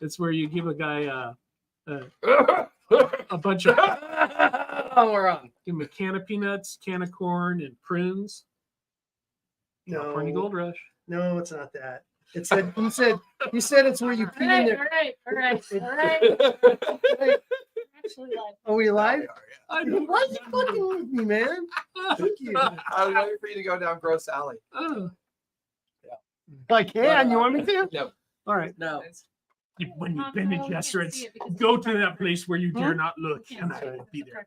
It's where you give a guy a bunch of we're on. give him a can of peanuts, can of corn, and prunes. California Gold Rush. No, it's not that. It said you said it's where you pee in there. All right. Actually, like, Are we live? I know. Why are you fucking with me, man? Thank you. I was waiting for you to go down Gross Alley. Oh. I can. You want me to? No. All right. No. When you've Oh, been no, in we can't restaurants, see it because go it's to that place where you dare not look, can't and see I it. will be there.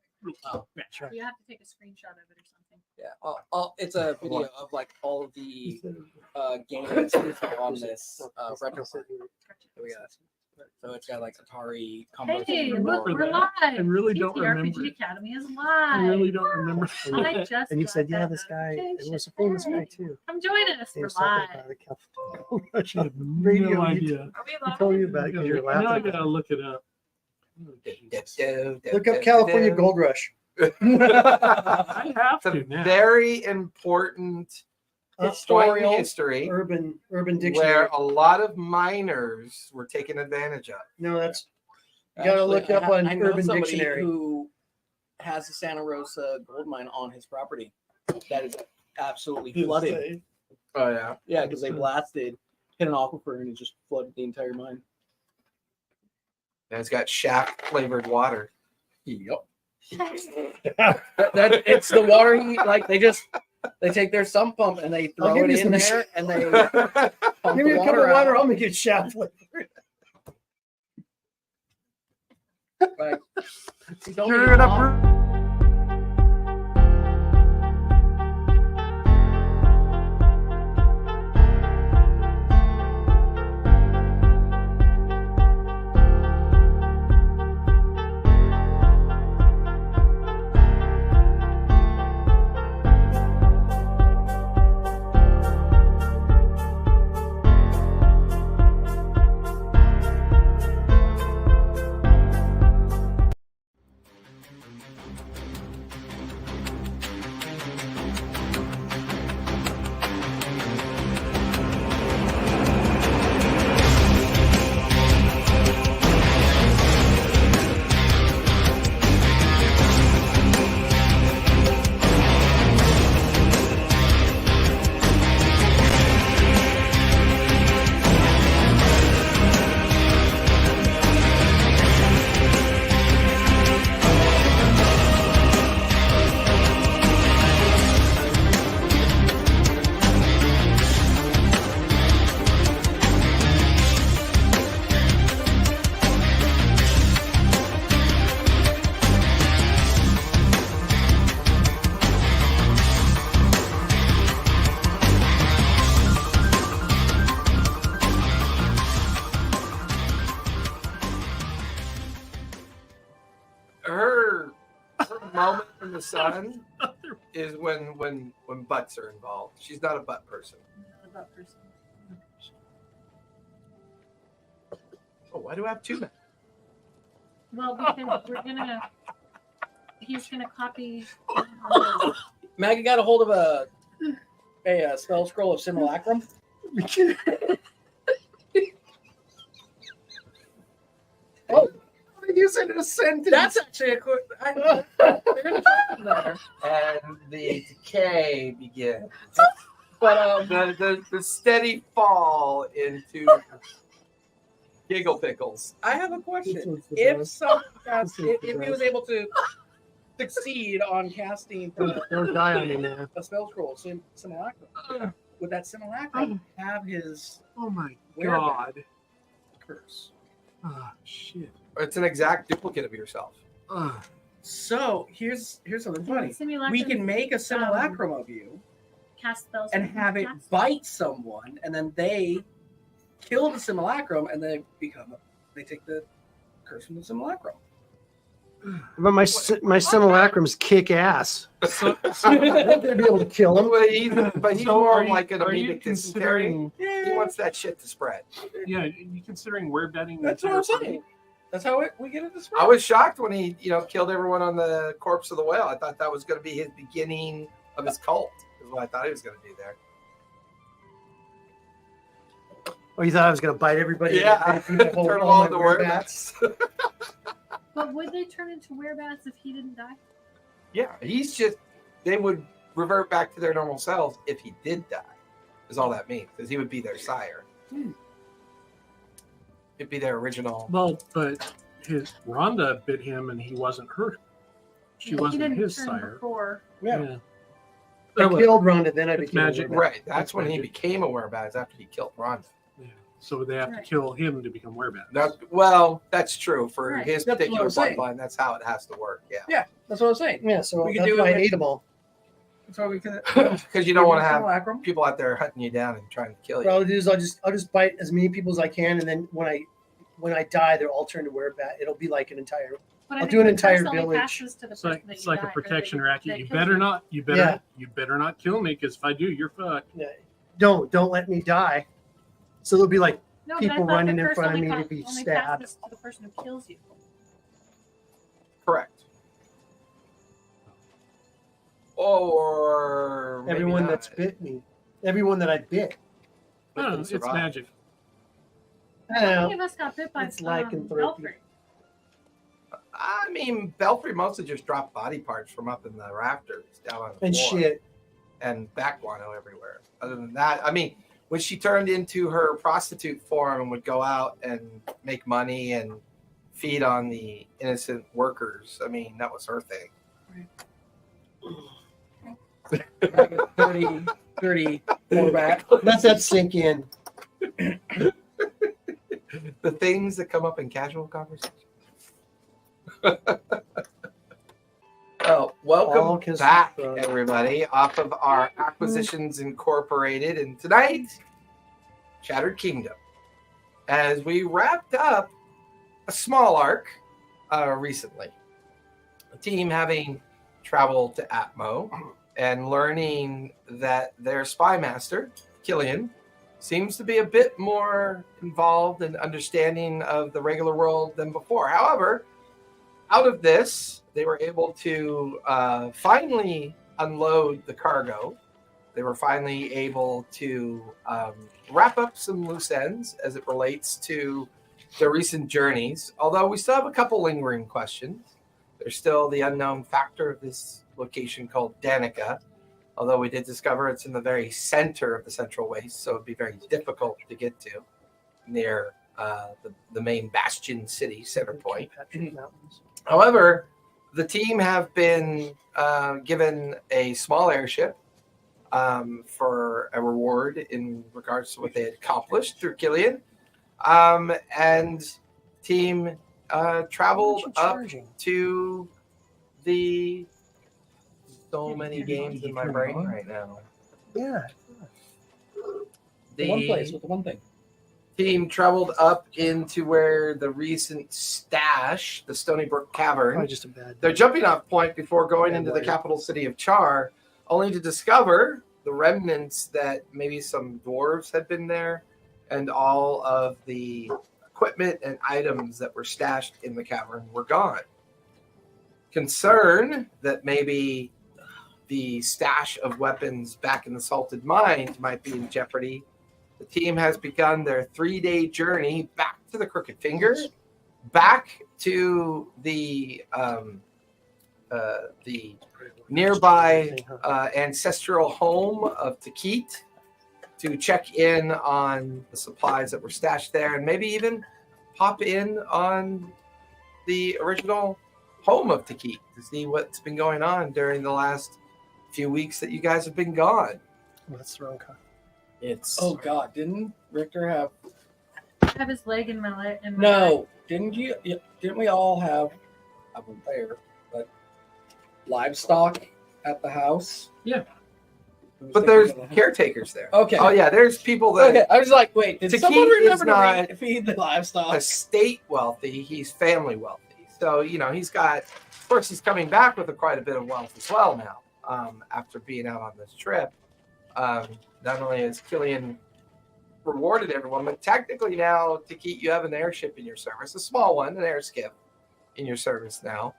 Oh, you have to take a screenshot of it or something. Yeah. It's a video of like all of the games on this retro. Here we go. So it's got like Atari combo. Hey, remember look, we're that. live. I really don't remember RPG it. Academy is live. I really don't remember. I just And you got said, yeah, that this guy, it notification. was a famous guy Hey, too. Come join us. He We're was talking live. about the California I have radio. no He idea. Are we He told live? you about it because you're Now I laughing. gotta look it up. Look up California Gold Rush. I have It's a to now. very important point in history urban where dictionary. a lot of miners were taken advantage of. No, that's you gotta look up on I know Urban somebody Dictionary. who has the Santa Rosa gold mine on his property that is absolutely flooded. Oh yeah. Yeah, because they blasted, hit an aquifer, and it just flooded the entire mine. And it's got shaft flavored water. Yep. that it's the water he like. They take their sump pump and they I'll throw give it you in some there and they pump Give me the a cup of water water, out. I'll make it shaft flavored. Like, don't Turn be it up. wrong. Her moment in the sun is when butts are involved. She's not a butt person. Oh, why do I have two men? Well, we're gonna. He's gonna copy. Maggie got a hold of a spell scroll of simulacrum. Oh, You said a sentence. that's actually a quick. There. And the decay begins. But The steady fall into giggle pickles. I have a question. This one's the If best. someone This one's if the he was able to succeed on casting Don't die on me, man. a spell scroll simulacrum, would that simulacrum have his Oh my whereabouts god. curse? Oh shit. It's an exact duplicate of yourself. So here's something funny. Simulacrum. We can make a simulacrum of you cast spells and have it bite someone, and then they kill the simulacrum, and they take the curse from the simulacrum. But my simulacrums kick ass. They'd be able to kill him. But he's So more are you- like an are you amoebic dysentery. considering? He wants that shit to spread. Yeah, are you considering we're betting? That's what I'm saying. That's how we get it to spread. I was shocked when he, killed everyone on the corpse of the whale. I thought that was going to be his beginning of his cult. Is what I thought he was going to do there. Oh, you thought I was gonna bite everybody? Yeah, and feed my whole- turn them all all my into werebats? werebats. But would they turn into werebats if he didn't die? Yeah, they would revert back to their normal selves if he did die, is all that means, because he would be their sire. It'd be their original. Well, but Rhonda bit him and he wasn't hurt. She He wasn't didn't his turn sire. before. I That was- killed Rhonda, then I it's became magic. a werebat. Right, that's when he magic. became a werebat, is after he killed Rhonda. yeah. So they have Right. to kill him to become werebats. That's true. For Right. his That's what particular I'm saying. bloodline, that's how it has to work. Yeah. Yeah, that's what I was saying. Yeah, so We could that's do why it I with- ate them all. That's why we can. Because you don't want to have Simulacrum. people out there hunting you down and trying to kill What you. I'll do is I'll just bite as many people as I can, and then when I die, they're all turned to werebat. It'll be like an entire. But I I'll think do an the entire curse only village. passes to the It's like person that it's you like die, a or protection that racket. that You kills better not. You better. Yeah. You better not kill me, because if I do, you're fucked. Don't let me die. So there'll be like No, people but I thought running the in curse front of only me to pa- be only stabbed. passes to the person who kills you. Correct. Or maybe everyone not. that's bit me, everyone that I bit. I don't know, Can it's survive. magic. I How don't many know. of us got bit by It's lycanthropy. Belfry? I mean, Belfry mostly just dropped body parts from up in the rafters down on the And floor. shit. And back guano everywhere. Other than that, I mean, when she turned into her prostitute form and would go out and make money and feed on the innocent workers, I mean, that was her thing. Dirty werebat. Let that sink in. The things that come up in casual conversation. All Welcome 'cause back, of, everybody, off of our Acquisitions Incorporated. And tonight, Shattered Kingdom. As we wrapped up a small arc recently, the team having traveled to Atmo and learning that their spy master, Killian, seems to be a bit more involved and understanding of the regular world than before. However, out of this, they were able to finally unload the cargo. They were finally able to wrap up some loose ends as it relates to their recent journeys. Although we still have a couple lingering questions. There's still the unknown factor of this location called Danica. Although we did discover it's in the very center of the Central Waste, so it'd be very difficult to get to near the main bastion city, center point. Mountains. However, the team have been given a small airship for a reward in regards to what they had accomplished through Killian. And team traveled up to the... So many games in my brain right now. Yeah. The one place with the one thing. Team traveled up into where the recent stash, the Stony Brook Cavern, Probably just a bad. their jumping off point before going into the capital city of Char, only to discover the remnants that maybe some dwarves had been there and all of the equipment and items that were stashed in the cavern were gone. Concern that maybe the stash of weapons back in the Salted Mines might be in jeopardy. The team has begun their 3-day journey back to the Crooked Finger, back to the nearby ancestral home of Takit to check in on the supplies that were stashed there, and maybe even pop in on the original home of Takit to see what's been going on during the last few weeks that you guys have been gone. That's the wrong card. It's Oh God, didn't Richter have? I have his leg in my leg. No, didn't you? Didn't we all have? I wasn't there, but livestock at the house. Yeah. but there's caretakers there. Okay. Oh yeah, there's people that Okay, I was like, wait, did Takit someone is remember not to feed the livestock? estate wealthy, he's family wealthy. So, he's got, of course, he's coming back with quite a bit of wealth as well now, after being out on this trip. Not only has Killian rewarded everyone, but technically now, Takit, you have an airship in your service, a small one, an air skiff in your service now.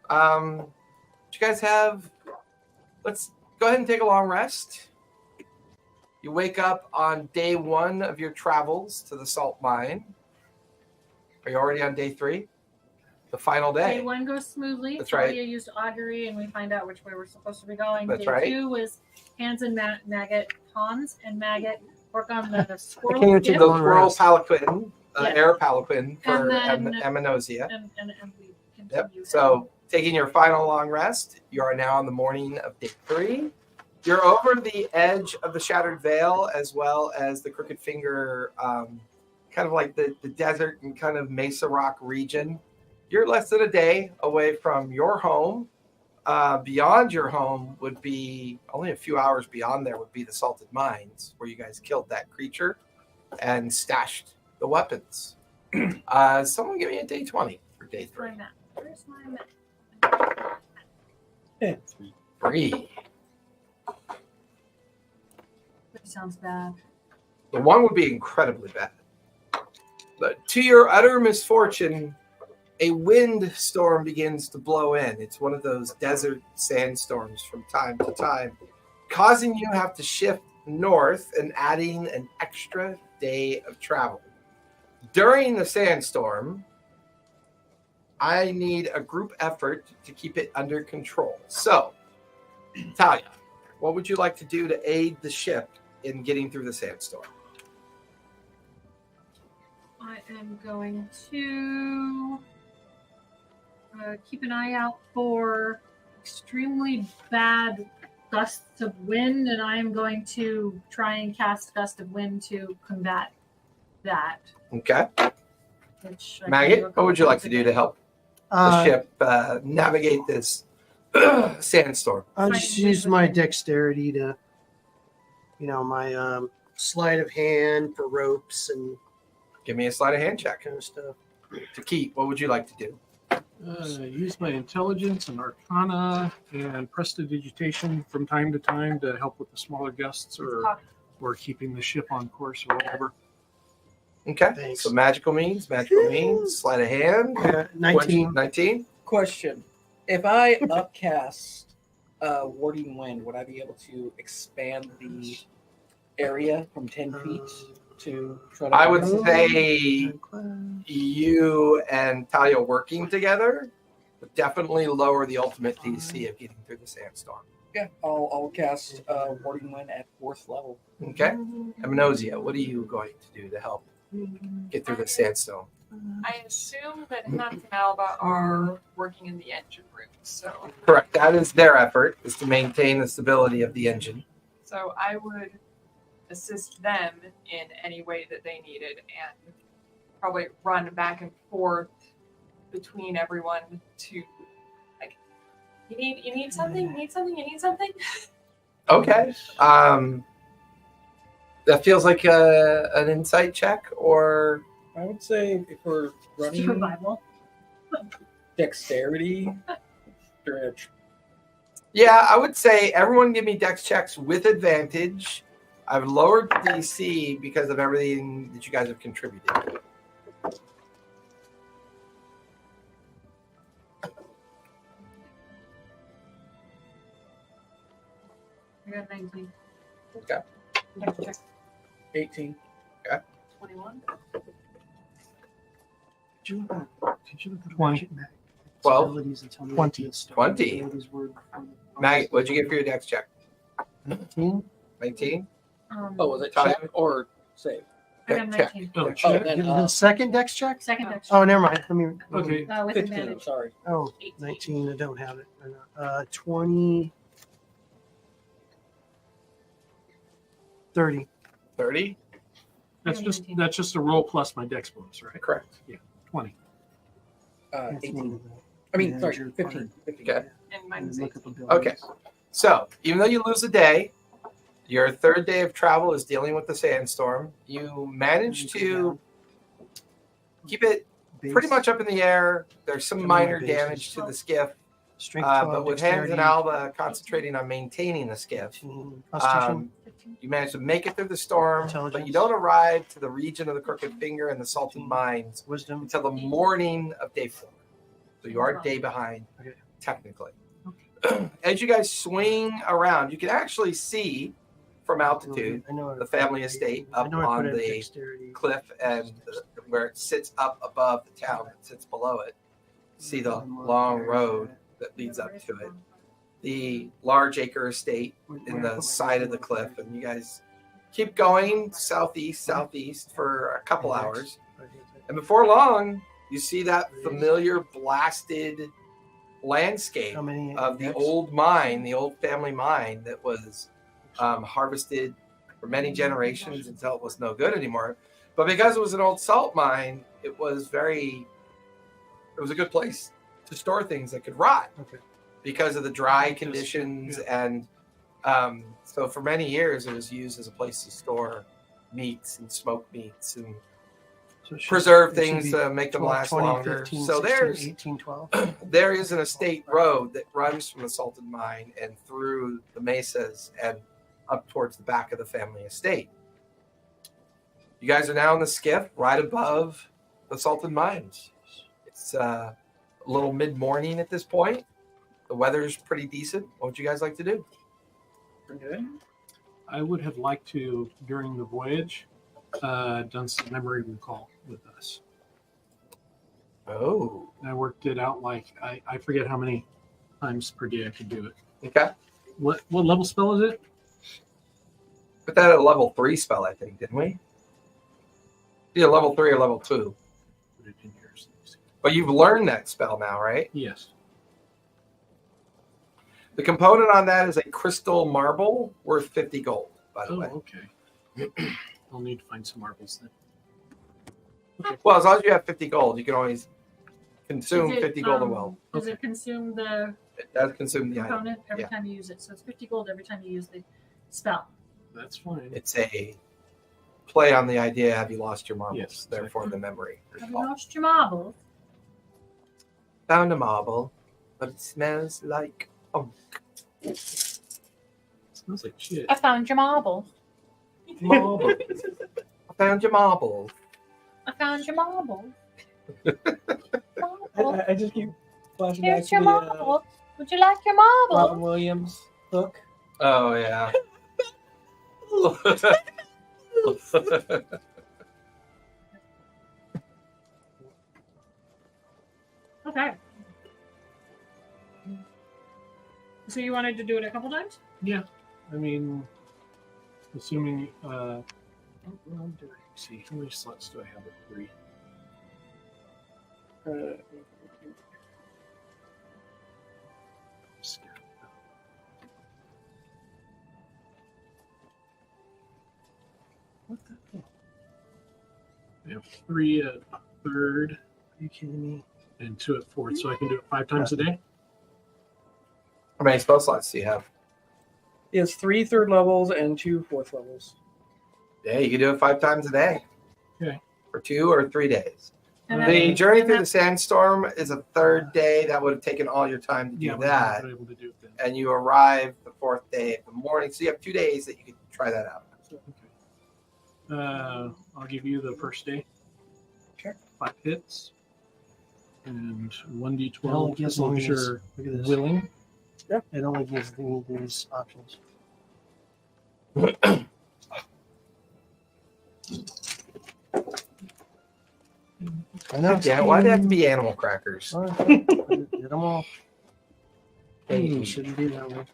You guys have, let's go ahead and take a long rest. You wake up on day 1 of your travels to the salt mine. Are you already on day 3? The final day. Day 1 goes smoothly. That's right. Talia used augury, and we find out which way we're supposed to be going. That's Day right. 2 was Hans and Maggot, work on the I squirrel can't get gift, you The squirrel rest. palanquin, Yeah. air palanquin for And then- Amenosia. and we Yep. continue. So, taking your final long rest, you are now on the morning of day 3. You're over the edge of the Shattered Veil as well as the Crooked Finger, kind of like the desert and kind of Mesa Rock region. You're less than a day away from your home. Beyond your home would be only a few hours beyond there would be the Salted Mines, where you guys killed that creature and stashed the weapons. Someone give me a day 20 for day 3. My map. Where's my map? 3. That sounds bad. The 1 would be incredibly bad. But to your utter misfortune, a wind storm begins to blow in. It's one of those desert sandstorms from time to time, causing you to have to shift north and adding an extra day of travel. During the sandstorm, I need a group effort to keep it under control. So, Talia, what would you like to do to aid the ship in getting through the sandstorm? I am going to keep an eye out for extremely bad gusts of wind, and I am going to try and cast gust of wind to combat that. Okay. Which I can do a Maggot, what couple would you like times to a do day. to help the Uh, ship navigate this sandstorm? I'll just use my dexterity to, my sleight of hand for ropes and Give me a sleight of hand check. kind of stuff. To keep, what would you like to do? Use my intelligence and arcana and prestidigitation from time to time to help with the smaller gusts or keeping the ship on course or whatever. Okay. Thanks. So magical means, sleight of hand. 19. 19. Question: if I upcast Warding Wind, would I be able to expand the area from 10 feet to try to? I would say you and Talia working together would definitely lower the ultimate DC of getting through the sandstorm. Yeah, I'll cast Warding Wind at 4th level. Okay. Amenosia, what are you going to do to help get through the sandstorm? I assume that Hans and Alba are working in the engine room, so Correct. That is their effort, is to maintain the stability of the engine. I would assist them in any way that they needed and probably run back and forth between everyone to like you need something, you need something. Okay. That feels like an insight check, or I would say if we're running Survival. dexterity during a yeah, I would say everyone give me dex checks with advantage. I've lowered the DC because of everything that you guys have contributed. I got 19. Okay. Dex check. 18. 21. Could you look at 20. 12. abilities and tell me 20. what the stuff 20. abilities were before the- Maggie, what'd you get for your dex check? 19? 19? Oh, was it Talia? check or save? I got Check. 19. Oh, Check. check. then, The second dex check? Second dex Oh, check. never mind. Let me. Okay. With 15. advantage. Sorry. Oh, 18. 19. I don't have it. 20. 30. 30? That's just a roll plus my dex bonus, right? Correct. 20. 18. I mean, sorry, 15. 15. Okay. And mine was Look up 18. abilities. Okay. So, even though you lose a day, your 3rd day of travel is dealing with the sandstorm. You manage to keep it pretty much up in the air. There's some minor damage to the skiff, Strength 12, but with Hans and dexterity, Alba concentrating on maintaining the skiff, 15, Constitution. you manage to make it through the storm, but Intelligence. you don't arrive to the region of the Crooked Finger and the Salted Mines Wisdom. until the morning of day 4. So you are a day behind, technically. As you guys swing around, you can actually see from altitude, I know the family estate up on the cliff and where it sits up above the town that sits below it. See the long road that leads up to it. The large acre estate in the side of the cliff, and you guys keep going southeast for a couple hours, and before long you see that familiar blasted landscape of the old mine, the old family mine that was harvested for many generations until it was no good anymore. But because it was an old salt mine, it was a good place to store things that could rot. Okay. Because of the dry conditions, and so for many years it was used as a place to store meats and smoked meats and preserve things to make them last longer. So there's 1812. there is an estate road that runs from the salted mine and through the mesas and up towards the back of the family estate. You guys are now in the skiff right above the salted mines. It's a little mid-morning at this point. The weather's pretty decent. What would you guys like to do? I would have liked to, during the voyage, done some memory recall with us. Oh. I worked it out like I forget how many times per day I could do it. Okay. What level spell is it? Put that at a level 3 spell, I think, didn't we? Yeah, level 3 or level 2. Put it in here. So you see. But you've learned that spell now, right? Yes. The component on that is a crystal marble worth 50 gold, by the Oh, way. okay. I'll need to find some marbles then. Well, as long as you have 50 gold, you can always consume Is it, 50 gold a well. Does it consume the It does consume the item. component every Yeah. time you use it? So it's 50 gold every time you use the spell. That's fine. It's a play on the idea, have you lost your marbles? Yes, Therefore, the memory. Have you lost your marbles? Found a marble, but it smells like... It smells like shit. I found your marble. Marble. I found your marble. I found your marble. I just keep flashing Here's back your to marble. Would you like your Robin marble? Williams hook. Oh, yeah. Okay. So you wanted to do it a couple times? Yeah. I mean, assuming well, let's see, how many slots do I have at 3? What the hell? I have 3 at 3rd. Are you kidding me? And 2 at 4th, so I can do it 5 times a day. How many spell slots do you have? He has 3 3rd levels and 2 4th levels. Yeah, you can do it 5 times a day. Okay. For 2 or 3 days. And Uh, The then- journey and through then- the sandstorm is a 3rd day. That would have taken all your time to do Yeah, that. we're able to do it then. And you arrive the 4th day of the morning. So you have 2 days that you can try that out. Okay. I'll give you the first day. Sure. 5 hits. And It only 1d12 gives as long as me you're Look at this. willing. It only gives me these options. I know. Yeah, why'd it have to be animal crackers? Did them all. Hey. Shouldn't be that way.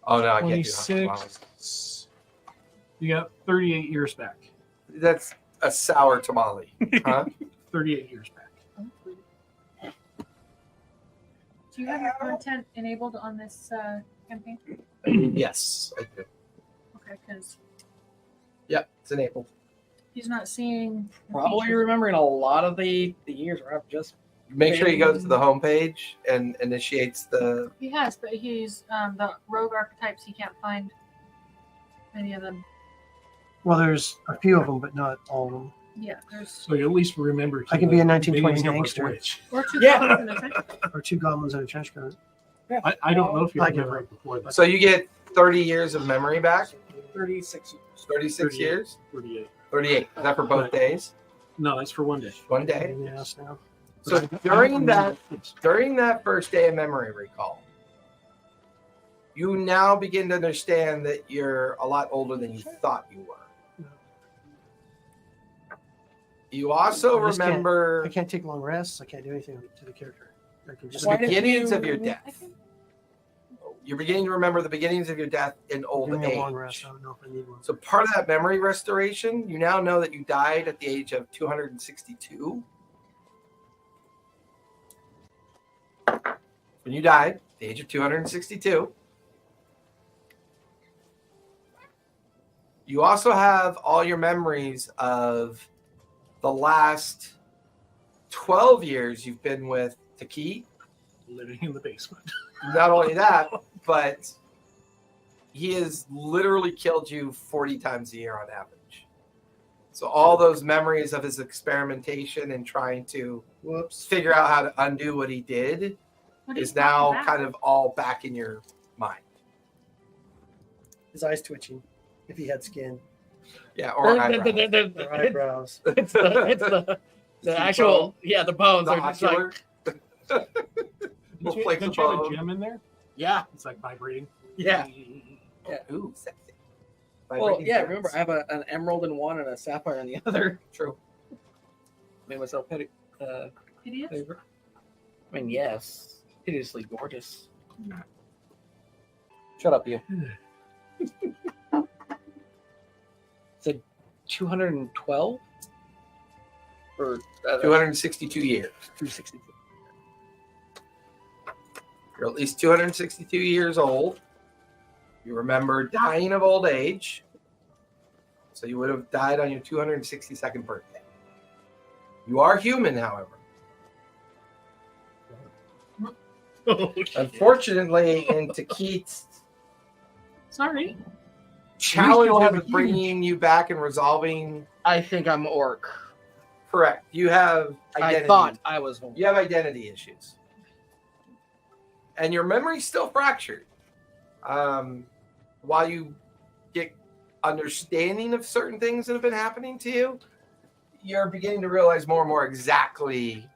Oh, no, I can't do that. 26. You got 38 years back. That's a sour tamale. Huh? 38 years back. Do you have your content enabled on this campaign? Yes, I do. Okay, because Yep, it's enabled. he's not seeing. the Probably features. remembering a lot of the years where I've just Make sure you go to the homepage and initiates the. He has, but he's the rogue archetypes. He can't find any of them. Well, there's a few of them, but not all of them. Yeah, there's So you at least remember. I can be a the 1920s beginning of gangster. which. or two Yeah. goblins in a trench coat. Or 2 goblins in a trench coat. I don't know if you I remember give right before that. So you get 30 years of memory back. 36 years. 36 38. years. 38. 38. Is that for both Right. days? No, that's for 1 day. 1 day. Yes, now. So during that first day of memory recall, You now begin to understand that you're a lot older than you thought you were. You also I just can't- remember I can't take long rests. I can't do anything to the character. I can just the Why didn't beginnings of you- your death. You're beginning to remember the beginnings of your death in old give me a long age. rest. I don't know if I need one. So part of that memory restoration, you now know that you died at the age of 262. When you died, at the age of 262. You also have all your memories of the last 12 years you've been with Taki. Living in the basement. Not only that, but he has literally killed you 40 times a year on average. So all those memories of his experimentation and trying to figure out how to undo what he did What are you is now talking about? kind of all back in your mind. His eyes twitching. If he had skin Yeah, or The- eyebrows. the- the- or eyebrows. it's the The actual the bones The are just like ocular. We'll Don't flake the you have a bone. gem in there? yeah. It's like vibrating. Yeah. Ooh, sexy. Well, Vibrating yeah. gems. Remember, I have an emerald in one and a sapphire in the other. True. Made myself petty. Idiot. Favorite. I mean, yes, hideously gorgeous. Shut up, you. Said 212 or 262 years. 262. You're at least 262 years old. You remember dying of old age. So you would have died on your 262nd birthday. You are human, however. Unfortunately, in Takit's Sorry. challenge still have a of bringing you back and resolving, I think I'm orc. correct, you have identity. I thought I was one. You have identity issues. And your memory's still fractured. While you get understanding of certain things that have been happening to you, you're beginning to realize more and more exactly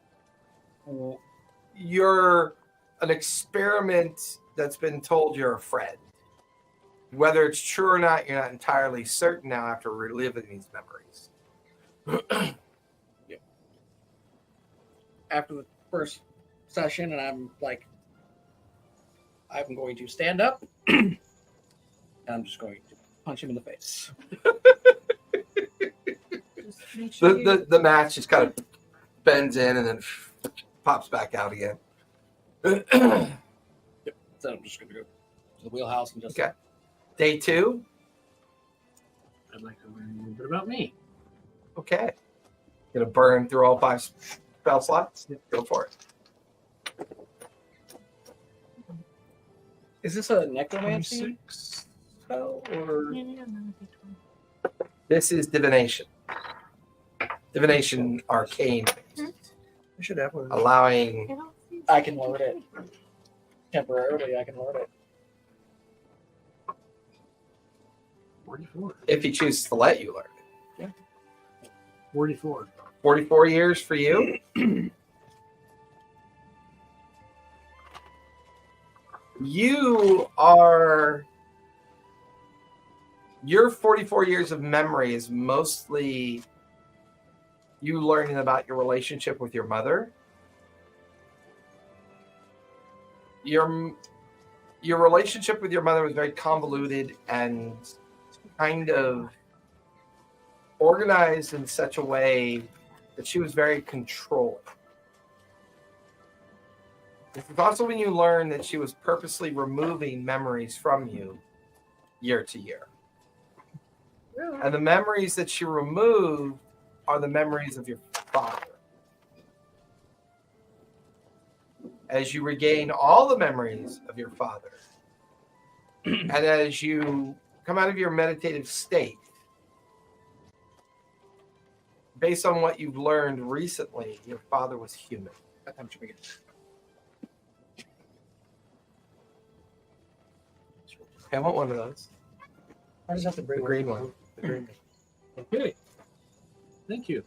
you're an experiment that's been told you're a friend. Whether it's true or not, you're not entirely certain now after reliving these memories. After the first session, and I'm like, I'm going to stand up, and I'm just going to punch him in the face. Just make sure you- The match just kind of bends in and then pops back out again. So I'm just going to go to the wheelhouse and just. Okay. Day 2. I'd like to learn a little bit about me. Okay. Gonna burn through all 5 spell slots? Go for it. Is this a necromancy 26. spell or? This is divination. Divination arcane based, I should have one. allowing I can load it temporarily. I can load it. 44. if he chooses to let you learn it. 44. 44 years for you. Your 44 years of memory is mostly you learning about your relationship with your mother. Your relationship with your mother was very convoluted and kind of organized in such a way that she was very controlling. This is also when you learn that she was purposely removing memories from you year to year. And the memories that she removed are the memories of your father. As you regain all the memories of your father, and as you come out of your meditative state, based on what you've learned recently, your father was human. That time should begin. Okay, I want one of those. I just have to bring The green one. The green one. Okay. Thank you.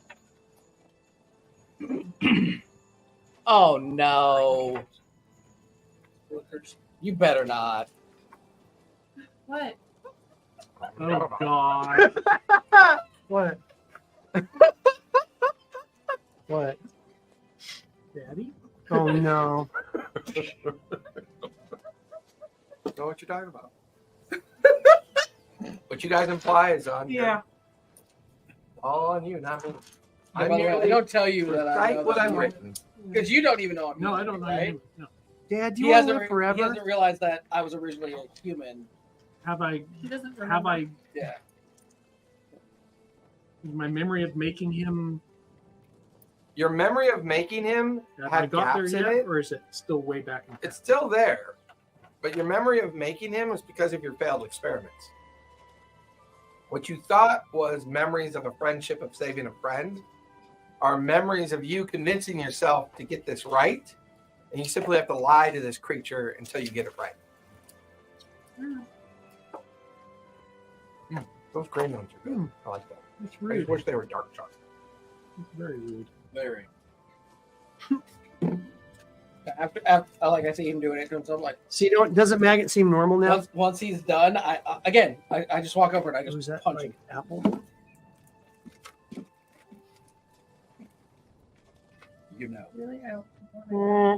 Oh no! You better not. What? Oh God. What? What? Daddy? Oh no. Know what you're talking about. What you guys imply is on you. All on you, not me. By the way, I don't tell you that I Recite know what that I've you- written. Because you don't even know I'm No, human, I don't know. right? Him. No. Dad, do He you want to hasn't, live he forever? hasn't realized that I was originally a human. Have I? He doesn't remember. Have I? Yeah. My memory of making him. Your memory of making him Have I had got there gaps yet, in it. or is it still way back? In It's still there, but your memory of making him was because of your failed experiments. What you thought was memories of a friendship of saving a friend are memories of you convincing yourself to get this right, and you simply have to lie to this creature until you get it right. Those green ones are good. I like that. It's I rude. just wish they were dark chocolate. It's very rude. Very. after, like I see him doing it to himself, like See, doesn't Maggot seem normal now? once he's done, I just walk over and I just Was that punch like him. apple? You know. Really? I don't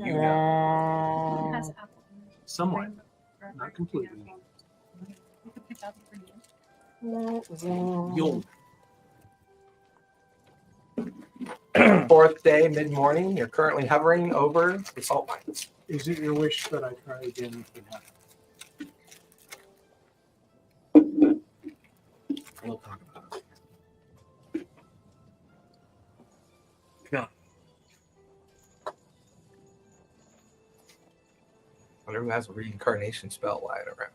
You It know. has apple in it. Somewhat. Rainbow- or Not completely. apple. You could pick out for you. You'll. Fourth day, mid-morning. You're currently hovering over the salt mines. Is it your wish that I try again tonight? We'll talk about it. Wonder who has a reincarnation spell lying around.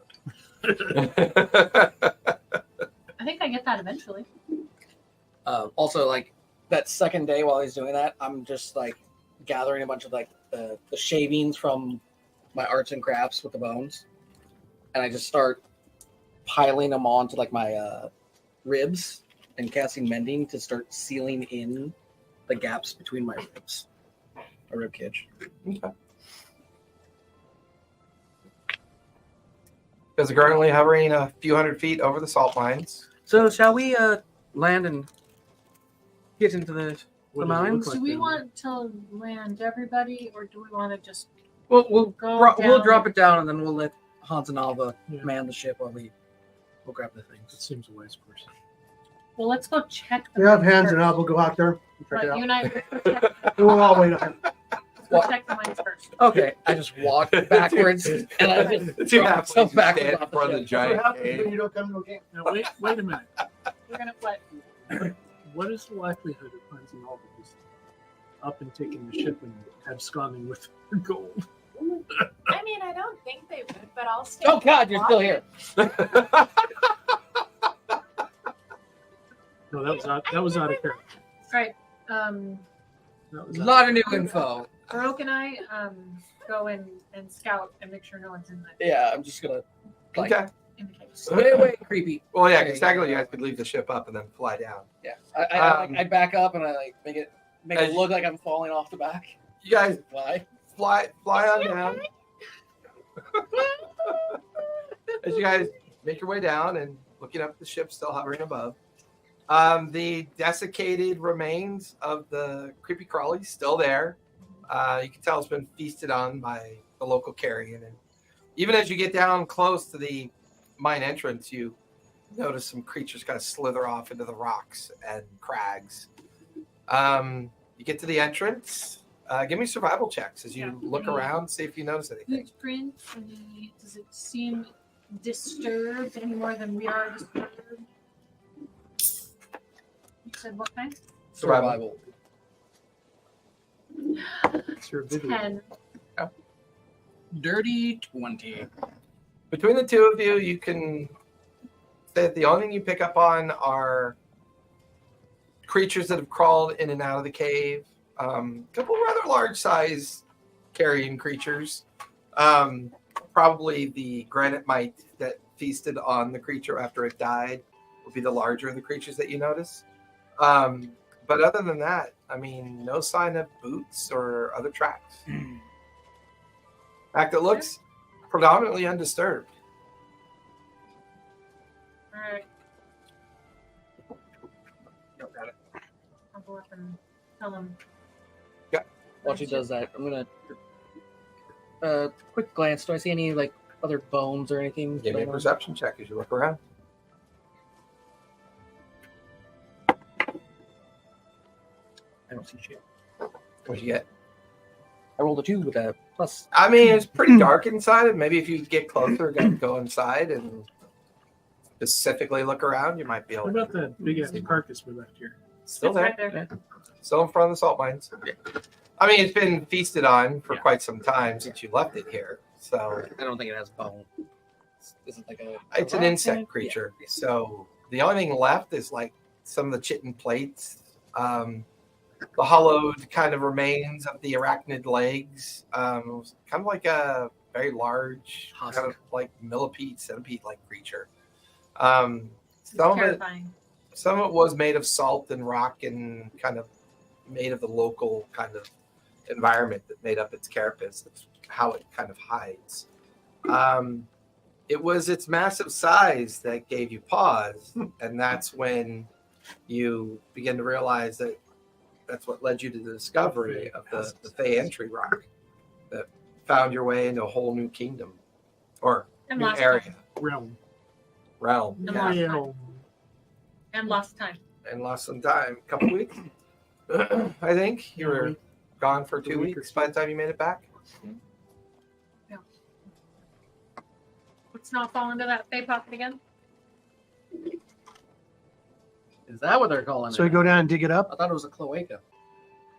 I think I get that eventually. Also, like that second day while he's doing that, I'm just like gathering a bunch of like the shavings from my arts and crafts with the bones, and I just start piling them onto like my ribs and casting mending to start sealing in the gaps between my ribs. A rib cage. Okay. Because they're currently hovering a few hundred feet over the salt mines. So shall we land and get into the What does it mines? look Do like we down want to land everybody, or do we want to just we'll go we'll down? drop it down and then we'll let Hans and Alva Yeah. man the ship while we'll grab the there? It things. seems a wise course. Well, let's go check. the You have mines hands first. and I'll go out there and check Right, it you out. and I go check, We'll all wait up. go check the mines first. Okay, I just walk backwards and I just The two throw halflings myself backwards stand off in front of the the ship. giant What happens cave. when you don't come to a game? Now wait a minute. We're gonna what? What is the likelihood of Hans and Alva just up and taking the ship and absconding with their gold? I mean, I don't think they would, but I'll stay. Oh God, you're still here. No, that was out of character. All right. That was A out lot of new info. Baroque and I go and scout and make sure no one's in the Yeah, I'm just gonna like Okay. in the caves. way creepy. Well, yeah, because technically you guys could leave the ship up and then fly down. Yeah, I back up and I like make it As- look like I'm falling off the back. You guys Why? fly on down. As you guys make your way down and looking up at the ship still hovering above, the desiccated remains of the creepy crawlies still there. You can tell it's been feasted on by the local carrion. And even as you get down close to the mine entrance, you notice some creatures kind of slither off into the rocks and crags. You get to the entrance. Give me survival checks as you Yeah. look around, see if you notice anything. Footprint. Does it seem disturbed any more than we are disturbed? You said what kind? Survival. It's your video. 10. Dirty 20. Between the two of you, you can say that the only thing you pick up on are creatures that have crawled in and out of the cave. A couple rather large size carrion creatures. Probably the granite mite that feasted on the creature after it died would be the larger of the creatures that you notice. But other than that, I mean, no sign of boots or other tracks. In fact, it looks predominantly undisturbed. right. I'll go up and tell him. While she does that, I'm gonna quick glance. Do I see any like other bones or anything? Give me a laying on? perception check as you look around. I don't see shit. What'd you get? I rolled a 2 with a plus. I mean, it's pretty dark inside, and maybe if you get closer, go inside and specifically look around, you might be able What to. about that big ass carcass we left here? Still It's there. right there. Still in front of the salt mines. I mean, it's been feasted on for Yeah. quite some time since you left it here. So I don't think it has bone. This is like a. it's an rock insect thing? creature. Yeah. So the only thing left is like some of the chitin plates, the hollowed kind of remains of the arachnid legs, kind of like a very large, Husk. kind of like millipede, centipede-like creature. It's Some of it terrifying. Some of it was made of salt and rock and kind of made of the local kind of environment that made up its carapace. That's how it kind of hides. It was its massive size that gave you pause, and that's when you begin to realize that that's what led you to the discovery of the Fey entry rock that found your way into a whole new kingdom or And new lost area, time. Realm. realm, And yeah. lost time. Realm. And lost time. And lost some time. A couple weeks, I think. You were gone for 2 weeks by the time you made it back. Let's not fall into that Fey pocket again. Is that what they're calling So it? we go down and dig it up. I thought it was a cloaca.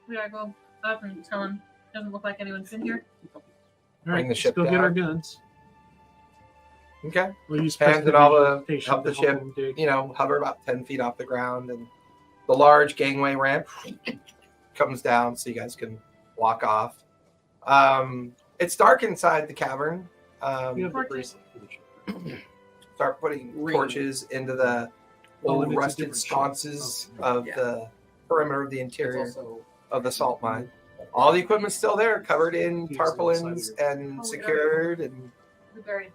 We gotta go up and tell him. Doesn't look like anyone's been here. All Bring right, the let's ship go get down. our guns. Okay. We'll use Hands and all the prestidigitation help the to help ship, them dig. you know, hover about 10 feet off the ground, and the large gangway ramp comes down so you guys can walk off. It's dark inside the cavern. We have the Torches. bracelet. Start putting Ring. torches into the Oh, old and it's a rusted different shape. sconces Okay. of Yeah. the perimeter of the It's interior also of the salt mine. All the equipment's still there, covered in He's tarpaulins inside and Oh, secured. And We buried.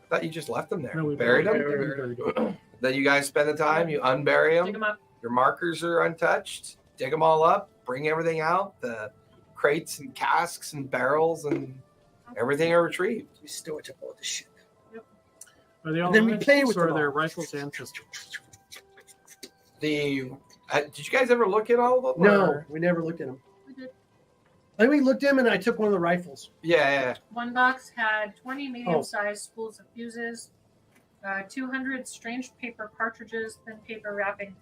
I thought you just left them there. No, we buried them. buried them. Then you guys spend the time, you unbury Dig them. them up. Your markers are untouched. Dig them all up. Bring everything out. The crates and casks and barrels and everything are retrieved. we store it aboard the ship. Are they all Then we rifles play with or them are they all. rifles and pistols? Did you guys ever look at all of them? No, or- we never looked at them. We did. I think we looked at them and I took one of the rifles. Yeah. One box had 20 medium-sized spools of fuses, 200 strange paper cartridges, thin paper wrapping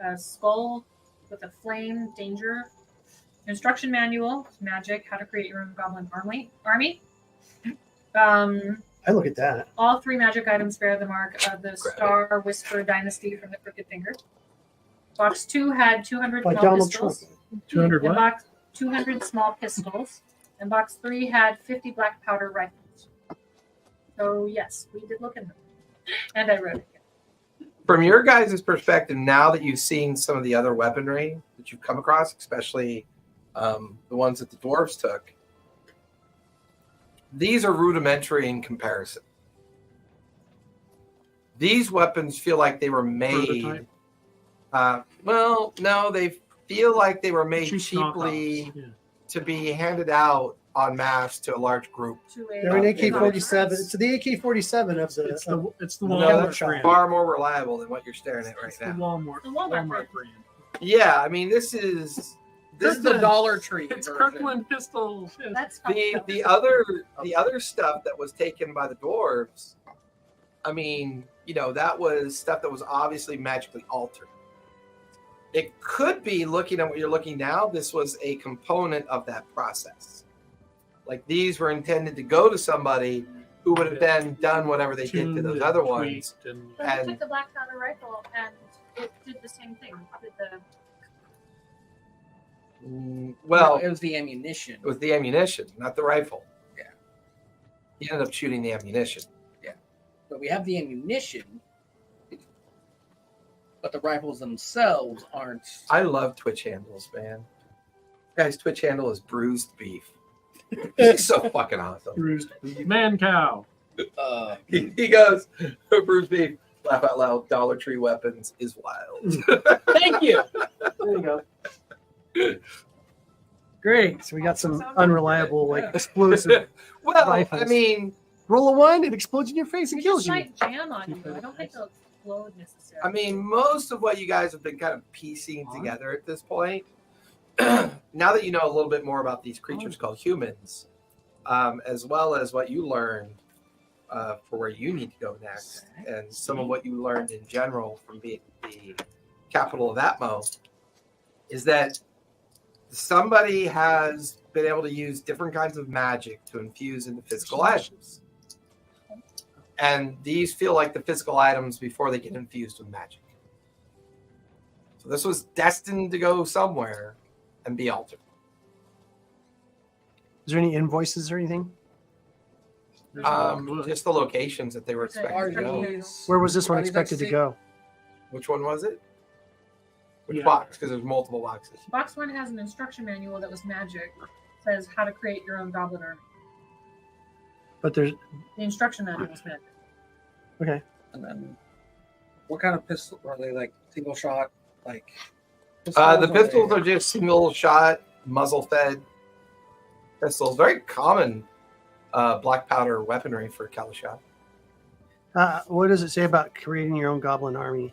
a skull with a flame, danger, instruction manual, magic, how to create your own goblin army. I look at that. All 3 magic items bear the mark of the Grab it. Star Whisper dynasty from the Crooked Finger. Box 2 had 200 Like small Donald Trump. pistols. 200 And what? box 200 small pistols. And box 3 had 50 black powder rifles. So yes, we did look in them. And I wrote it. From your guys' perspective, now that you've seen some of the other weaponry that you've come across, especially the ones that the dwarves took, these are rudimentary in comparison. These weapons feel like they were made. Prototype? Well, no, they feel like they were made Cheap cheaply knockoffs, yeah. to be handed out en masse to a large group. To a They're an Yeah. AK-47. It's the AK-47 of the. It's the No, Walmart that's brand. far more reliable than what you're staring at right It's the now. Walmart, The Walmart brand. Yeah, I mean, this is This is the Dollar Tree. It's version. Kirkland pistols. Yes. That's the other stuff that was taken by the dwarves. I mean, you know, that was stuff that was obviously magically altered. It could be, looking at what you're looking now, this was a component of that process. Like these were intended to go to somebody who would have then done whatever they did to those other ones. But we And- took the black powder rifle and it did the same thing. It did the Well, it was the ammunition. it was the ammunition, not the rifle. Yeah. He ended up shooting the ammunition. But we have the ammunition, but the rifles themselves aren't. I love Twitch handles, man. Guy's Twitch handle is bruised beef. He's so fucking awesome. Bruised man cow. He goes, bruised beef. Laugh out loud. Dollar Tree weapons is wild. Thank you. There you go. Great. So we got some unreliable, like explosive. Well, Rifles. I mean, Roll a 1, it explodes in your face and We kills just you. might jam on you. I don't think they'll explode necessarily. most of what you guys have been kind of piecing together at this point. Now that you know a little bit more about these creatures called humans, as well as what you learned for where you need to go next, and some of what you learned in general from being the capital of Atmo, is that somebody has been able to use different kinds of magic to infuse into physical items. And these feel like the physical items before they get infused with magic. So this was destined to go somewhere and be altered. Is there any invoices or anything? Just the locations that they were expected to go. Where was this one expected to go? Which one was it? Which Yeah. box? Because there's multiple boxes. Box 1 has an instruction manual that was magic. Says how to create your own goblin army. But there's The instruction manual was magic. okay. And then, what kind of pistol are they? Like single shot, like. The pistols are just single shot, muzzle fed pistols. Very common black powder weaponry for Calisha. What does it say about creating your own goblin army?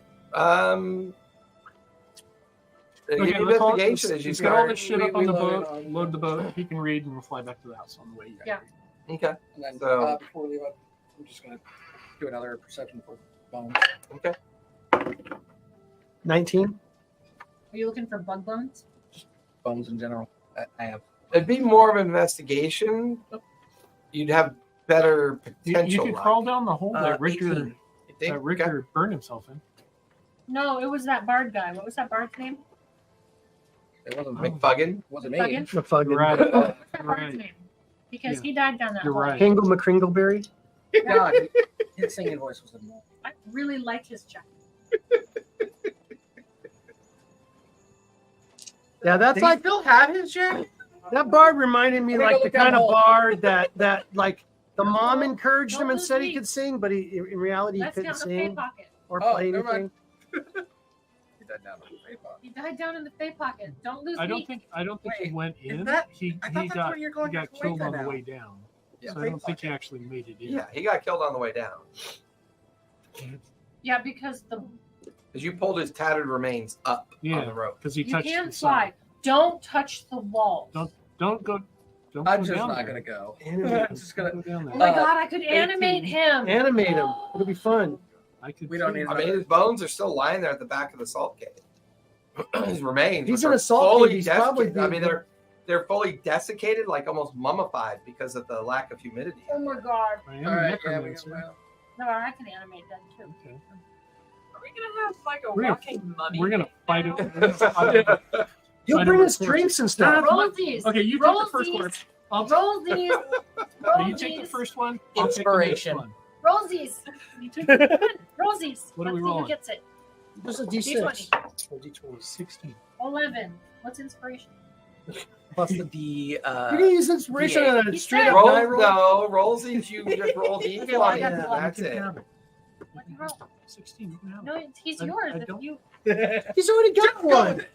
Okay, Investigation let's all, as you he's got all start. this shit up on we the load it boat. on- Load the boat. He can read, and we'll fly back to the house on the way. You guys Yeah. read. Okay. And then So- before we leave, I'm just gonna do another perception for bones. Okay. 19. Are you looking for bug bones? Bones in general. I have. It'd be more of an investigation. You'd have better You potential. could luck. crawl down the hole that Richter 18. You think? Richter burned himself in. No, it was that bard guy. What was that bard's name? It wasn't Okay. McFuggin. wasn't me. Fuggin? The fucking You're right. What's that bard's Right. name? Because Yeah. he died down that You're hole. right. Hingle McCringleberry. God, his singing voice was the most. I really liked his jacket. Yeah, that's like still have his jacket? that bard reminded me I'm gonna like go the look down kind the of hole. bard that like the mom encouraged him and lose said he me. could sing, but he in reality he Let's couldn't count the Fey sing pocket. or Oh, play never anything. mind. He died down in the paper. He died down in the Fey pocket. Don't lose I me. don't think he Wait, went is in. that- He I thought he that's got where you're he going got to killed Awaken on the now. way down. Yeah. So I don't think he actually made it in. Yeah, he got killed on the way down. Yeah, because Because you pulled his tattered remains up on Yeah, the rope. because he you touched can the fly. side. Don't touch the wall. Don't go. Don't I'm go just down not there. gonna go. Animate I'm just gonna. Don't go down Oh there. my Uh, god, I could animate him. Animate him. It'll be fun. I could. We don't too. need I mean, his bones are still lying there at the back of the salt cave. His remains. He's which in are a salt fully cave, he's probably desiccated. I being- mean, they're fully desiccated, like almost mummified because of the lack of humidity. Oh my god. I am All a right, yeah, we necromancer. got No, I can animate them too. Okay. Are we gonna have like a We're gonna- walking mummy? We're gonna fight now? it. We're gonna fight it. You'll Fight bring over us corpses. drinks and stuff. Roll these. Okay, you take Roll the first these. one. I'll Roll these. Okay, Roll you take the these. first one. I'll Inspiration. Take the next Rosies. You took the Rosies. What are Let's we see rolling? who gets it. Just a D20. D20. 16. 11. What's inspiration? plus the You can use inspiration on a He straight said- up Roll, die roll. no, rolls each you just roll D20. Okay, well, I got and the- that's You can it. have it. What'd you roll? 16. You can have it. No, he's I- yours. I If don't- you He's already got one.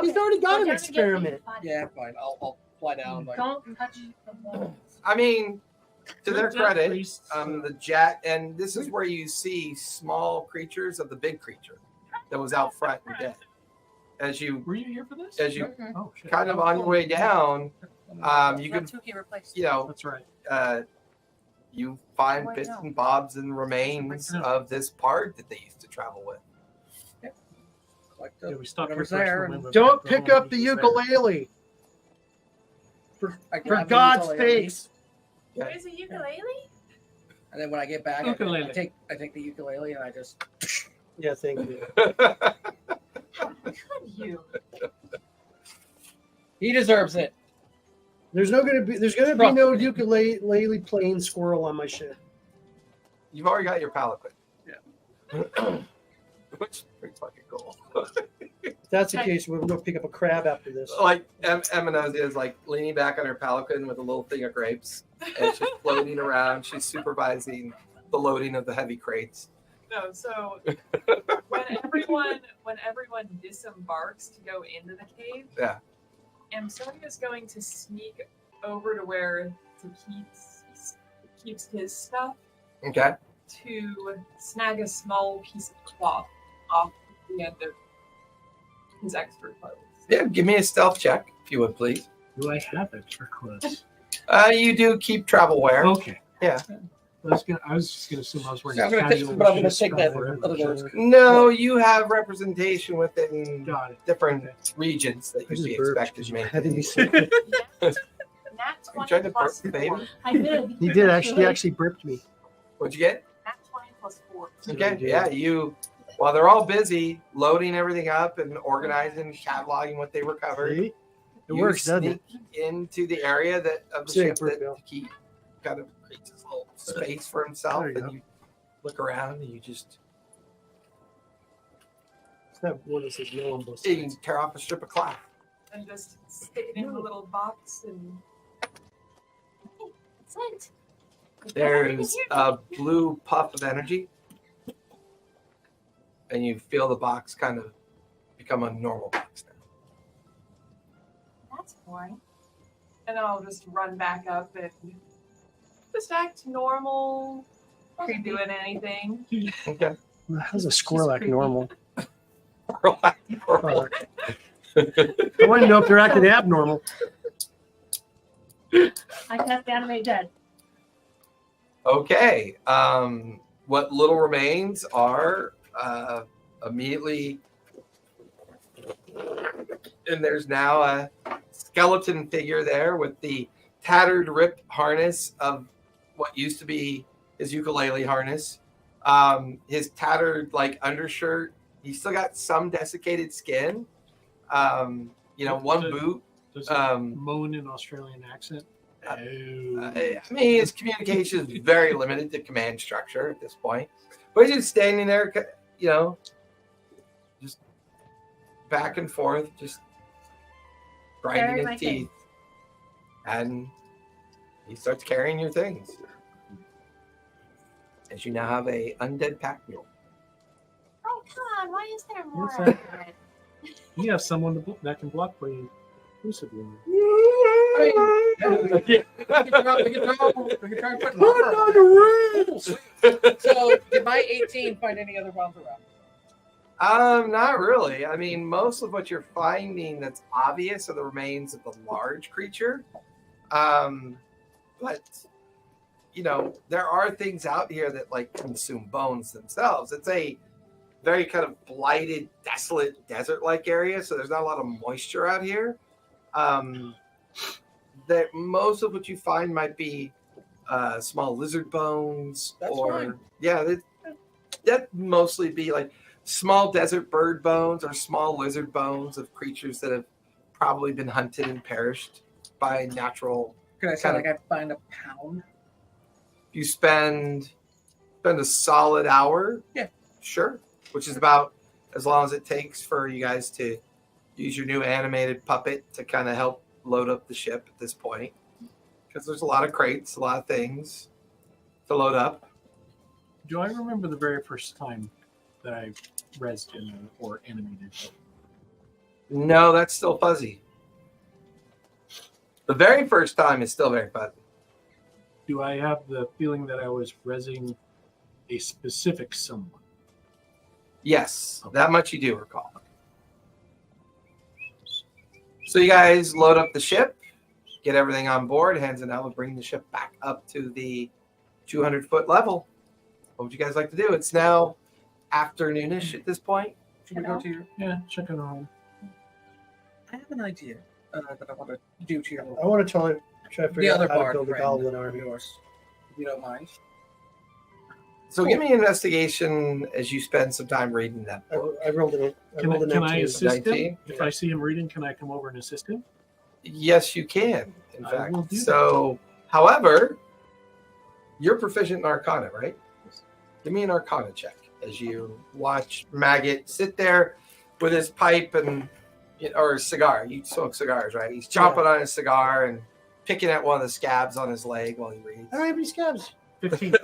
He's Okay, already got go an down and get experiment. me. Yeah, fine. I'll fly down. Like, Don't touch the walls. I mean, to their Good job, credit, priests. the jack, and this is where you see small creatures of the big creature that was out front and dead. As you, Were you here for this? as you Mm-mm. Oh shit. kind of on your way down, you can, That's who he replaced. you know, That's right. you find Wait, bits no. and bobs and remains No. of this part that they used to travel with. like Yeah, the, we stopped whatever's here first, there. and And went Don't back pick home. up the ukulele. I For grab the God's ukulele, sakes. There's a ukulele? And then when I get back, I Ukulele. take the ukulele and I just. Yeah, thank you. Could you? He deserves it. There's gonna be no ukulele playing squirrel on my ship. You've already got your palanquin. Yeah. Which is pretty fucking cool. If that's the case, we'll go pick up a crab after this. Like Eminaz is like leaning back on her palanquin with a little thing of grapes, and she's floating around. She's supervising the loading of the heavy crates. No, so when everyone disembarks to go into the cave, Yeah. Amsonia is going to sneak over to where keeps his stuff Okay. to snag a small piece of cloth off the end of his extra clothes. Yeah, give me a stealth check, if you would, please. Do I have extra clothes? You do keep travel wear. Okay. Yeah. I was just gonna assume I was wearing I'm gonna take- casual but I'm gonna shoes take that forever, other so- nose. No, you have representation within Got it. different Okay. regions that I you'd just be burped. expected to Had to be make. sick. Nat You 20 tried to plus burp the baby? 4. I did. He did actually burped me. What'd you get? Nat 20 plus 4. Okay, did. yeah, while they're all busy loading everything up and organizing, cataloging what they recovered, See? It you works, doesn't it? sneak into the area of the Sick, ship that Bill. he kind of creates this little space for himself, There you and go. you look around and you just It's that one that says no on both you can sides. tear off a strip of cloth. And just stick it in a little box and That's it. There's a blue puff of energy, and you feel the box kind of become a normal box now. That's boring. and I'll just run back up and just act normal. Not doing anything. Okay. How's a squirrel act normal? Relax. Fuck. I want to know if they're acting abnormal. I cast animate dead. Okay. What little remains are immediately, and there's now a skeleton figure there with the tattered, ripped harness of what used to be his ukulele harness. His tattered like undershirt. He's still got some desiccated skin. One boot. Does it moan in Australian accent? I mean, his communication is very limited to command structure at this point. But he's just standing there, just back and forth, just grinding Carry his my teeth. And he starts carrying your things. As you now have a undead pack mule. Oh, come on. Why is there more What's of that? it? You have someone that can block for you. Exclusively. We can try and put So, did my 18 find any other bombs around? Not really. I mean, most of what you're finding that's obvious are the remains of the large creature. But there are things out here that like consume bones themselves. It's a very kind of blighted, desolate, desert-like area, so there's not a lot of moisture out here. That most of what you find might be small lizard bones, That's or fine. that mostly be like small desert bird bones or small lizard bones of creatures that have probably been hunted and perished by natural. Can I say Kinda- like I find a pound? You spend a solid hour. Yeah. Sure. Which is about as long as it takes for you guys to use your new animated puppet to kind of help load up the ship at this point. Because there's a lot of crates, a lot of things to load up. Do I remember the very first time that I rezzed in or animated? No, that's still fuzzy. The very first time is still very fuzzy. Do I have the feeling that I was rezzing a specific someone? Yes, that much you do recall. So you guys load up the ship, get everything on board. Hansen will bring the ship back up to the 200-foot level. What would you guys like to do? It's now afternoonish at this point. Should we go to your? Yeah, check it on. I have an idea that I want to do to your I want to try to the figure other out how to part build a friend goblin of army. yours, if you don't mind. So give me an investigation as you spend some time reading that book. I rolled it. Can I assist him? 19? If I see him reading, can I come over and assist him? Yes, you can, in I fact. will do that. So, however, you're proficient in Arcana, right? Give me an Arcana check as you watch Maggot sit there with his pipe or cigar. You smoke cigars, right? He's chomping on his cigar and picking at one of the scabs on his leg while he reads. I don't have any scabs. 15.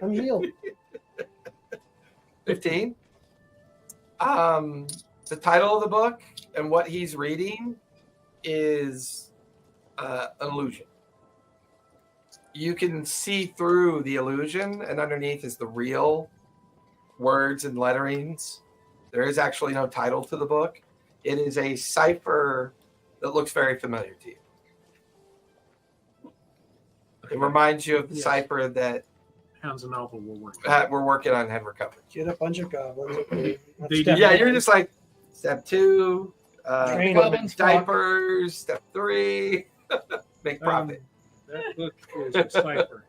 I'm healed. 15. The title of the book and what he's reading is an illusion. You can see through the illusion, and underneath is the real words and letterings. There is actually no title to the book. It is a cipher that looks very familiar to you. It reminds you of the Yes. cipher that Hounds and Alpha will work. we're working on head recovery. Get a bunch of goblins. Okay. They Step do. Yeah, one. you're just like step 2, Train put them in goblins, diapers. Step 3, make profit. That book is a cipher.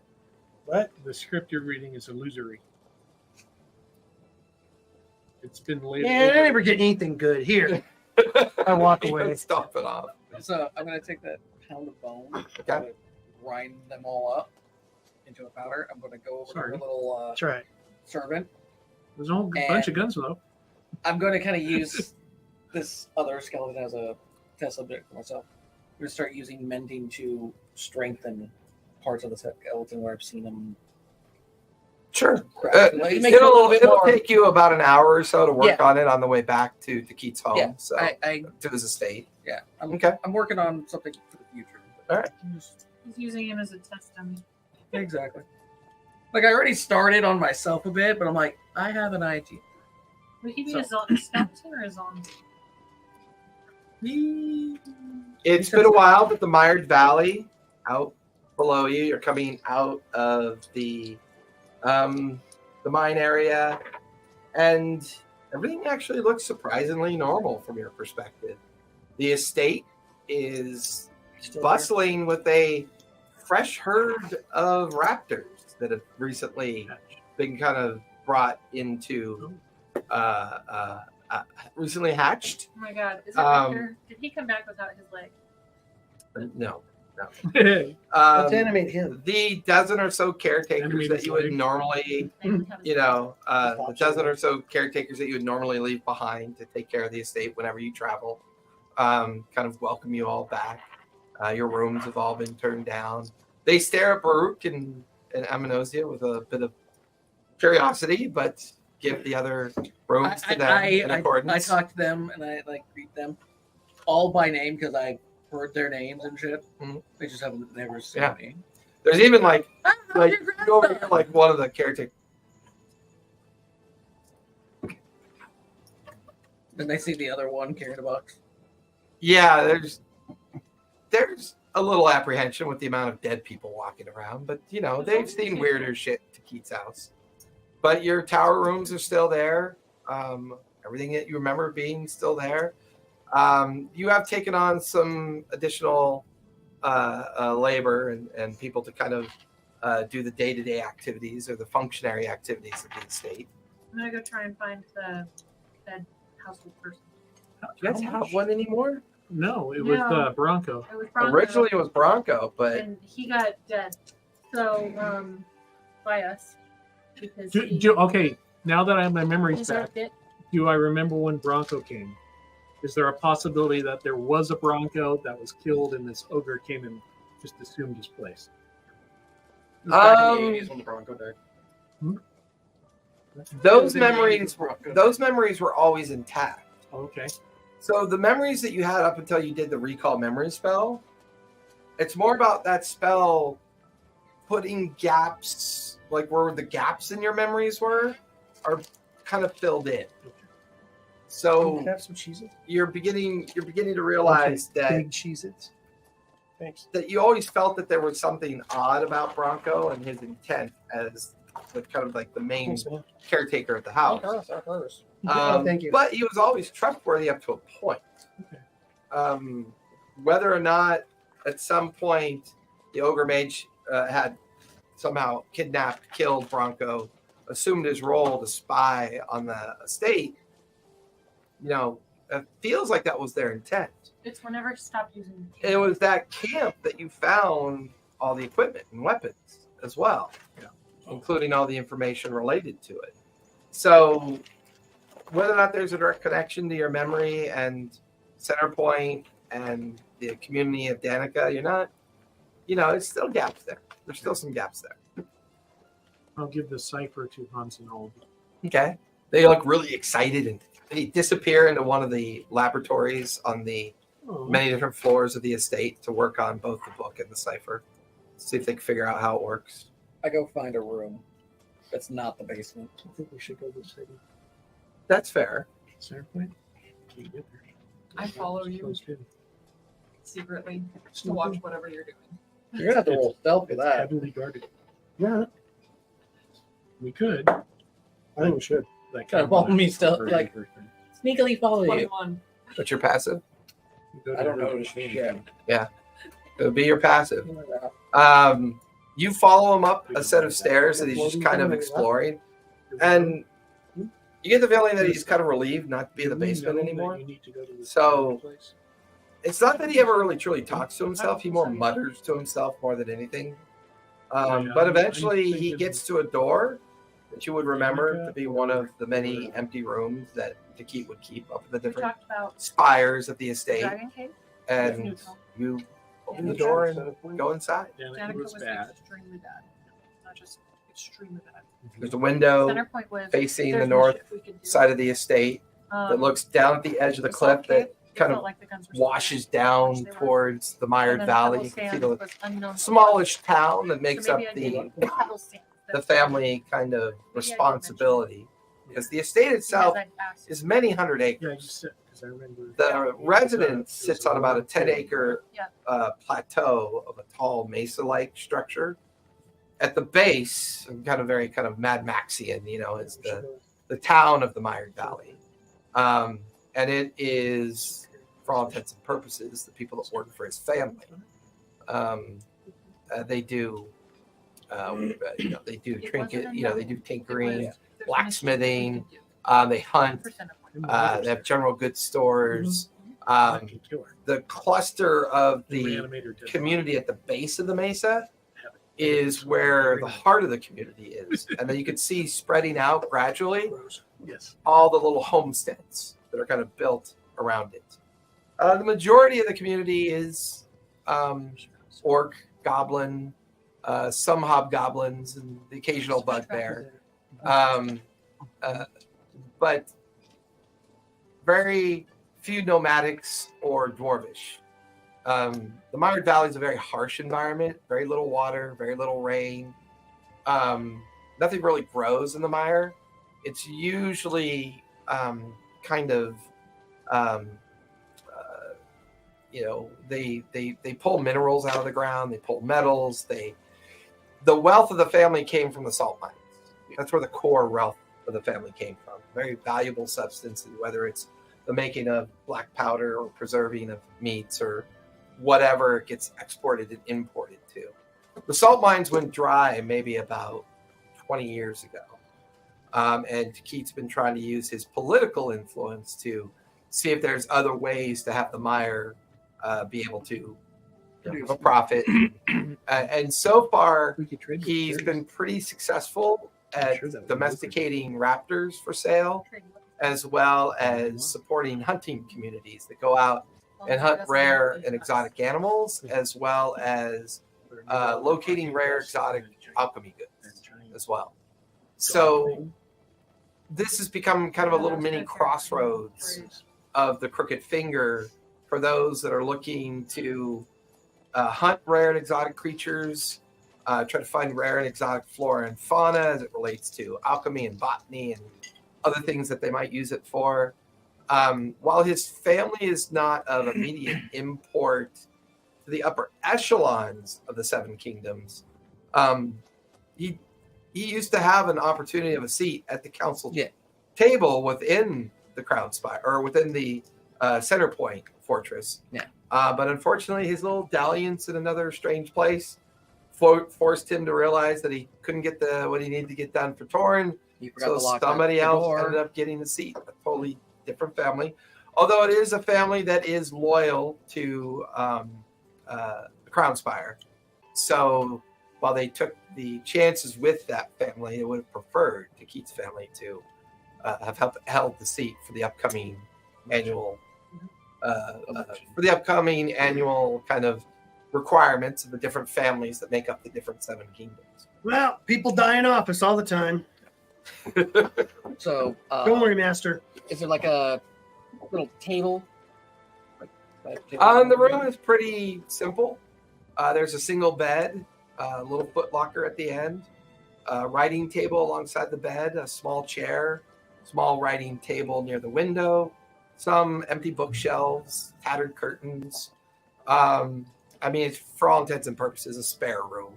What? The script you're reading is illusory. It's been laid Yeah, I over. never get anything good here. I walk away. Stomp it off. So I'm gonna take that pound of bone, Okay. I'm gonna grind them all up into a powder. I'm gonna go over Sorry. to the little That's right. servant. There's a whole bunch of guns though. I'm going to kind of use this other skeleton as a test subject for myself. I'm going to start using mending to strengthen parts of the skeleton where I've seen them Sure. crack. Like, it makes it a little bit it'll more. take you about an hour or so to work Yeah. on it on the way back to Keith's home. Yeah, So I to his estate. yeah. Okay. I'm working on something for the future. He's using him as a test dummy. Exactly. Like I already started on myself a bit, but I'm like, I have an idea. Would he be So- a skeleton or a zombie? It's been a while, but the Mired Valley out below you, you're coming out of the mine area, and everything actually looks surprisingly normal from your perspective. The estate is Still bustling with a fresh herd of raptors that have recently been kind of brought into recently hatched. Oh my god, is it Um, Victor? Did he come back without his leg? No. Let's Um, animate him. the dozen or so caretakers Animate that his you would leg. normally, They didn't have his you leg. know, the dozen or so caretakers that you would normally leave behind to take care of the estate whenever you travel, kind of welcome you all back. Your rooms have all been turned down. They stare at Baruch and Amenosia with a bit of curiosity, but give the other rooms to them in I accordance. talk to them and I like greet them all by name because I heard their names and shit. Mhm. They just haven't never seen Yeah. me. There's even like How's your you go over here, grandson? like one of the caretakers. Then they see the other one carrying a box. Yeah, there's a little apprehension with the amount of dead people walking around, but you know they've seen weirder shit to Keith's house. But your tower rooms are still there. Everything that you remember being still there. You have taken on some additional labor and people to kind of do the day-to-day activities or the functionary activities of the estate. I'm gonna go try and find the dead household person. Do you guys have one anymore? No, it was No. Bronco. It was Bronco, Originally, it was Bronco, but and he got dead. So by us because Okay, now that I have my memories back, deserved it. do I remember when Bronco came? Is there a possibility that there was a Bronco that was killed and this ogre came and just assumed his place? It was back in the Um, 80s when the Bronco died. those in the 80s memories, Bronco. those memories were always intact. Okay. So the memories that you had up until you did the recall memory spell, it's more about that spell putting gaps, like where the gaps in your memories were, are kind of filled in. So Can I have some Cheez-Its? you're beginning to realize that Big Cheez-Its. Thanks. that you always felt that there was something odd about Bronco and his intent as the kind of like the main Thanks, man. caretaker of the house. Oh, thank you. But he was always trustworthy up to a point. Okay. Whether or not at some point the ogre mage had somehow kidnapped, killed Bronco, assumed his role to spy on the estate, you know, it feels like that was their intent. It's whenever he stopped using. It was that camp that you found all the equipment and weapons as well, Yeah. including all the information related to it. So whether or not there's a direct connection to your memory and Centerpoint and the community of Danica, you're not, you know, it's still gaps there. There's still some gaps there. I'll give the cipher to Hans and Old. Okay. They look really excited, and they disappear into one of the laboratories on the many different floors of the estate to work on both the book and the cipher. See if they can figure out how it works. I go find a room. That's not the basement. I think we should go to the city. That's fair. Center point. I follow you Sounds good. secretly to watch whatever you're doing. You're gonna have to roll stealth for It's that. heavily guarded. Yeah, We could. I think we should. Like, Try to follow me stealth, like sneakily follow you. 21. What's your passive? I don't know shit. It would be your passive. You follow him up a set of stairs that he's just kind of exploring, and you get the feeling that he's kind of relieved not to be in the basement anymore. So it's not that he ever really truly talks to himself. He more mutters to himself more than anything. But eventually he gets to a door that you would remember to be one of the many empty rooms that Takit would keep up in the We different talked about spires of the estate. Dragon Cave. And you open the door and go inside. Danica was was bad. extremely bad. Not just extremely bad. There's a window Center point was facing there's the no north shit we could do. side of the estate that looks down at the edge of the cliff Assault cave, that it kind felt of like the guns were washes still there, down which they were. towards the And mired then valley. Pebble You can see Sands the was unknown. smallish town that makes So up maybe I the did Pebble Sands. the That's- family kind of responsibility. Because the estate because itself I'd asked. is many hundred Yeah, acres. you said, because I remember. The residence sits on about a 10-acre Yeah. plateau of a tall mesa-like structure. At the base, kind of Mad Maxian, it's the town of the Mired Valley. And it is, for all intents and purposes, the people that work for his family. They do, they do trinket, they do tinkering, blacksmithing. They hunt. They have general goods stores. The cluster of the community at the base of the mesa is where the heart of the community is. And then you can see spreading out gradually Yes. all the little homesteads that are kind of built around it. The majority of the community is orc, goblin, some hobgoblins, and the occasional bugbear. But very few nomadics or dwarvish. The Mired Valley is a very harsh environment, very little water, very little rain. Nothing really grows in the mire. It's usually they pull minerals out of the ground, they pull metals. The wealth of the family came from the salt mines. That's where the core wealth of the family came from. Very valuable substance, and whether it's the making of black powder or preserving of meats or whatever gets exported and imported to. The salt mines went dry maybe about 20 years ago. And Keats been trying to use his political influence to see if there's other ways to have the mire be able to have a profit. And so far, he's been pretty successful at domesticating raptors for sale, as well as supporting hunting communities that go out and hunt rare and exotic animals, as well as locating rare exotic alchemy goods as well. So this has become kind of a little mini crossroads of the Crooked Finger for those that are looking to hunt rare and exotic creatures, try to find rare and exotic flora and fauna as it relates to alchemy and botany and other things that they might use it for. While his family is not of immediate import to the upper echelons of the Seven Kingdoms, he used to have an opportunity of a seat at the council table within the Crown Spire or within the Center Point Fortress. But unfortunately, his little dalliance in another strange place forced him to realize that he couldn't get what he needed to get done for Torin. So somebody else ended up getting the seat. A totally different family. Although it is a family that is loyal to the Crown Spire. So while they took the chances with that family, they would have preferred to Keats' family to have held the seat for the upcoming annual kind of requirements of the different families that make up the different Seven Kingdoms. Well, people die in office all the time. So Don't worry, Master. is it like a little table? Like that table? The room is pretty simple. There's a single bed, a little foot locker at the end, a writing table alongside the bed, a small chair, small writing table near the window, some empty bookshelves, tattered curtains. I mean, it's for all intents and purposes a spare room.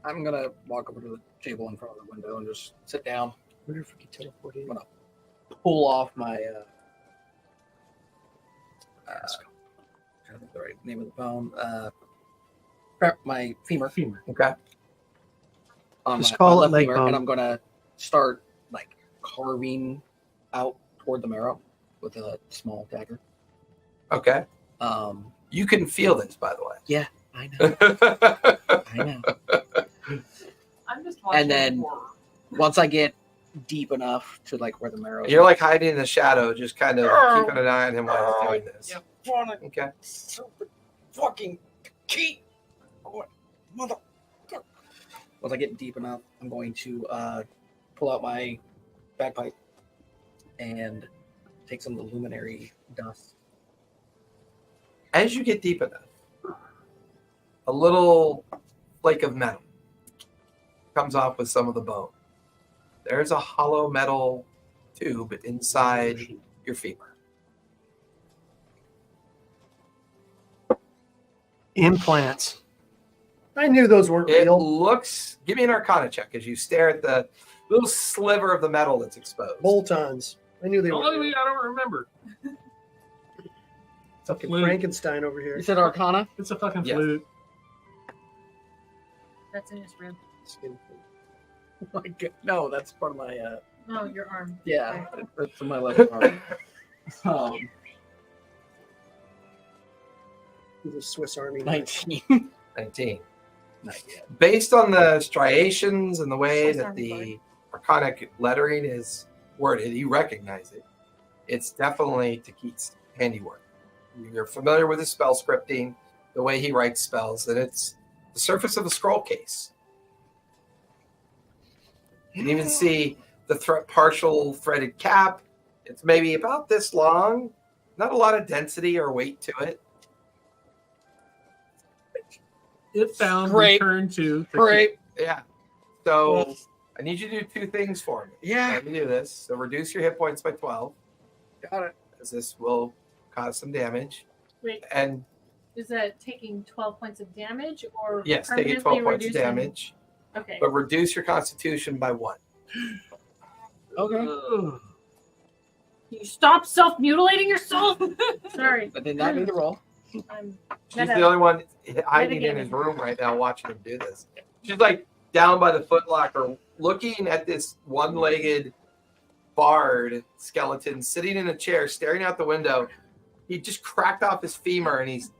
I'm gonna walk over to the table in front of the window and just sit down. I wonder if we could teleport in. Pull off my trying to think the right name of the bone. My femur. Okay. On Just my call it left leg femur, bone. and I'm gonna start like carving out toward the marrow with a small dagger. Okay. You can feel this, by the way. I know. I know. I'm just watching then- horror. Once I get deep enough to like where the marrow is, You're like hiding in the shadow, just kind of keeping an eye on him while he's doing this. Yep. Okay. Stupid fucking key. Mother. Once I get deep enough, I'm going to pull out my bagpipe and take some of the luminary dust. As you get deep enough, a little flake of metal comes off with some of the bone. There's a hollow metal tube inside your femur. Implants. I knew those weren't It real. looks. Give me an Arcana check as you stare at the little sliver of the metal that's exposed. Bolt-ons. I knew they Oh, were real. I don't remember. It's a Fucking flute. Frankenstein over here. You said Arcana? It's a fucking Yes. flute. That's in his rib. Skin Oh my God. No, that's part of my Oh, your arm. yeah, it's my left arm. The Swiss Army. 19. 19. Not yet. Based on the striations and the way Swiss that Army the Arcanic lettering is worded, you recognize it. It's definitely Takit's handiwork. You're familiar with his spell scripting, the way he writes spells, and it's the surface of a scroll case. You can even see the partial threaded cap. It's maybe about this long, not a lot of density or weight to it. It found Great. return to the Great. Yeah. So I need you to do two things for me. Yeah. Let me do this. So reduce your hit points by 12, Got it. because this will cause some damage. Wait, And is that taking 12 points of damage or yes, take it 12 permanently points of reducing- damage, Okay. but reduce your constitution by 1. Okay. Ugh. You stop self-mutilating yourself. Sorry. I did not do the roll. I'm She's the only one hiding in his room right now watching him do this. She's like down by the footlocker looking at this one-legged bard skeleton sitting in a chair staring out the window. He just cracked off his femur and he's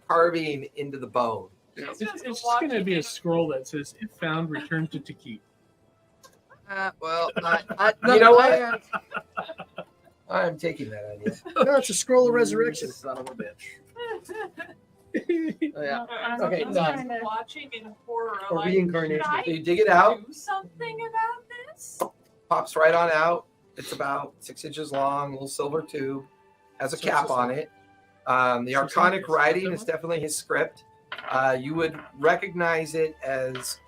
carving into the bone. It's just going to be a scroll that says, "It found return to Takit." Well, You know what? I'm taking that idea. No, it's a scroll of resurrection. Son of a bitch. No, Yeah. I'm- Okay, I'm done. trying to- Watching in horror. Or Like, reincarnation. should I So you dig it out, do something about this? pops right on out. It's about 6 inches long, little silver tube, has a cap on it. The Arcanic writing is definitely his script. You would recognize it as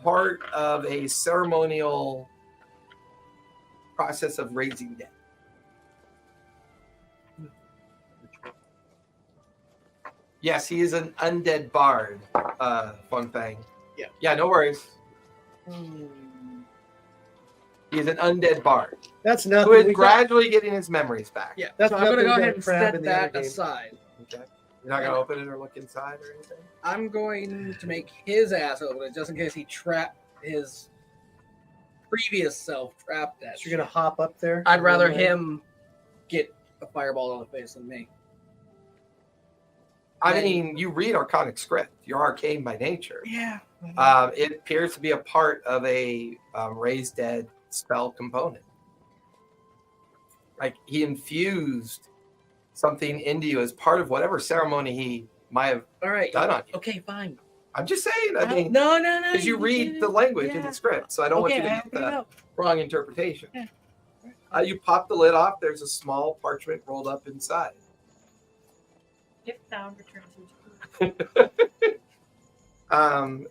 part of a ceremonial process of raising dead. Yes, he is an undead bard. Fun thing. Yeah. Yeah, no worries. He is an undead bard That's who nothing. is We got- gradually getting his memories back. Yeah. That's so I'm gonna nothing go we ahead got and crab set in the other that game. aside. Okay. You're not gonna open it or look inside or anything? I'm going to make his ass open it just in case he trapped his previous self trapped that. So you're gonna hop up there. I'd rather him get a fireball on the face than me. I mean, you read Arcanic script. You're arcane by nature. Yeah. It appears to be a part of a raised dead spell component. Like he infused something into you as part of whatever ceremony he might have All right. done on you. Okay, fine. I'm just saying. I mean, no. because you read the language in the script, so I don't want you to get the wrong interpretation. Yeah. You pop the lid off. There's a small parchment rolled up inside. If found, return to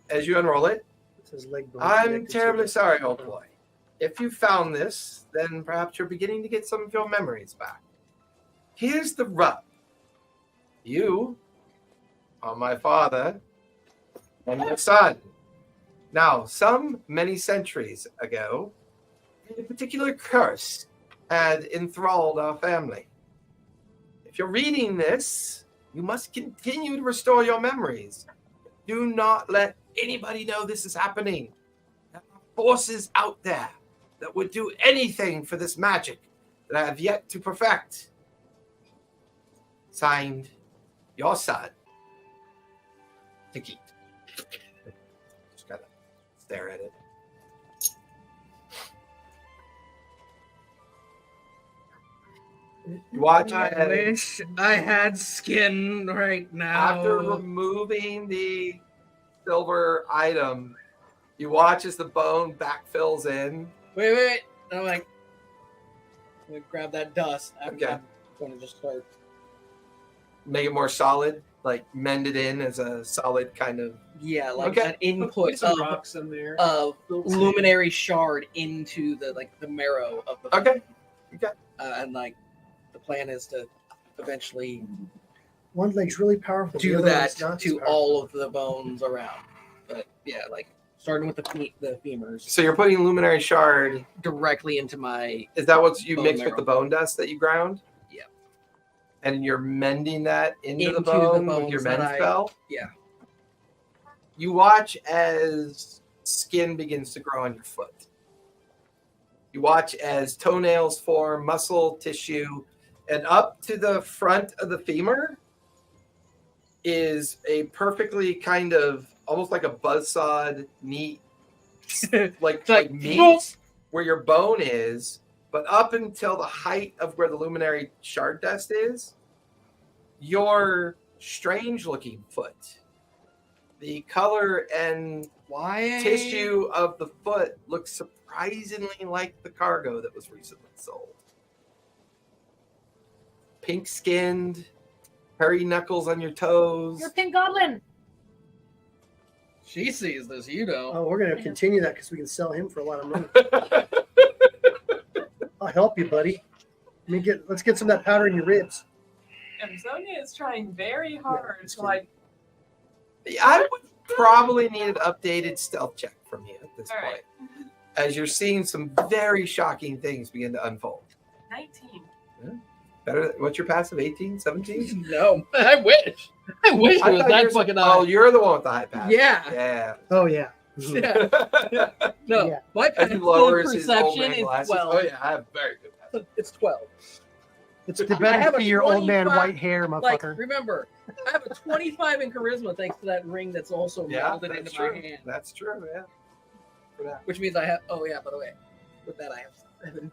As you unroll it, It's his leg bone I'm connected to terribly the- sorry, old boy. If you found this, then perhaps you're beginning to get some of your memories back. Here's the rub. You are my father and your son. Now, many centuries ago, a particular curse had enthralled our family. If you're reading this, you must continue to restore your memories. Do not let anybody know this is happening. There are forces out there that would do anything for this magic that I have yet to perfect. Signed, your son, Tiki. Just gotta stare at it. Watch I as wish I had skin right now. after removing the silver item, you watch as the bone backfills in. Wait. And I'm like, I'm gonna grab that dust. Okay. I'm going to just start. Make it more solid, like mend it in as a solid kind of. Yeah, like Okay. an Put input some of rocks in there. luminary shard into the marrow of the. Okay. And like, the plan is to eventually One leg's really powerful. the do other that one's not as to powerful. all of the bones around. But yeah, like starting with the femurs So you're putting luminary shard. directly into my. Is that what you Bone mixed marrow. with the bone dust that you ground? Yeah. And you're mending that into the Into the bone with bones your that mend I- spell? yeah. You watch as skin begins to grow on your foot. You watch as toenails form, muscle, tissue, and up to the front of the femur is a perfectly kind of almost like a buzzsawed, neat, like meat where your bone is, but up until the height of where the luminary shard dust is, your strange looking foot. The color and Why tissue of the foot looks surprisingly like the cargo that was recently sold. Pink skinned, hairy knuckles on your toes. You're a pink goblin. She sees this, you don't. Oh, we're gonna continue that because we can sell him for a lot of money. I'll help you, buddy. Let's get some of that powder in your ribs. And Zonia is trying very hard it's to like. I would probably need an updated stealth check from you at this All point, right. as you're seeing some very shocking things begin to unfold. 19. Better. What's your passive? 18, 17? No, I wish. I wish it I was thought that yours- fucking Oh, high. you're the one with the high pass. Yeah. Yeah. Oh yeah. Yeah. No, Yeah. my As he passive lowers his old perception man is glasses. 12. Oh yeah, I have very good passive. It's 12. It's the I have benefit a of your old man 25 white hair, Like, motherfucker. remember, I have a 25 in charisma thanks to that ring that's also Yeah, molded that's into true. my hand. That's true. Yeah. For that. Which means I have. Oh yeah, by the way, with that I have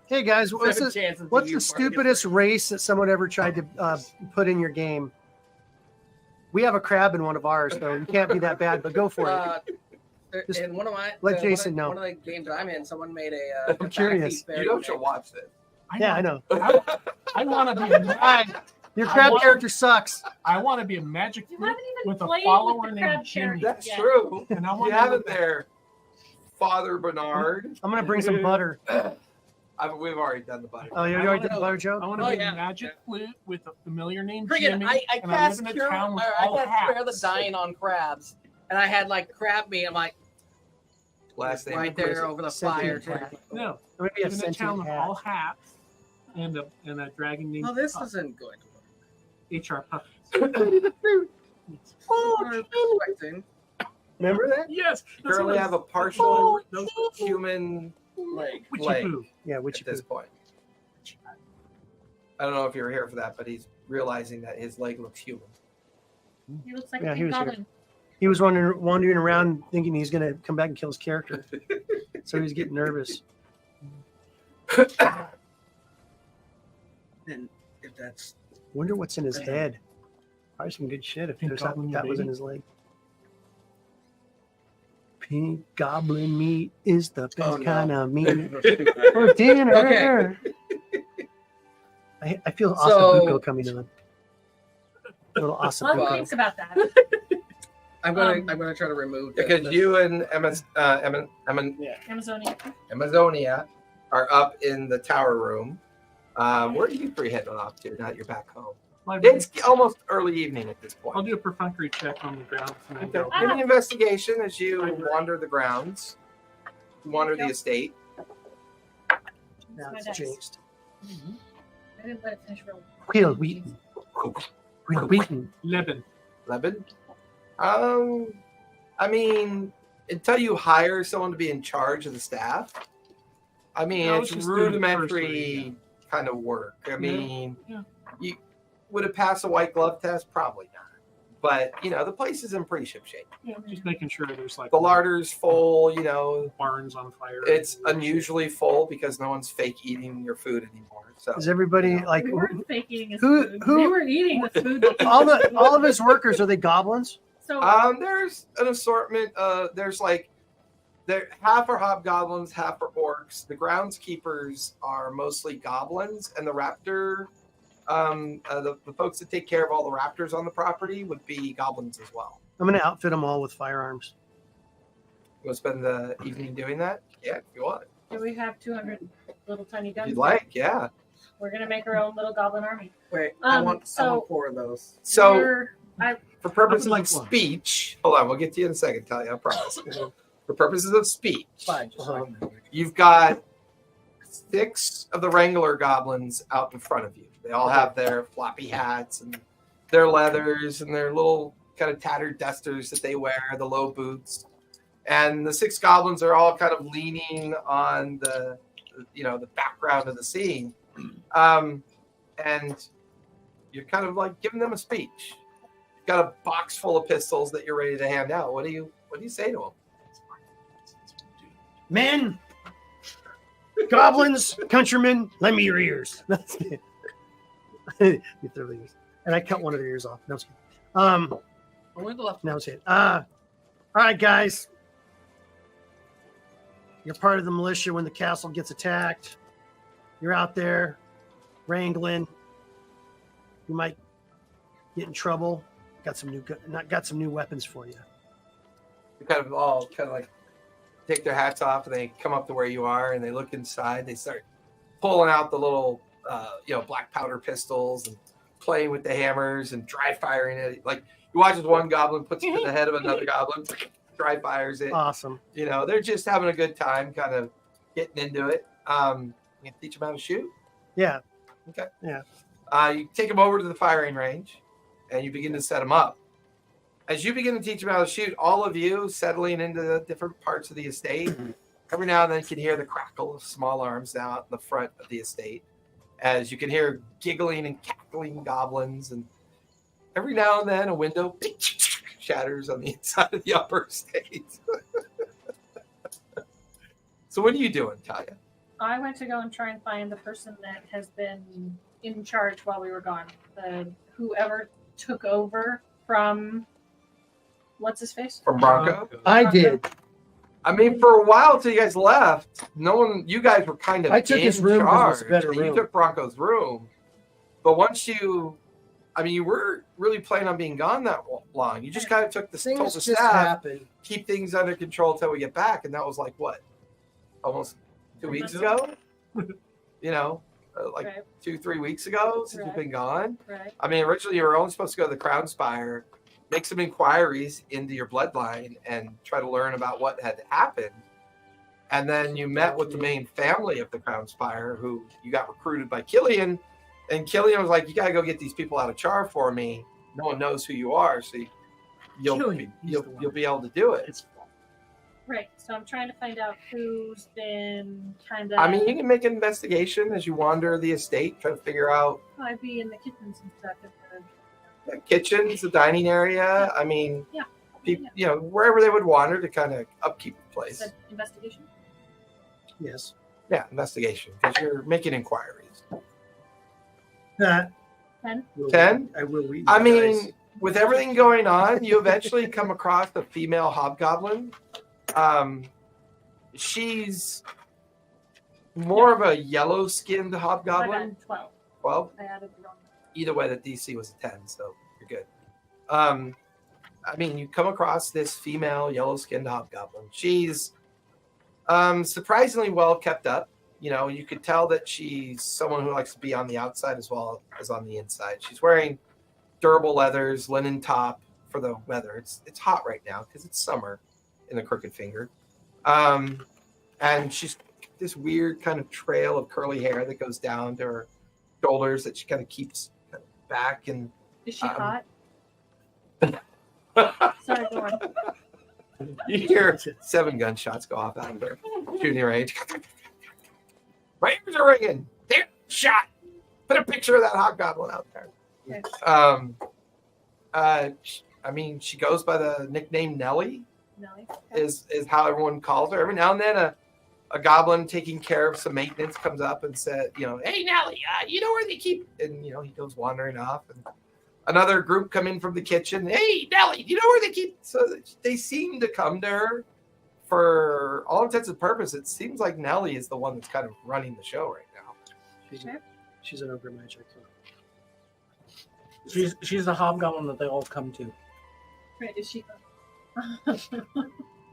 Hey guys, what's seven the chances. to what's use the bargain stupidest free. race that someone ever tried to put in your game? We have a crab in one of ours, so you can't be that bad. But go for it. Just In one of my let Jason know. One of the games I'm in, someone made a. I'm curious. You know, she'll watch this. Yeah, I know. I want to be a Your crab character sucks. I want to be a magic You flute haven't even with a played follower with the named crab Jimmy. character That's yet. true. And I You want have it there, Father Bernard. I'm gonna bring some butter. We've already done the butter. Oh, you I already wanna did the know. butter I joke? want to Oh, be yeah. a magic flute with a familiar named Friggin', Jimmy. I and I live cast in a cure, town with I all cast Cure the hats. Dying on crabs, and I had like crab meat. I'm like Last name right there over the fire. Sentient too. No, I'm gonna be a live in a town sentient with hat. all hats and a dragon named No, this isn't going to work. HR Puppy. Expecting. Remember that? Yes. You currently have a partial human Like, Witchy leg poo. Yeah, at which this point. I don't know if you were here for that, but he's realizing that his leg looks human. He looks like Yeah, a he pink was here. goblin. he was wandering around thinking he's gonna come back and kill his character, so he's getting nervous. and if that's Wonder what's in his head. Probably some good shit if Pink there's goblin, that was in baby. his leg. Pink goblin meat is the best Oh, no. kind of meat for dinner. Okay. I feel So- Asabuco coming on. A little Well, Asabuco. thanks about that. I'm gonna try to remove Because the- you and Amazonia. Amazonia are up in the tower room. Where are you three heading off to? Not you're back home. It's almost early evening at this I'll point. do a perfunctory check on the ground. And then Okay. go. Give me an investigation as you wander the grounds, wander the estate. Now My it's dice. jinxed. I didn't let it finish rolling. Will Wheaton. Will Wheaton. Lebanon. Lebanon. I mean, until you hire someone to be in charge of the staff, I mean, No, it's it's just doing it rudimentary firstly, kind of work. I mean, Yeah. you would it pass a white glove test? Probably not. But you know, the place is in pretty ship shape. Just making sure there's like The larder's full. You know, barns on fire. it's unusually full because no one's fake eating your food anymore. So Is everybody like We weren't fake eating his who- food. who- We were eating the food. that he all of his workers, are they goblins? So there's an assortment. There's like half are hobgoblins, half are orcs. The groundskeepers are mostly goblins, and the raptor, the folks that take care of all the raptors on the property would be goblins as well. I'm gonna outfit them all with firearms. You want to spend the evening doing that? Yeah, if you want. here we have 200 little tiny If guns. you'd like, yeah. We're gonna make our own little goblin army. Wait, I Um, want so- 4 of those. So for purposes I would of like one. speech, hold on, we'll get to you in a second, Talia, I promise. For purposes of speech, Fine, just so I can- you've got 6 of the Wrangler goblins out in front of you. They all have their floppy hats and their leathers and their little kind of tattered dusters that they wear, the low boots. And the 6 goblins are all kind of leaning on the background of the scene. And you're kind of like giving them a speech. You've got a box full of pistols that you're ready to hand out. What do you say to them? Men, goblins, countrymen, lend me your ears. You throw the ears. And I cut one of their ears off. No, I'm just kidding. Only the left. No, I'm just kidding. All right, guys. You're part of the militia when the castle gets attacked. You're out there wrangling. You might get in trouble. Got some new weapons for you. You kind of all kind of like take their hats off and they come up to where you are and they look inside. They start pulling out the little, black powder pistols and playing with the hammers and dry firing it. Like you watch as one goblin puts it to the head of another goblin, dry fires it. Awesome. You know, they're just having a good time, kind of getting into it. You can teach them how to shoot. Yeah. Okay. Yeah. You take them over to the firing range and you begin to set them up. As you begin to teach them how to shoot, all of you settling into the different parts of the estate, every now and then you can hear the crackle of small arms down out in the front of the estate, as you can hear giggling and cackling goblins, and every now and then a window shatters on the inside of the upper estate. So what are you doing, Talia? I went to go and try and find the person that has been in charge while we were gone. Whoever took over from what's his face? From Bronco? I did. I mean, for a while till you guys left, you guys were kind of I took his in room 'cause it was a charge. better You room. took Bronco's room. But once you were really planning on being gone that long. You just kind of took told Things the just staff, happen. keep things under control until we get back. And that was like, what? Almost 2 weeks ago? Like Right. 2-3 weeks ago since you've Right. been gone. Right. I mean, originally you were only supposed to go to the Crown Spire, make some inquiries into your bloodline, and try to learn about what had happened. And then you met with the main family of the Crown Spire, who you got recruited by Killian. And Killian was like, "You gotta go get these people out of Char for me. No one knows who you are, so you'll be able to do it." Right. So I'm trying to find out who's been kind of. I mean, you can make an investigation as you wander the estate, try to figure out I'd be in the kitchens and stuff. the kitchens, the dining area. I mean, Yeah. wherever they would wander to kind of upkeep the place. Said investigation. Yes. Yeah, investigation, because you're making inquiries. That. 10. 10? I will read. I you mean, guys. with everything going on, you eventually come across a female hobgoblin She's more of a yellow-skinned I hobgoblin. got 12. 12. I added the wrong. Either way, the DC was a 10, so you're good. I mean, you come across this female yellow-skinned hobgoblin. She's surprisingly well kept up. You know, you could tell that she's someone who likes to be on the outside as well as on the inside. She's wearing durable leathers, linen top for the weather. It's hot right now because it's summer in the Crooked Finger. And she's this weird kind of trail of curly hair that goes down to her shoulders that she kind of keeps back. And Is she hot? Sorry, go on. you hear 7 gunshots go off out of their shooting range. My ears are ringing. There, shot. Put a picture of that hobgoblin out there. Okay. I mean, she goes by the nickname Nellie. Nelly. Is how everyone calls her. Every now and then, a goblin taking care of some maintenance comes up and said, you know, hey Nellie, you know where they keep? And you know, he goes wandering off. And another group come in from the kitchen. Hey Nellie, do you know where they keep? So they seem to come to her. For all intents and purposes, it seems like Nellie is the one that's kind of running the show right now. She's an ogre magic. She's the hobgoblin that they all come to. Right, is she?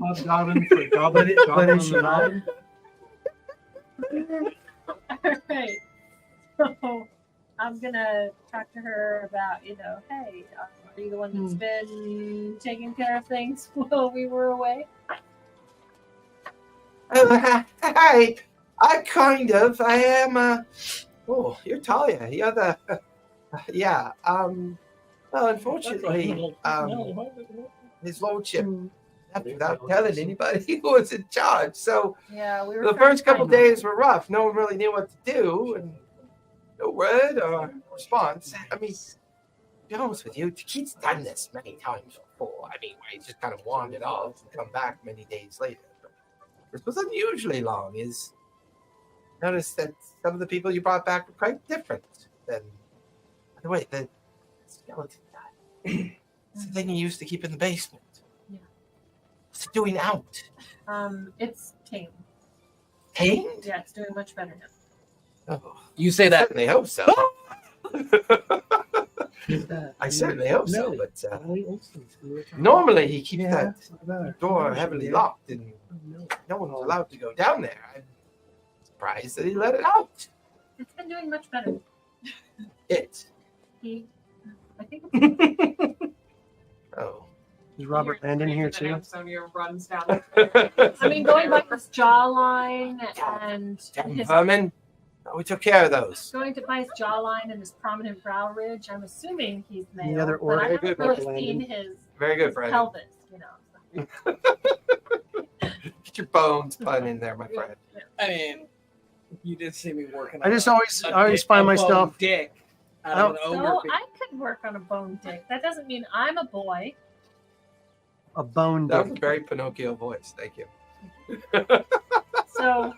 Hobgoblin for goblin, goblin is and the goblin. All right. So I'm gonna talk to her about, you know, hey, are you the one that's been taking care of things while we were away? Hi, I kind of. I am. Oh, you're Talia. You're the. Yeah. Well, unfortunately, his lordship, without telling anybody, who was in charge. So Yeah, we were. the trying first to couple find her. days were rough. No one really knew what to do, and no word or response. I mean, to be honest with you, Keith's done this many times before. I mean, where he just kind of wandered off and come back many days later. But this was unusually long. Is noticed that some of the people you brought back were quite different than. By the way, the skeleton guy. It's the thing you used to keep in the basement. Yeah. What's it doing out? It's tame. Tamed? Yeah, it's doing much better now. Oh, You say I that. certainly hope so. I certainly hope so, but normally he keeps that door heavily locked and no one's allowed to go down there. I'm surprised that he let it out. It's been doing much better. I think. Oh. Is Robert Landon here too? Sonia runs down. I mean, going by his jawline and his Vermin, we took care of those. going to by his jawline and his prominent brow ridge, I'm assuming he's male. Any other but I order? haven't Good, really seen Landon. his Very good, Fred. pelvis, you know. Get your bones pun in there, my friend. I mean, you did see me working. I just always a find bone myself. dick out of an ogre. So I could work on a bone dick. That doesn't mean I'm a boy. A bone That was a dick. very Pinocchio voice. Thank you. So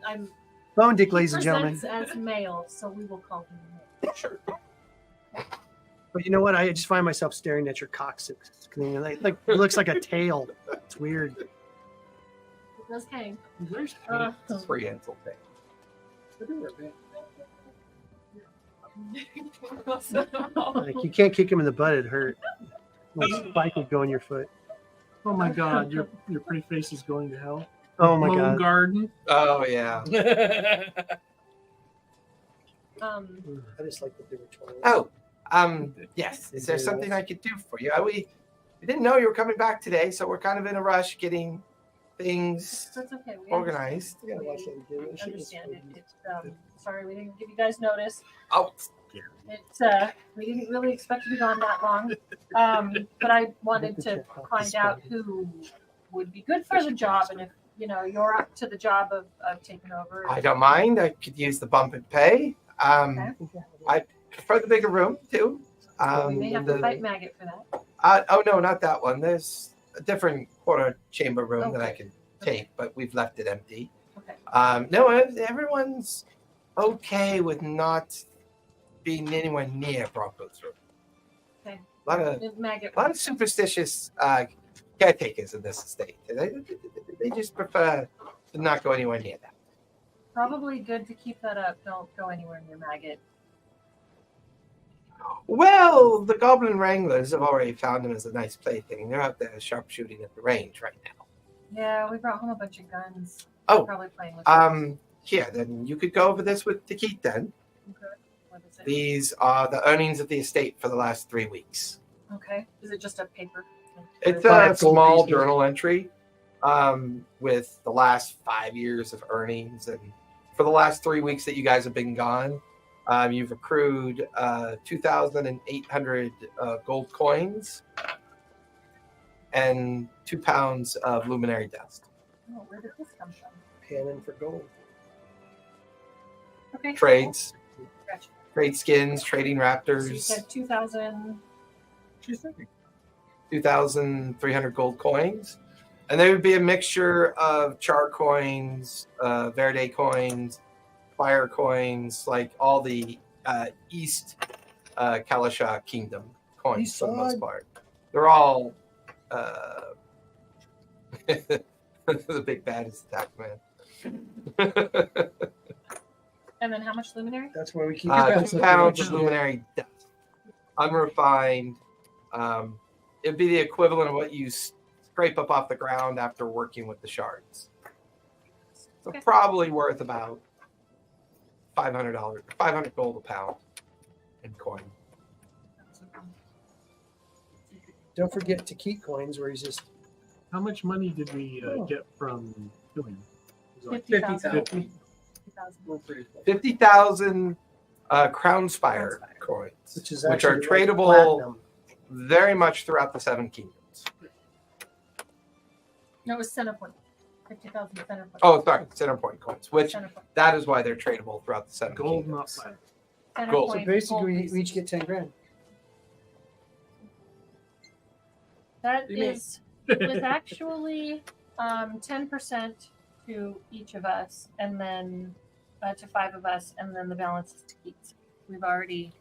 I'm Bone dick, he ladies and gentlemen. presents as male, so we will call him male. Sure. But you know what? I just find myself staring at your coccyx. Like it looks like a tail. It's weird. It does hang. Where's It's free Ansel thing. Like you can't kick him in the butt; it hurt. Little spike would go in your foot. Oh my God, your pretty face is going to hell. Oh my Moon god! garden. Oh, yeah. I just like that they were told. Oh, yes. Is there something I could do for you? We didn't know you were coming back today, so we're kind of in a rush getting things That's okay. We organized. I gotta watch that again. I should just- understand it. Sorry, we didn't give you guys notice. Oh, We didn't really expect to be gone that long. But I wanted to find out who would be good for the job, and if you're up to the job of taking over. I don't mind. I could use the bump in pay. I prefer the bigger room, too. We may have to fight Maggot for that. Oh, no, not that one. There's a different quarter chamber room that I can take, but we've left it empty. Okay. No, everyone's okay with not being anywhere near Bronco's room. Okay. A lot of Maggot. superstitious caretakers of this estate. They just prefer to not go anywhere near that. Probably good to keep that up. Don't go anywhere near Maggot. Well, the Goblin Wranglers have already found him as a nice plaything. They're out there sharpshooting at the range right now. Yeah, we brought home a bunch of guns. Oh, Probably playing with those. here, then you could go over this with Takit then. Okay. What is it? These are the earnings of the estate for the last 3 weeks. Okay. Is it just a paper? It's Five a gold small pieces. journal entry with the last 5 years of earnings. And for the last 3 weeks that you guys have been gone, you've accrued 2,800 gold coins and 2 pounds of luminary dust. Oh, where did this come from? Panning for gold. Okay. Trades, Cool. Gotcha. trade skins, trading So you raptors, said 2,000. 2,300 gold coins. And there would be a mixture of char coins, verde coins, fire coins, like all the East Calisha Kingdom coins East for the most side. part. They're all the big bad is attack man. And then how much luminary? That's where we keep 2 pounds of luminary dust, unrefined. It'd be the equivalent of what you scrape up off the ground after working with the shards. So Okay. probably worth about $500, 500 gold a pound in coin. Don't forget to keep coins where he's just How much money did we get from doing? Was it like 50,000. 50? 50,000. 50,000 crown spire coins, which is which are actually like tradable platinum. very much throughout the 7 kingdoms. No, it was center point. 50,000 center point. Oh, sorry, center point coins, which Center point. that is why they're tradable throughout the 7 Gold, not kingdoms. platinum. Center Gold. So point, basically, gold we pieces. each get 10 grand. That You mean- is was actually 10% to each of us, and then to 5 of us, and then the balance is to Keats. We'd already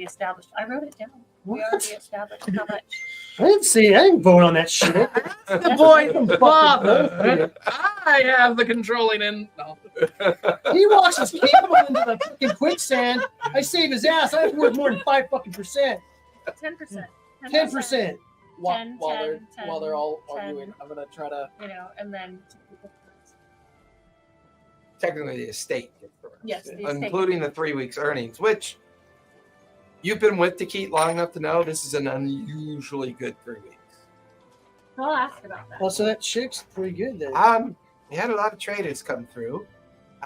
established. I wrote it down. We What? already established how much. I didn't vote on that shit. The boy father. I have the controlling end. No. He walks his camel into the fucking quicksand. I save his ass. I have worth more than 5%. 10%. 10%. While, 10, while they're 10, while they're all 10. arguing, I'm gonna try to. You know, and then Technically, the estate gets the rest, yes, the estate. including the 3 weeks earnings, which you've been with Takit long enough to know this is an unusually good 3 weeks. I'll ask about that. Well, so that chick's pretty good then. We had a lot of traders come through.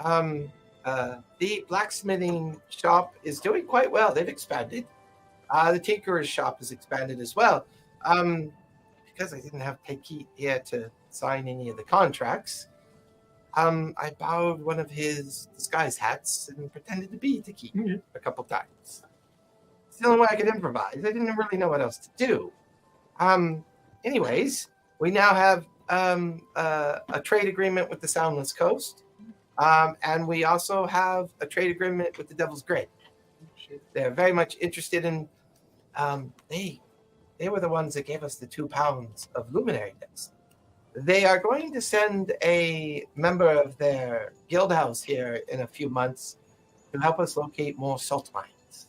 The blacksmithing shop is doing quite well. They've expanded. The tinkerer's shop has expanded as well. Because I didn't have Takit here to sign any of the contracts, I borrowed one of his disguise hats and pretended to be Takit a couple times. It's the only way I could improvise. I didn't really know what else to do. Anyways, we now have a trade agreement with the Soundless Coast, and we also have a trade agreement with the Devil's Grid. They're very much interested in. They were the ones that gave us the 2 pounds of luminary dust. They are going to send a member of their guild house here in a few months to help us locate more salt mines.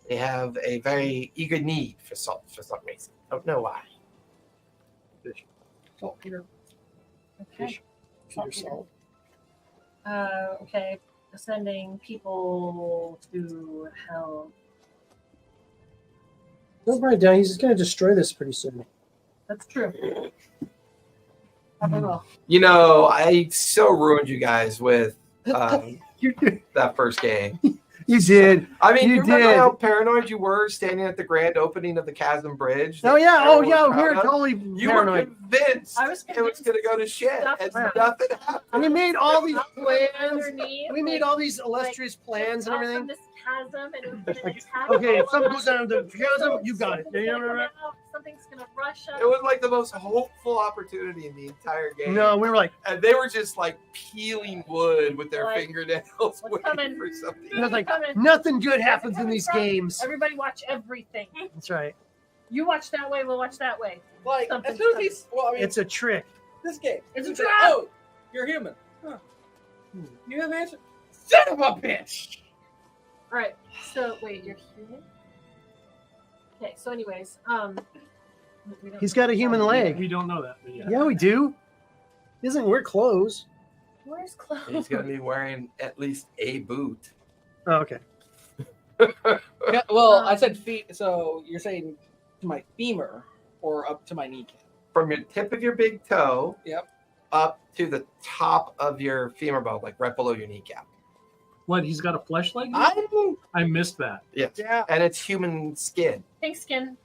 They have a very eager need for salt for some reason. Don't know why. Salt Peter. Okay. Peter Salt. Okay. Sending people to hell. Don't write it down. He's going to destroy this pretty soon. That's true. Probably will. You know, I so ruined you guys with that first game. You did. I mean, You you remember did. how paranoid you were standing at the grand opening of the Chasm Bridge? Oh yeah. Oh yeah. Everyone was We're proud of? totally You were paranoid. convinced I was it was going to go to shit, Stuff and around. nothing happened. We made all these plans. Underneath, We made all these illustrious plans and up everything. from this chasm, and it was gonna attack Okay, if all something of goes us. down the chasm, you got it. Something's You gonna know, come out, something's gonna rush up. It was like the most hopeful opportunity in the entire game. No, we were like, And they were just like peeling wood with their Like, fingernails what's waiting coming? for something. it was like Coming. nothing good happens in these Coming from- games. Everybody watch everything. That's right. You watch that way. We'll watch that way. Like, Something- as soon as he's, well, I mean, It's a trick. this game. It's a He's trap. like, oh, you're human. Huh. You have answer. Son of a bitch. All right. So wait, you're human. Okay. So, anyways, we don't He's know. got a human leg. We don't know that. But yeah. Yeah, we do. He doesn't wear clothes. Where's clothes? He's going to be wearing at least a boot. Oh, okay. Yeah, well, I said feet, so you're saying to my femur or up to my kneecap. From your tip of your big toe Yep. up to the top of your femur bone, like right below your kneecap. What? He's got a flesh leg? I'm, I missed that. Yes. yeah. And it's human skin. Pink skin,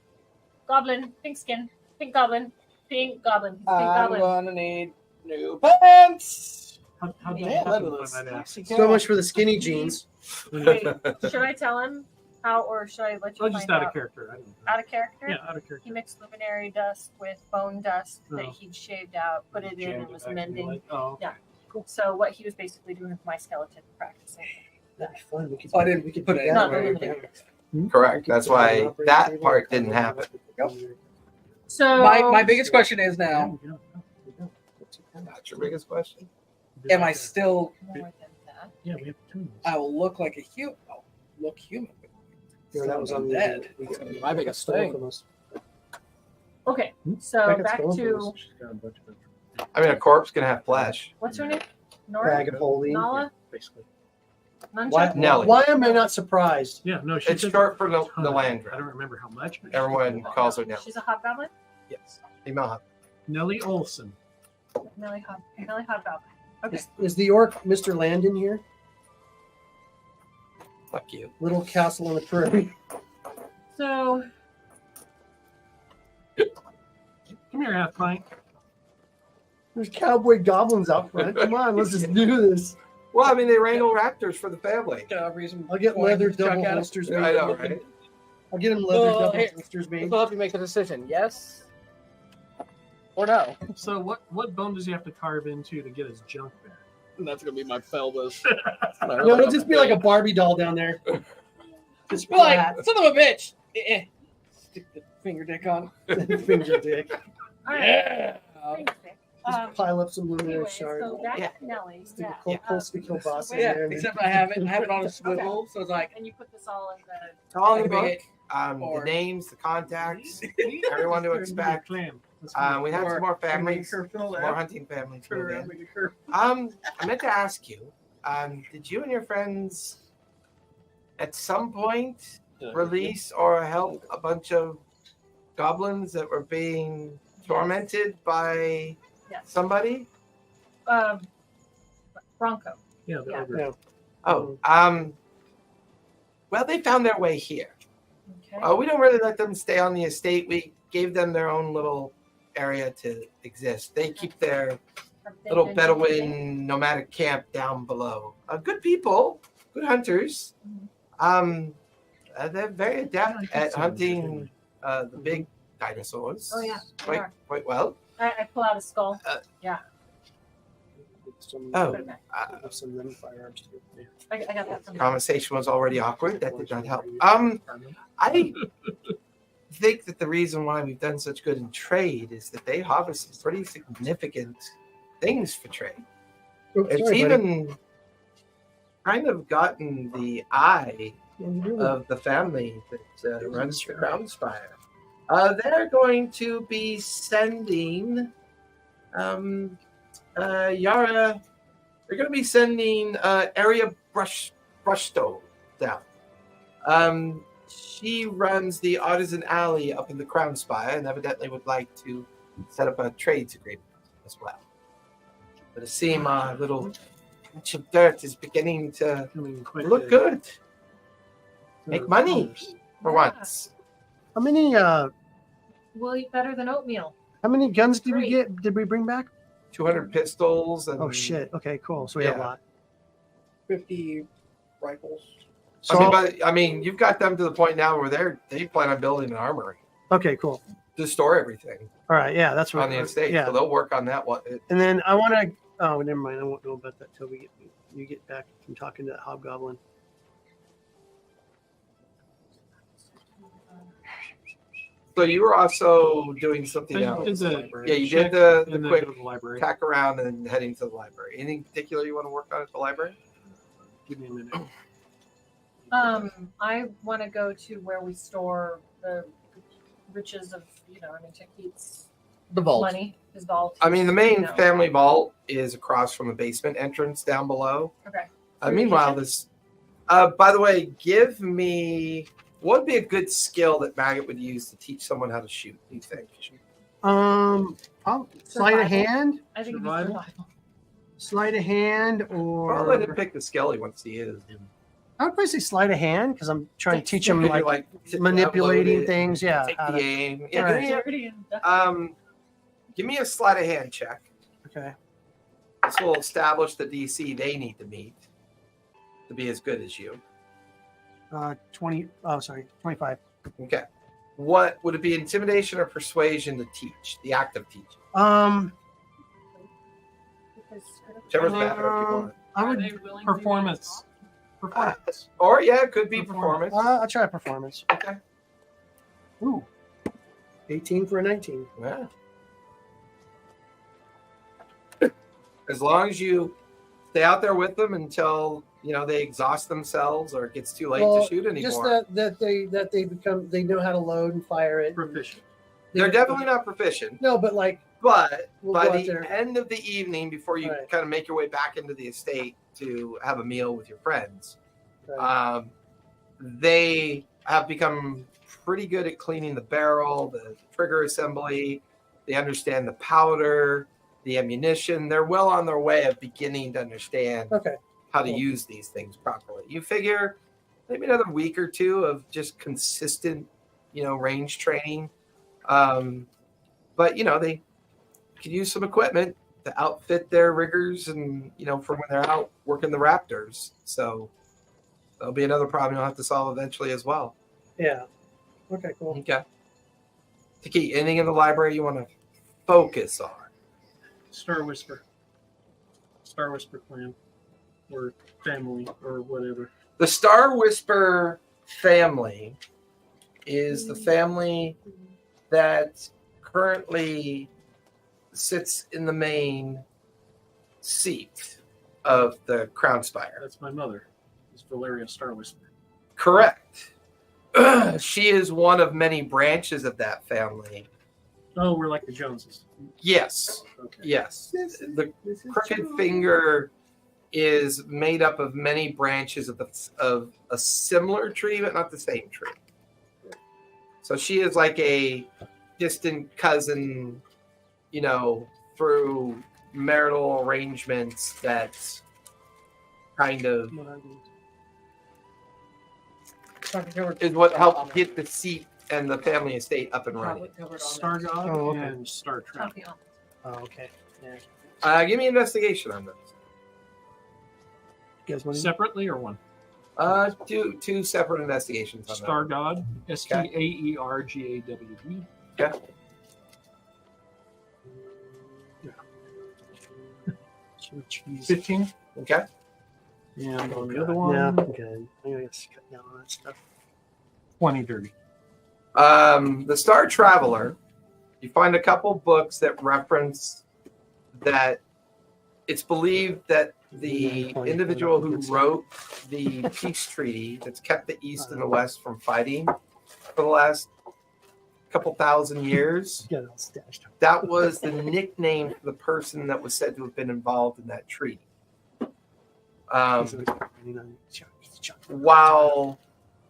goblin. Pink skin, pink goblin, pink goblin, pink I'm goblin. gonna need new pants. How did Yeah, that that happen, was if I might ask? sexy So cat. much for the skinny jeans. Wait, should I tell him how, or should I let you Oh, find just out out? of character. I don't know. Out of character? Yeah, out of He character. mixed luminary dust with bone dust that Oh. he'd shaved out, put it in, Jammed and it was back in the mending. leg. Oh, Yeah. So what he was basically doing with my skeleton practicing. That'd be fun. We could, So I didn't we could put put it that in. away. No, Correct. That's why that part didn't happen. So My biggest question is yeah, now: we don't. That's your biggest question. am I still? more than that. Yeah, we have two. I will look like a human. I'll look human. Yeah, that was on the dead. we That's got- gonna be my biggest stole thing. from us. Okay, Hmm? so That got back stolen from to us. She's got a bunch of it, I mean, a corpse can have flesh. what's her name? Nora? Bag of holding. Nala? basically. Why, Nunchuck? Nelly. why am I not surprised? Yeah, no, she's It's short for the land I don't remember how much. but she's Everyone a lot. calls her Nelly. She's a hobgoblin? Yes. Female hub. Nellie Olson. Nelly Hobgoblin. Okay. Is the orc Mr. Land in here? Fuck you. Little castle on the prairie. So Come here, half pint. There's cowboy goblins out front. Come on, let's just do this. Well, I mean, they wrangle raptors for the family. Reason I'll get why leather Chuck double had it. holsters I made. know, right? I'll get him leather Well, double here- holsters made. We'll help you make the decision. Yes or no. So what bone does he have to carve into to get his junk there? And that's gonna be my pelvis. No, it'll just be like a Barbie doll down there. Just Be like, flat. son of a bitch. Stick the finger dick on. Finger dick. all right. Yeah. Thanks, Vic. Just pile up some luminary Anyway, shards. so back Yeah. to Nelly. Stick Yeah. a close to kill boss in Yeah, there. except I have it on a swivel, so it's like And you put this all in the It's all in the I can book. make The or- names, the contacts, everyone to expect. Clam. We have some more families, Make her some fill more that. hunting families. Turn move around, in. make a curve. I meant to ask you, did you and your friends at some point release or help a bunch of goblins that were being tormented by Yes. somebody? Bronco. Yeah, the Yeah. ogre. Yeah. Oh, well, they found their way here. Okay. We don't really let them stay on the estate. We gave them their own little area to exist. They keep their Have they little been to the- Bedouin nomadic camp down below. Good people, good hunters. They're very adept at hunting the big dinosaurs. Oh, yeah, they quite are. quite well. I pull out a skull. Some, Oh. Put it back. some of them firearms too. Yeah. I got that from Conversation was already awkward. That did not help. I think that the reason why we've done such good in trade is that they harvest some pretty significant things for trade. Oh, It's sorry, buddy. even kind of gotten the eye What are you doing? of the family that runs the Crownspire. They're going to be sending Yara. They're going to be sending Area Brushstone down. She runs the Artisan Alley up in the Crownspire and evidently would like to set up a trades agreement as well. But it seems our little patch of dirt is beginning to Coming quite look big. good Make money. for Yeah. once. How many We'll eat better than oatmeal. guns did we Great. get? Did we bring back? 200 pistols and Oh shit. Okay, cool. So we have a Yeah. lot. 50 rifles. So I mean, you've got them to the point now where they plan on building an armory okay, cool. to store everything All right, yeah, that's what on the estate. Yeah, So they'll work on that one. and then I want to. Oh, never mind. I won't know about that till you get back from talking to that hobgoblin. So you were also doing something else. Is it- Yeah, you check did the and then quick go to the library. tack around and heading to the library. Anything particular you want to work on at the library? Give me a minute. I want to go to where we store the riches of, Takit's The vault. money, his vault. I mean, the main No. family vault is across from the basement entrance down below. Okay. Meanwhile, this. By the way, give me what would be a good skill that Maggot would use to teach someone how to shoot. Do you think? Sleight of hand, I think it'd be Survival? survival. sleight of hand, Or I'll let him or pick the skill he wants to use. I would probably say sleight of hand because I'm trying to teach him Could you, like sit down, manipulating load it, things. Yeah. Take how the to- aim. Yeah, Right. give me a sleight of hand check. okay. This will establish the DC they need to meet to be as good as you. 20. Oh, sorry, 25. Okay. What would it be? Intimidation or persuasion to teach? The act of teaching. Whichever's better if you want. I Are would. they willing to do Performance. Performance. Or yeah, it could be performance. I'll try performance. Okay. Ooh, 18 for a 19. Yeah. As long as you stay out there with them until they exhaust themselves or it gets too late to shoot anymore. Just that they know how to load and fire it. Proficient. They're definitely not proficient. No, but like But We'll by go out the there. end of the evening, before you Right. kind of make your way back into the estate to have a meal with your friends, right. they have become pretty good at cleaning the barrel, the trigger assembly. They understand the powder, the ammunition. They're well on their way of beginning to understand Okay. how to Cool. use these things properly. You figure maybe another week or two of just consistent, range training. But they could use some equipment to outfit their riggers and for when they're out working the raptors. So that'll be another problem you'll have to solve eventually as well. Yeah. Okay. Cool. Okay. Taki, anything in the library you want to focus on? Star Whisper. Star Whisper clan. Or family or whatever. The Star Whisper family is the family that currently sits in the main seat of the Crown Spire. That's my mother. It's Valeria Star Whisper. Correct. She is one of many branches of that family. Oh, we're like the Joneses. Yes. Okay. Yes. The crooked finger is made up of many branches of a similar tree, but not the same tree. So she is like a distant cousin, through marital arrangements that's kind of is what helped get the seat and the family estate up and running. Star God Oh, okay. and Star Trek. Oh, okay. Yeah. Give me an investigation on this. You guys want to? Separately or one? Two separate investigations on Star that. God. STAERGAWD. Okay. Jeez. 15. Okay. And on the other one, Yeah. Good. I'm gonna get cut down on that stuff. 20 dirty. The Star Traveler, you find a couple books that reference that it's believed that the individual who wrote the peace treaty that's kept the East and the West from fighting for the last couple thousand years, Get it all stashed. that was the nickname for the person that was said to have been involved in that treaty. While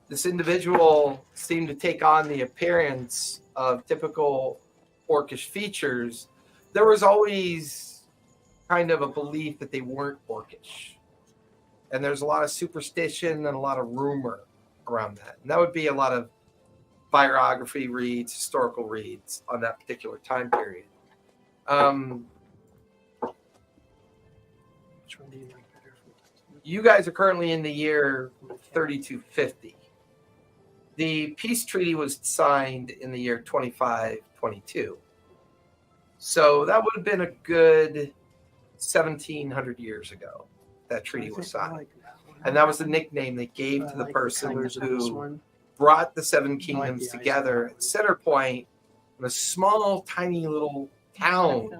this individual seemed to take on the appearance of typical orcish features, there was always kind of a belief that they weren't orcish. And there's a lot of superstition and a lot of rumor around that. And that would be a lot of biography reads, historical reads on that particular time period. Which one do you like better? You guys are currently in the year 3250. The peace treaty was signed in the year 2522. So that would have been a good 1700 years ago that treaty was signed. And that was the nickname they gave to the person who brought the seven the kingdoms eyes together of at Center Point in a small, tiny little town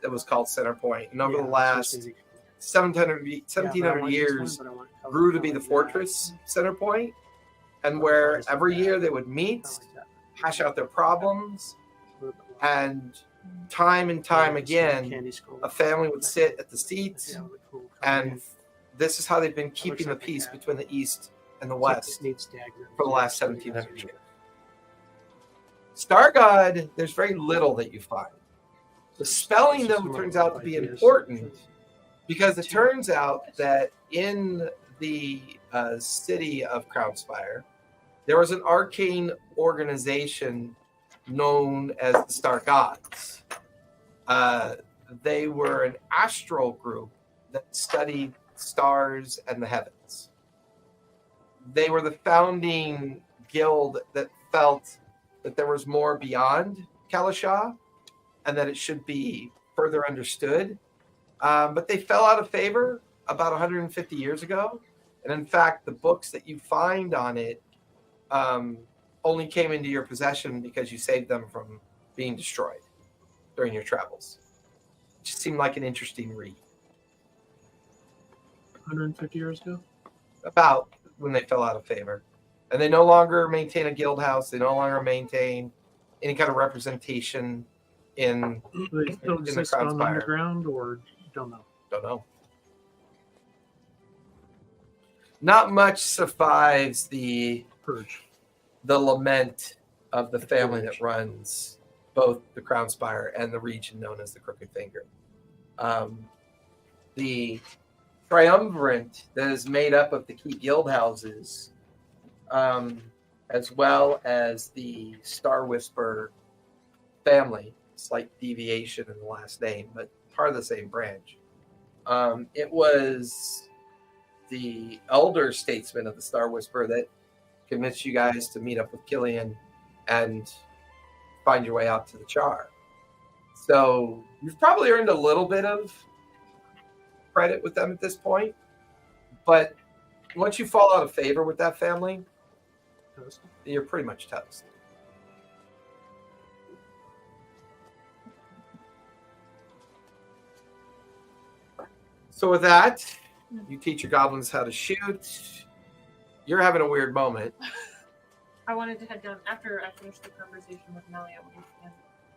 that was called Center Point. And over the last 1700 years, grew to be the fortress Center Point, and where every year they would meet, hash out their problems, and time and time again, a family would sit at the seats, and this is how they've been keeping the peace between the East and the West for the last 1700 years. Star God, there's very little that you find. The spelling, though, turns out to be important because it turns out that in the city of Crownspire, there was an arcane organization known as the Star Gods. They were an astral group that studied stars and the heavens. They were the founding guild that felt that there was more beyond Calisha and that it should be further understood. But they fell out of favor about 150 years ago. And in fact, the books that you find on it only came into your possession because you saved them from being destroyed during your travels. It just seemed like an interesting read. 150 years ago? About when they fell out of favor. And they no longer maintain a guild house. They no longer maintain any kind of representation in Do they still in the exist on Crownspire. underground, or don't know? Don't know. Not much survives the Purge. lament of the family that runs both the Crownspire and the region known as the Crooked Finger. The triumvirate that is made up of the key guild houses, as well as the Star Whisper family, slight deviation in the last name, but part of the same branch. It was the elder statesman of the Star Whisper that convinced you guys to meet up with Killian and find your way out to the Char. So you've probably earned a little bit of credit with them at this point, but once you fall out of favor with that family, you're pretty much toast. So with that, you teach your goblins how to shoot. You're having a weird moment. I wanted to head down after I finished the conversation with Melly. I wanted to head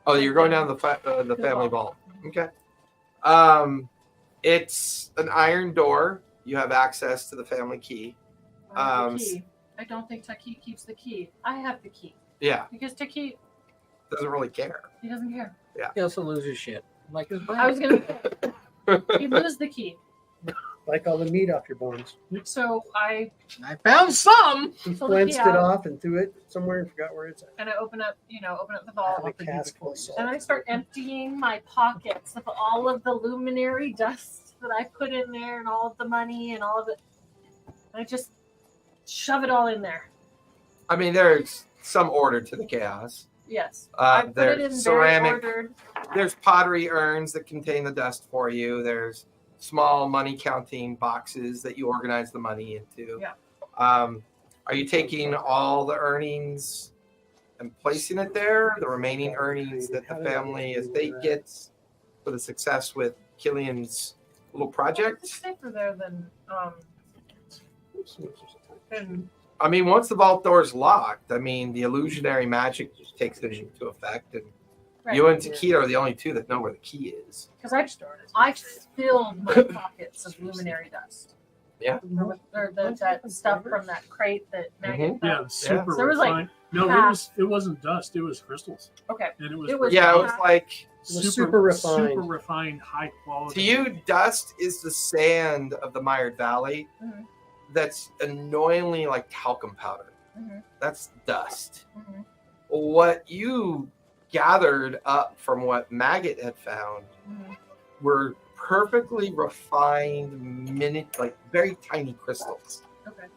Oh, you're going down the family vault. Okay. It's an iron door. You have access to the family key. I have the key. I don't think Taki keeps the key. I have the key Yeah, because Taki doesn't really care. he doesn't care. He also loses shit. Like his I was gonna he lose the key. Like all the meat off your bones. So I I found some. He pulled the flensed key it out off and threw it somewhere and forgot where it's at. and I open up the vault. Like a cask full of salt. And I start emptying my pockets of all of the luminary dust that I put in there and all of the money and all of it. I just shove it all in there. I mean, there's some order to the chaos. Yes. I put it in There's very ceramic. ordered. There's pottery urns that contain the dust for you. There's small money counting boxes that you organize the money into. Yeah. Are you taking all the earnings and placing it there? The remaining earnings that the family estate gets for the success with Killian's little It's project? safer there than I mean, once the vault door is locked, I mean, the illusionary magic just takes it into effect, and you and Takita are the only two that know where the key is. because I filled my pockets of luminary dust. Yeah. Or that stuff from that crate that Maggot Yeah, found. super So there was, like, refined. No, half- it wasn't dust. It was crystals, Okay. and it was, It was- Yeah, it was like, was super refined. super refined, high quality. to you, dust is the sand of the Mired Valley Mhm. that's annoyingly like talcum powder. Mhm. That's dust. Mhm. What you gathered up from what Maggot had found Mhm. were perfectly refined, like very tiny crystals. Okay.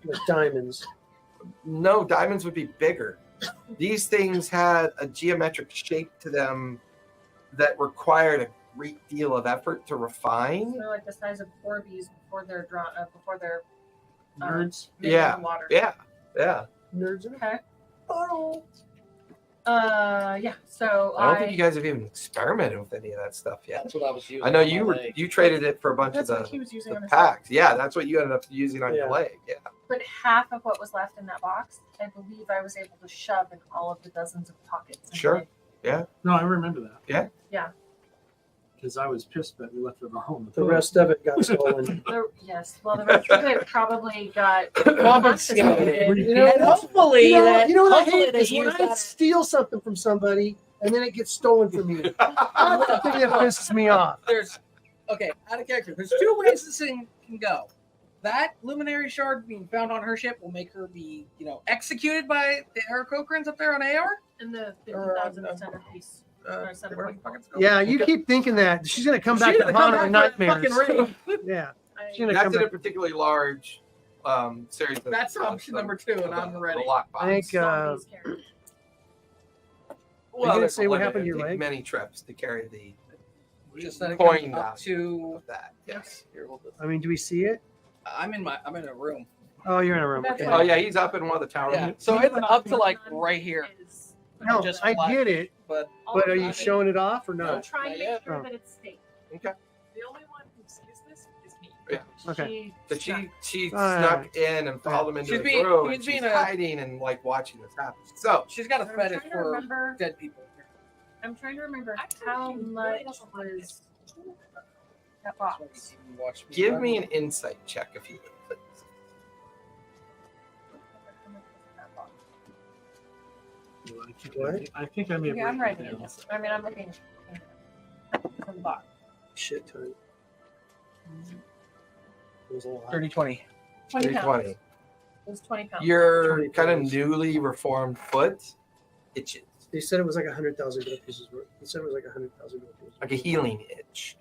Like diamonds. No, diamonds would be bigger. These things had a geometric shape to them that required a great deal of effort to refine. They're like the size of Orbeez before they're Nerds. made Yeah. in the water. Yeah. nerds in it. Okay. Oh. Yeah. So I don't think you guys have even experimented with any of that stuff yet. That's what I was using. I know on my you were leg. you traded it for a bunch That's of what he was using the on his packs. Yeah, that's what you ended up using on your Yeah. leg. Yeah. But half of what was left in that box, I believe I was able to shove in all of the dozens of pockets. in Sure. my- No, I remember that. Yeah? Yeah. Because I was pissed that we left it at home. The rest of it got stolen. Yes. Well, the rest of it probably got Confiscated. You know, And hopefully you know, that you know what I hopefully hate they is when use I that. steal something from somebody and then it gets stolen from you. That's the thing that pisses me off. There's okay, out of character. There's two ways this thing can go. That luminary shard being found on her ship will make her be, executed by the Aarakocrans up there on AR. in the Or, 50,000 centerpiece. Or center where point. the fuck it's going. Yeah, you keep thinking that. She's going to come back She's to gonna come haunt our back for a nightmares. fucking raid. Yeah. I- She's gonna come That's in a back. particularly large series. That's option number 2, and I'm ready. The lockbox. I think, Zombies carry. you gonna there's say a what limit. happened to your It takes leg? many trips to carry the Just that it coin comes up to. of that. Yes. Here, we'll just- I mean, do we see it? I'm in a room. Oh, you're in a room. That's Okay. Oh yeah, he's up in one of the towers. Yeah, so it's up to like right here. Is- No, Just I flat. get it, But all but are of you it. showing it off or I'm not? trying to Not yet. make sure Oh. that it's safe. The only one who sees this is me. Yeah. Okay. So she All right. snuck in and followed him into She's his being- room. she's And being she's a- hiding and like watching this happen. So she's got a I'm fetish trying to for remember. dead people. I'm trying to remember Actually, how she really much doesn't like was this. that box. Watch me give run. me an insight check if you would, please. What? I think I may have Yeah, I'm written writing it it. down. I mean, I'm looking from the box. Shit ton. It was a lot. 30-20. 20 pounds. 320. It was 20 pounds. Your 20 kind of pounds. newly reformed foot itches. They said it was like 100,000 gold pieces. They said it was like 100,000 gold pieces. Like a healing itch.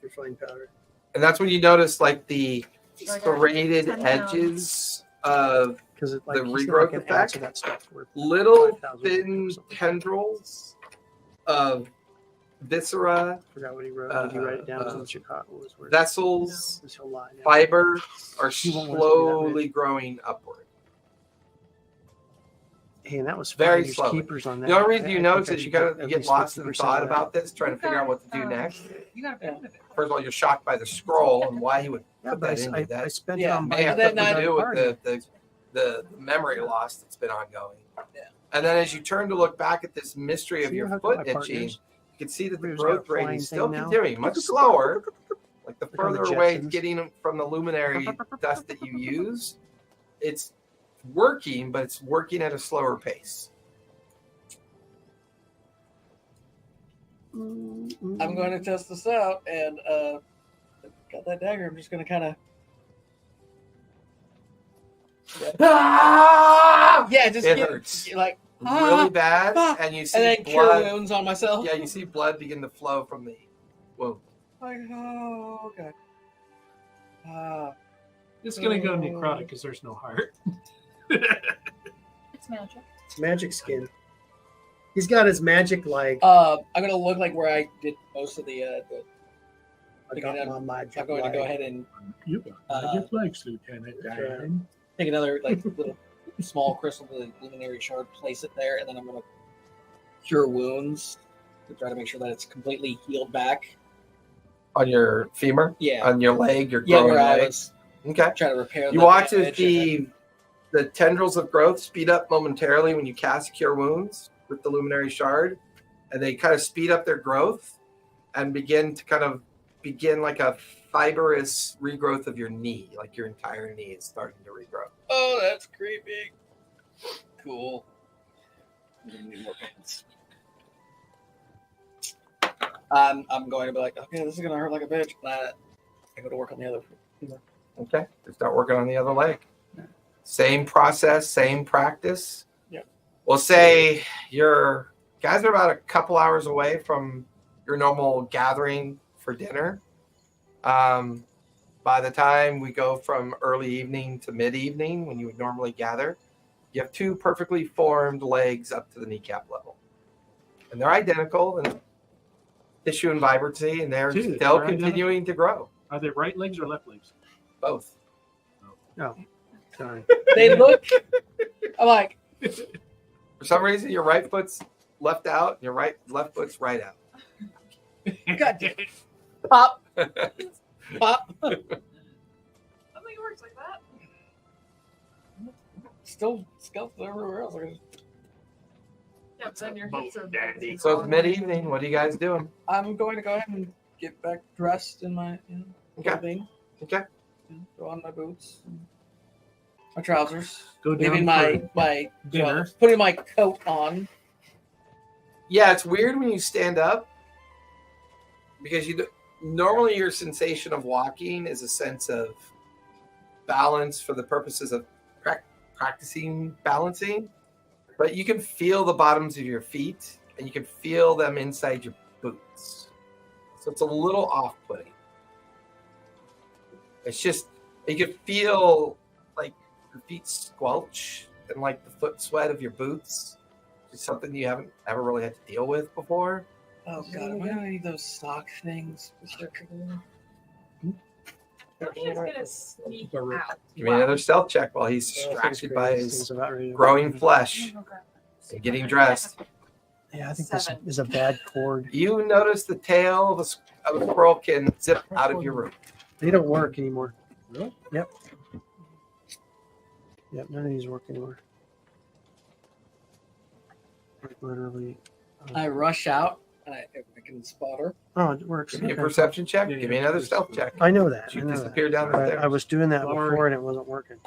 Your fine powder. And that's when you notice like the Like a serrated 10 pounds. edges of Because it like The he said, regrowth like an ounce effect? of that stuff worth little 5,000 thin or something. tendrils of viscera, I forgot what he wrote. Did you write it down? What you caught? What was worth? vessels, This whole lot. Yeah. fiber are He won't want us to do that, slowly growing upward. Hey, and that was Very 5 years slowly. keepers on that. The only reason I you think notice I is you did kind of at get least lost in 50% thought of that. about this, trying to figure out what to do Um, next. You got a Yeah. bit of it. First of all, you're shocked by the scroll and why he would Yeah, put but that into I that. spent Yeah, it on May buying have then stuff nothing to do without a with party. the memory loss that's been ongoing. Yeah. And then as you turn to look back at this mystery of So you your don't have to foot buy itching, partners. you can see that the We've growth got a rate flying is still thing now. continuing, much slower. Like the Like on the further away it's Jetsons. getting from the luminary dust that you use, it's working, but it's working at a slower pace. I'm going to test this out, and got that dagger. I'm just going to kind of just It get hurts. like Really bad, ah, and you see and then cure blood. wounds on myself. Yeah, you see blood begin to flow from the wound. Like, oh, okay. It's gonna go necrotic because there's no heart. It's magic. It's magic skin. He's got his magic like. I'm gonna look like where I did most of the I got my magic. I'm going to go light. ahead and You got your flags, Lieutenant. Dan. take another like little small crystal with a luminary shard, place it there, and then I'm gonna cure wounds to try to make sure that it's completely healed back. On your femur, Yeah, on your leg, your yeah, growing where I leg. was Okay. trying to repair. You the watch as damage and the tendrils of growth speed up momentarily when you cast Cure Wounds with the Luminary Shard, and they kind of speed up their growth and begin begin like a fibrous regrowth of your knee, like your entire knee is starting to regrow. oh, that's creepy. Cool. I'm gonna need more pants. I'm going to be like, okay, this is gonna hurt like a bitch. I go to work on the other. Okay, to start working on the other leg. Same process, same practice. Yep. We'll say your guys are about a couple hours away from your normal gathering for dinner. By the time we go from early evening to mid-evening, when you would normally gather, you have two perfectly formed legs up to the kneecap level, and they're identical in tissue and vibrancy, and they're Dude, still they're continuing to grow. Are they right legs or left legs? Both. No. Sorry. They look. I'm like, For some reason, your right foot's left out, and your left foot's right out. God damn it. Pop, pop. I think it works like that. Still skeleton everywhere else. Yeah, but then your hips are. So it's mid-evening. What are you guys doing? I'm going to go ahead and get back dressed in my Okay. clothing. Okay. Throw on my boots, and my trousers. Go down Leaving my dinner. putting my coat on. Yeah, it's weird when you stand up because normally your sensation of walking is a sense of balance for the purposes of practicing balancing, but you can feel the bottoms of your feet and you can feel them inside your boots. So it's a little off-putting. It's just, you can feel like your feet squelch and like the foot sweat of your boots. It's something you haven't ever really had to deal with before. Oh god, am I gonna need those sock things? He's gonna sneak out. Give me another stealth check while he's distracted by his growing flesh and getting dressed. Yeah, I think this 7. is a bad cord. You notice the tail of a squirrel can zip out of your room. They don't work anymore. Really? Yep. Yep, none of these work anymore. Like literally. I rush out and I can spot her. Oh, it works. Give me a Okay. perception check. Yeah, Give me another stealth check. I know that. She I know that. disappeared down the But stairs. I was doing that Sorry. before and it wasn't working.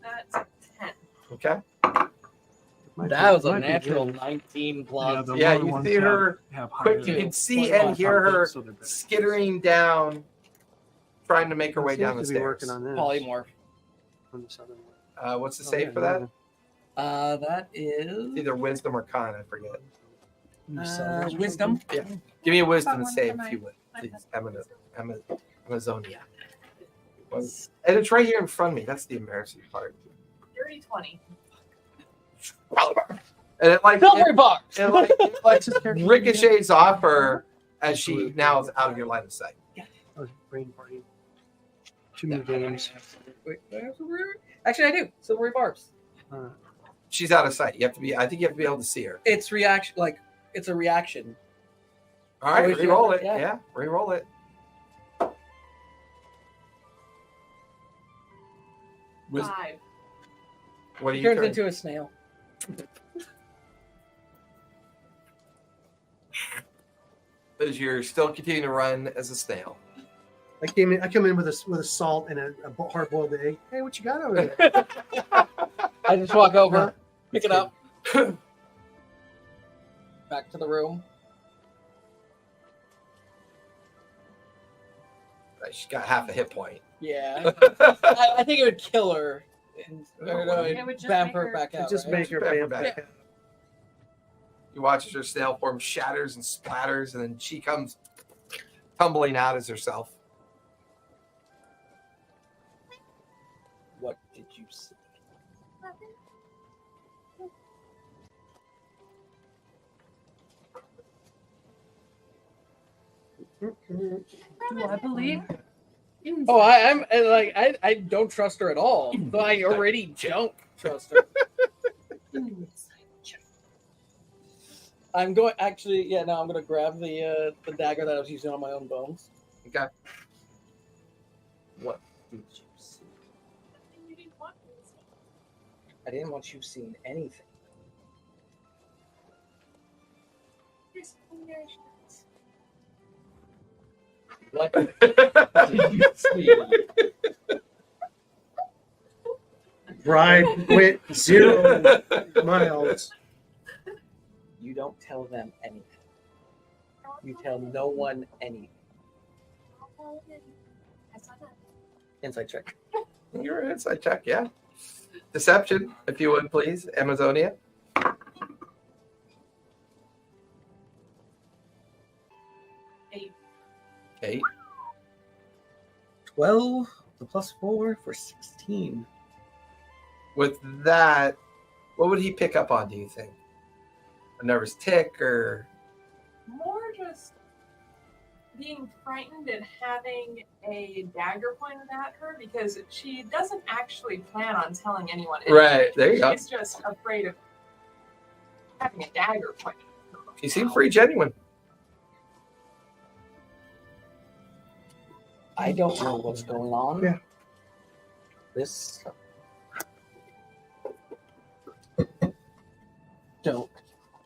That's a 10. Okay. That was a Might be natural good. 19 plus. the Yeah, lower you ones see her have quick. higher- You can see higher and hear her so they're better. skittering down, trying to make her way Seems down the to be stairs. working on this. Polymorph. On this other one. What's the Oh, save yeah, for that? yeah. That is Either wisdom or con, I forget. wisdom. Yeah. Give me a wisdom One save for if you would, my please. Amazonia. And it's right here in front of me. That's the embarrassing part. Dirty 20. And it like Silver box. it like ricochets off her as she now is out of your line of sight. Oh, brain party. Too many games. Wait, do I have silvery? Actually, I do. Silvery barbs. She's out of sight. You have to be. I think you have to be able to see her. It's reaction. Like it's a reaction. All right, Oh, she- re-roll it. yeah. Yeah, re-roll it. Wis- 5. What do It you turns turn? into a snail. As you're still continuing to run as a snail. I come in with a salt and a hard boiled egg. Hey, what you got over there? I just walk over, No, pick it that's up, back to the room. She's got half a hit point. Yeah, I think it would kill her. And, or no, It would just vamp make her her- back out. Just right? make her Back bam back. back. You watch as her snail form shatters and splatters, and then she comes tumbling out as herself. What did you see? Do I believe? in Oh, I'm and, like I don't trust her at all. So I already don't trust her. I'm going actually. Yeah, no, I'm gonna grab the dagger that I was using on my own bones. Okay. What did you see? You didn't want me to see. I didn't want you seeing anything. Yes, congratulations. What did you see? Ride went 0 miles. You don't tell them anything. You tell no one anything. I saw that. Inside check. You're an inside check, yeah. Deception, if you would, please, Amazonia. 8. 8. 12 the +4 for 16. With that, what would he pick up on, do you think? A nervous tick or More just being frightened and having a dagger pointed at her because she doesn't actually plan on telling anyone anything. Right, there you go. She's just afraid of having a dagger pointed at her. You seem pretty genuine. I don't know what's going on. Yeah. This. Don't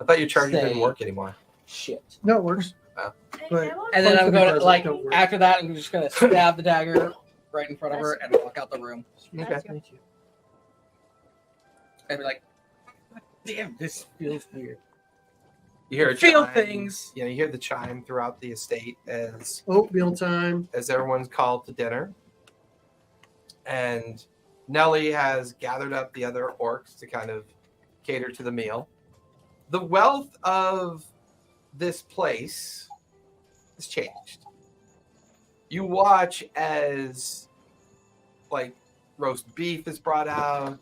I thought your charger didn't Say- work anymore. shit. No, it works. But- And then I'm Hopefully it going to, doesn't. like, Don't worry. after that, I'm just going to stab the dagger right in front of her and walk out the room. Okay. Thank you. And be like, damn, this feels weird. You hear a Feel chime. things. Yeah, you hear the chime throughout the estate Oatmeal time. as everyone's called to dinner. And Nellie has gathered up the other orcs to kind of cater to the meal. The wealth of this place has changed. You watch as like roast beef is brought out,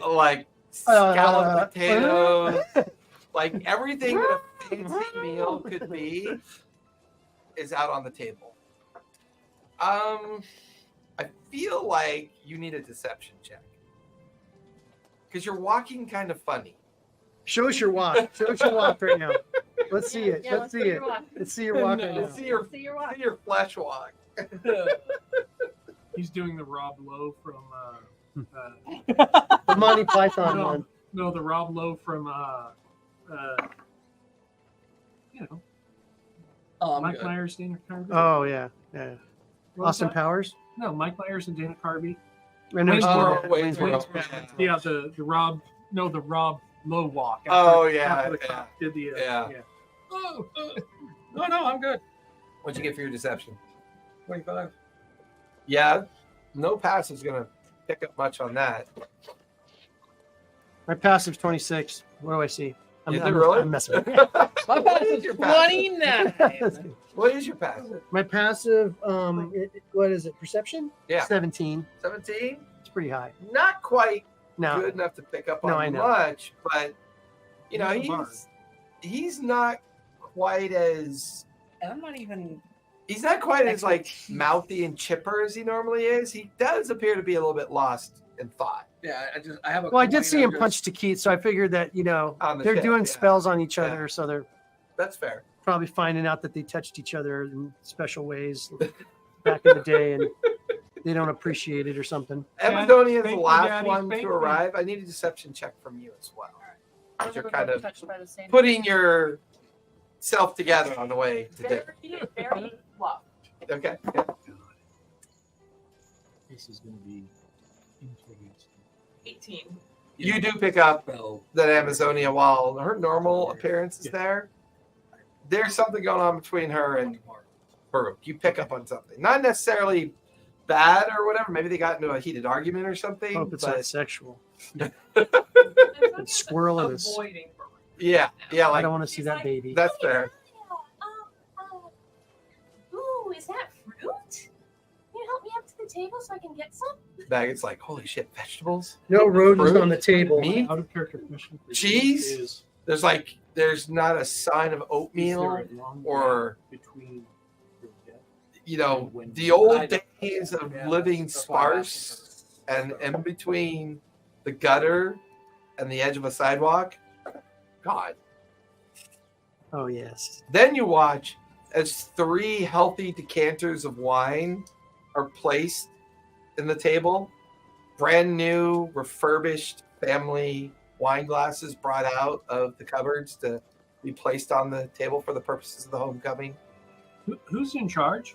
like scalloped potatoes, like everything that a fancy meal could be is out on the table. I feel like you need a deception check because you're walking kind of funny. Show us your walk. Show us your walk right now. Let's see it. Yeah, Let's see it. Let's see your walk right Let's now. see your See your walk. see your flesh walk. He's doing the Rob Lowe from The Monty Python No. one. no, the Rob Lowe from you know, Oh, I'm Mike good. Myers, Dana Carvey. Oh yeah, yeah. What was Austin that? Powers. No, Mike Myers and Dana Carvey. Wayne's Oh, World. Wayne's World. World. Yeah, the Rob Lowe walk. Oh, yeah, after the yeah. cop did the Yeah. Oh, no, I'm good. What'd you get for your deception? 25. Yeah, no passive's gonna pick up much on that. My passive's 26. What do I see? Is it really? I'm messing with My What pass is is your passive? 29. What is your passive? My passive, what is it? Perception? Yeah. 17. 17? It's pretty high. Not quite No. good enough to pick up No, I on know. much, but you know, He's a bard. he's not quite as And I'm not even. he's not quite as like mouthy and chipper as he normally is. He does appear to be a little bit lost in thought. Yeah, I have a. Well, I did coin, see him just- punch Keith, so I figured that, On the they're tip, doing yeah. spells on each other, Yeah. so they're That's fair. probably finding out that they touched each other in special ways back in the day, and they don't appreciate it or something. Amazonia is the thank you, last Daddy. one Thank to you. arrive. I need a deception check from you as well. As you're kind of touched by the same. putting your self together on the way to dinner. Very fluff. Okay. This is going to be interesting. 18. You do pick up Well, that Amazonia, while her normal appearance is there, there's something going on between her and Baruch. You pick up on something. Not necessarily bad or whatever. Maybe they got into a heated argument or something. Hope it's not But sexual. And squirrel in his- avoiding Baruch. yeah, I like don't want to see that baby. that's fair. Ooh, is that fruit? Can you help me up to the table so I can get some? Baggett's like, holy shit, vegetables. No rodents Fruit? on the table. Meat? Out of character question. for you Cheese? is There's not a sign of there oatmeal a long or gap between your death? the old I don't- days of Yeah, living that's why I'm asking sparse for- and in between the gutter and the edge of a sidewalk. God. Oh yes. Then you watch as 3 healthy decanters of wine are placed in the table. Brand new, refurbished family wine glasses brought out of the cupboards to be placed on the table for the purposes of the homecoming. Who's in charge?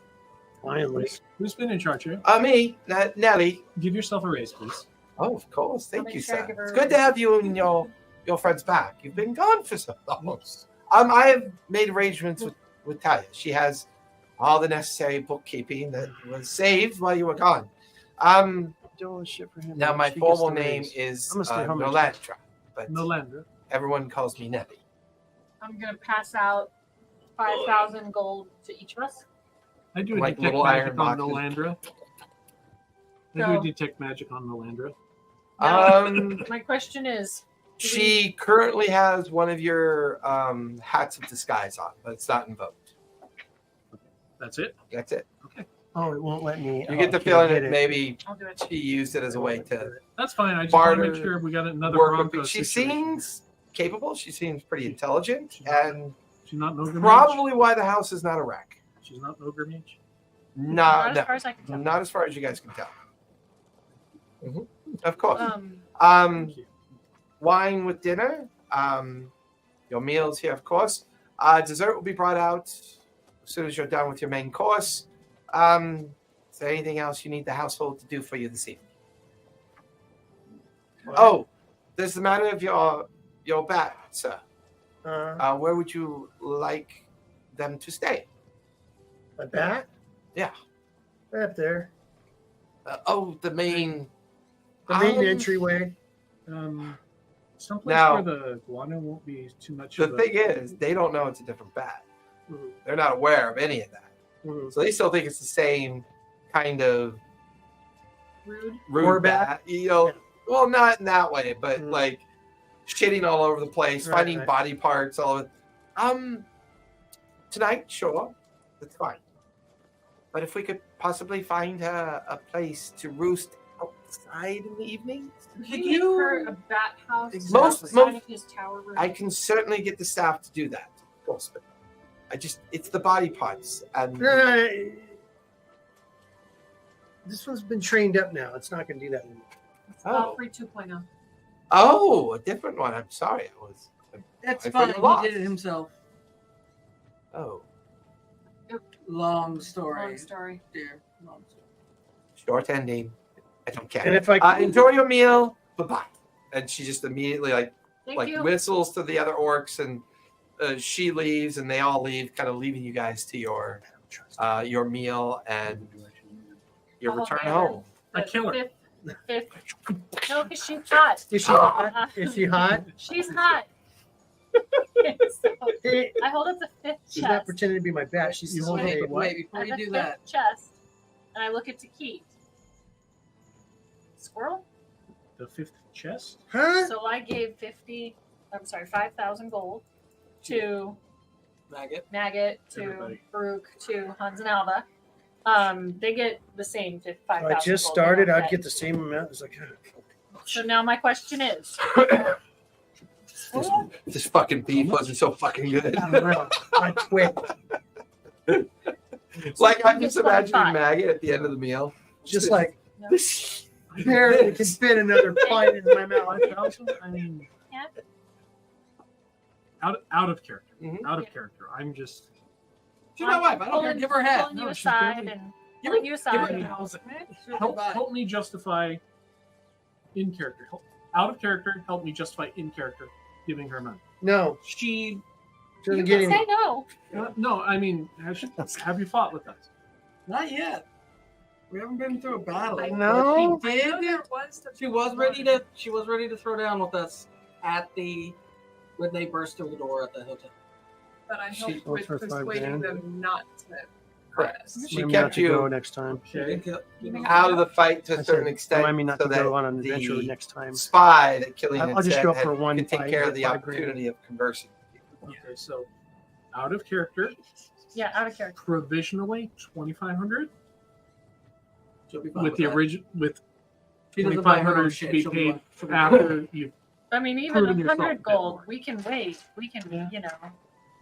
Finally. Who's been in charge here? Me, Nelly. Give yourself a raise, please. Oh, of course. I'll Thank make you, sure I son. give her It's a good to raise. have you and your friends back. You've been gone for so long. I have made arrangements with Talia. She has all the necessary bookkeeping that was saved while you were gone. Don't want to shit for him. Now my She gets formal the name raise. is I'm gonna stay home. Nolandra, but Nolandra. everyone calls me Nelly. I'm gonna pass out 5,000 gold to each of us. I do a Like detect little magic iron on boxes. Nolandra. I do So- a detect magic on Nolandra. My question is, She currently has one of your hats of disguise on, but it's not invoked. That's it. That's it. Oh, it won't let me. You get the okay, feeling get that it. maybe I'll do it. she used it as a way to That's fine. I just want to make Barter, sure we got another work with. Bronco She situation. seems capable. She seems pretty intelligent, and She's not an ogre mage. probably why the house is not a wreck. She's not an ogre mage. Not No, as far as I can tell. not as far as you guys can tell. Of course. Thank you. Wine with dinner. Your meals here, of course. Dessert will be brought out as soon as you're done with your main course. Is there anything else you need the household to do for you this evening? Oh, there's the matter of your bat, sir. Where would you like them to stay? My bat? Yeah. Right up there. The main. The main entryway. Someplace Now- where the guano won't be too much. The of thing is, they don't know it's a different bat. Mhm. They're not aware of any of that. Mhm. So they still think it's the same kind of Rude. rude Or bat. You know, Yeah. well, not in that way, but Mhm. like shitting all over the place, Right, finding right. body parts, all of it. Tonight, sure, that's fine. But if we could possibly find a place to roost outside in the evenings, Could you her a bat house Most- outside most- of his tower room? I can certainly get the staff to do that. Of course, but it's the body parts and This one's been trained up now. It's not going to do that anymore. It's Valkyrie 2.0. oh, a different one. I'm sorry, I was. That's I fine. thought you lost. He did it himself. Oh, Long story. Long story. Dear. Long story. short ending. I don't care. And if I Enjoy your meal. Bye bye. And she just immediately Thank you. whistles to the other orcs, and she leaves, and they all leave, kind of leaving you guys to your meal and your Oh, return man. home. I kill her. Fifth. No, because she's hot. is she hot? Is she hot? She's hot. So, Hey, I hold up the fifth she's not chest. pretending to be my bat. She's You hold up hey, the what? Wait, before At you the do fifth that, chest, and I look at Keith. Squirrel. The fifth chest. Huh? So I gave 5,000 gold to Maggot, to Everybody. Baruch, to Hans and Alva. They get the same 5,000. I just gold. started. They don't I'd get- get the same amount. It's like, So now my question is, This fucking beef wasn't so fucking good. I quit. Like I'm just Just one imagining thought. Maggot at the end of the meal. Just like This. barely can fit another bite in my mouth. 5,000. I mean, Yeah. out of character. Mhm. Out of character. I'm just. she's my wife. I don't care. Give her a hat. Pulling you No, she's aside barely- and Give pulling you Give her a aside. house. Help me justify in character. Out of character, help me justify in character giving her money. No, She. doesn't You get can any. say no. No, I mean, have you fought with us? Not yet. We haven't been through a battle. No. She I know did. there was the She was ready to. She was ready to throw down with us when they burst through the door at the hotel. but I She- helped Oh, with for $5 persuading grand. them not to Correct. press. She Remind me kept not to go you next time. Okay. out of the fight to a I certain said, extent. remind me not so to go that on an adventure the next time. spy that Killian I'll had just sent go had- for one could take fight care of with the $5 grand. opportunity of conversing. Okay, so out of character, Yeah, out of character. provisionally 2,500 She'll be fine with the that. original with She doesn't buy her own 2,500 shit. to be She'll paid fine. She'll be after you. I mean, even Proven yourself a 100 bit gold, more. we can wait. We can, Yeah.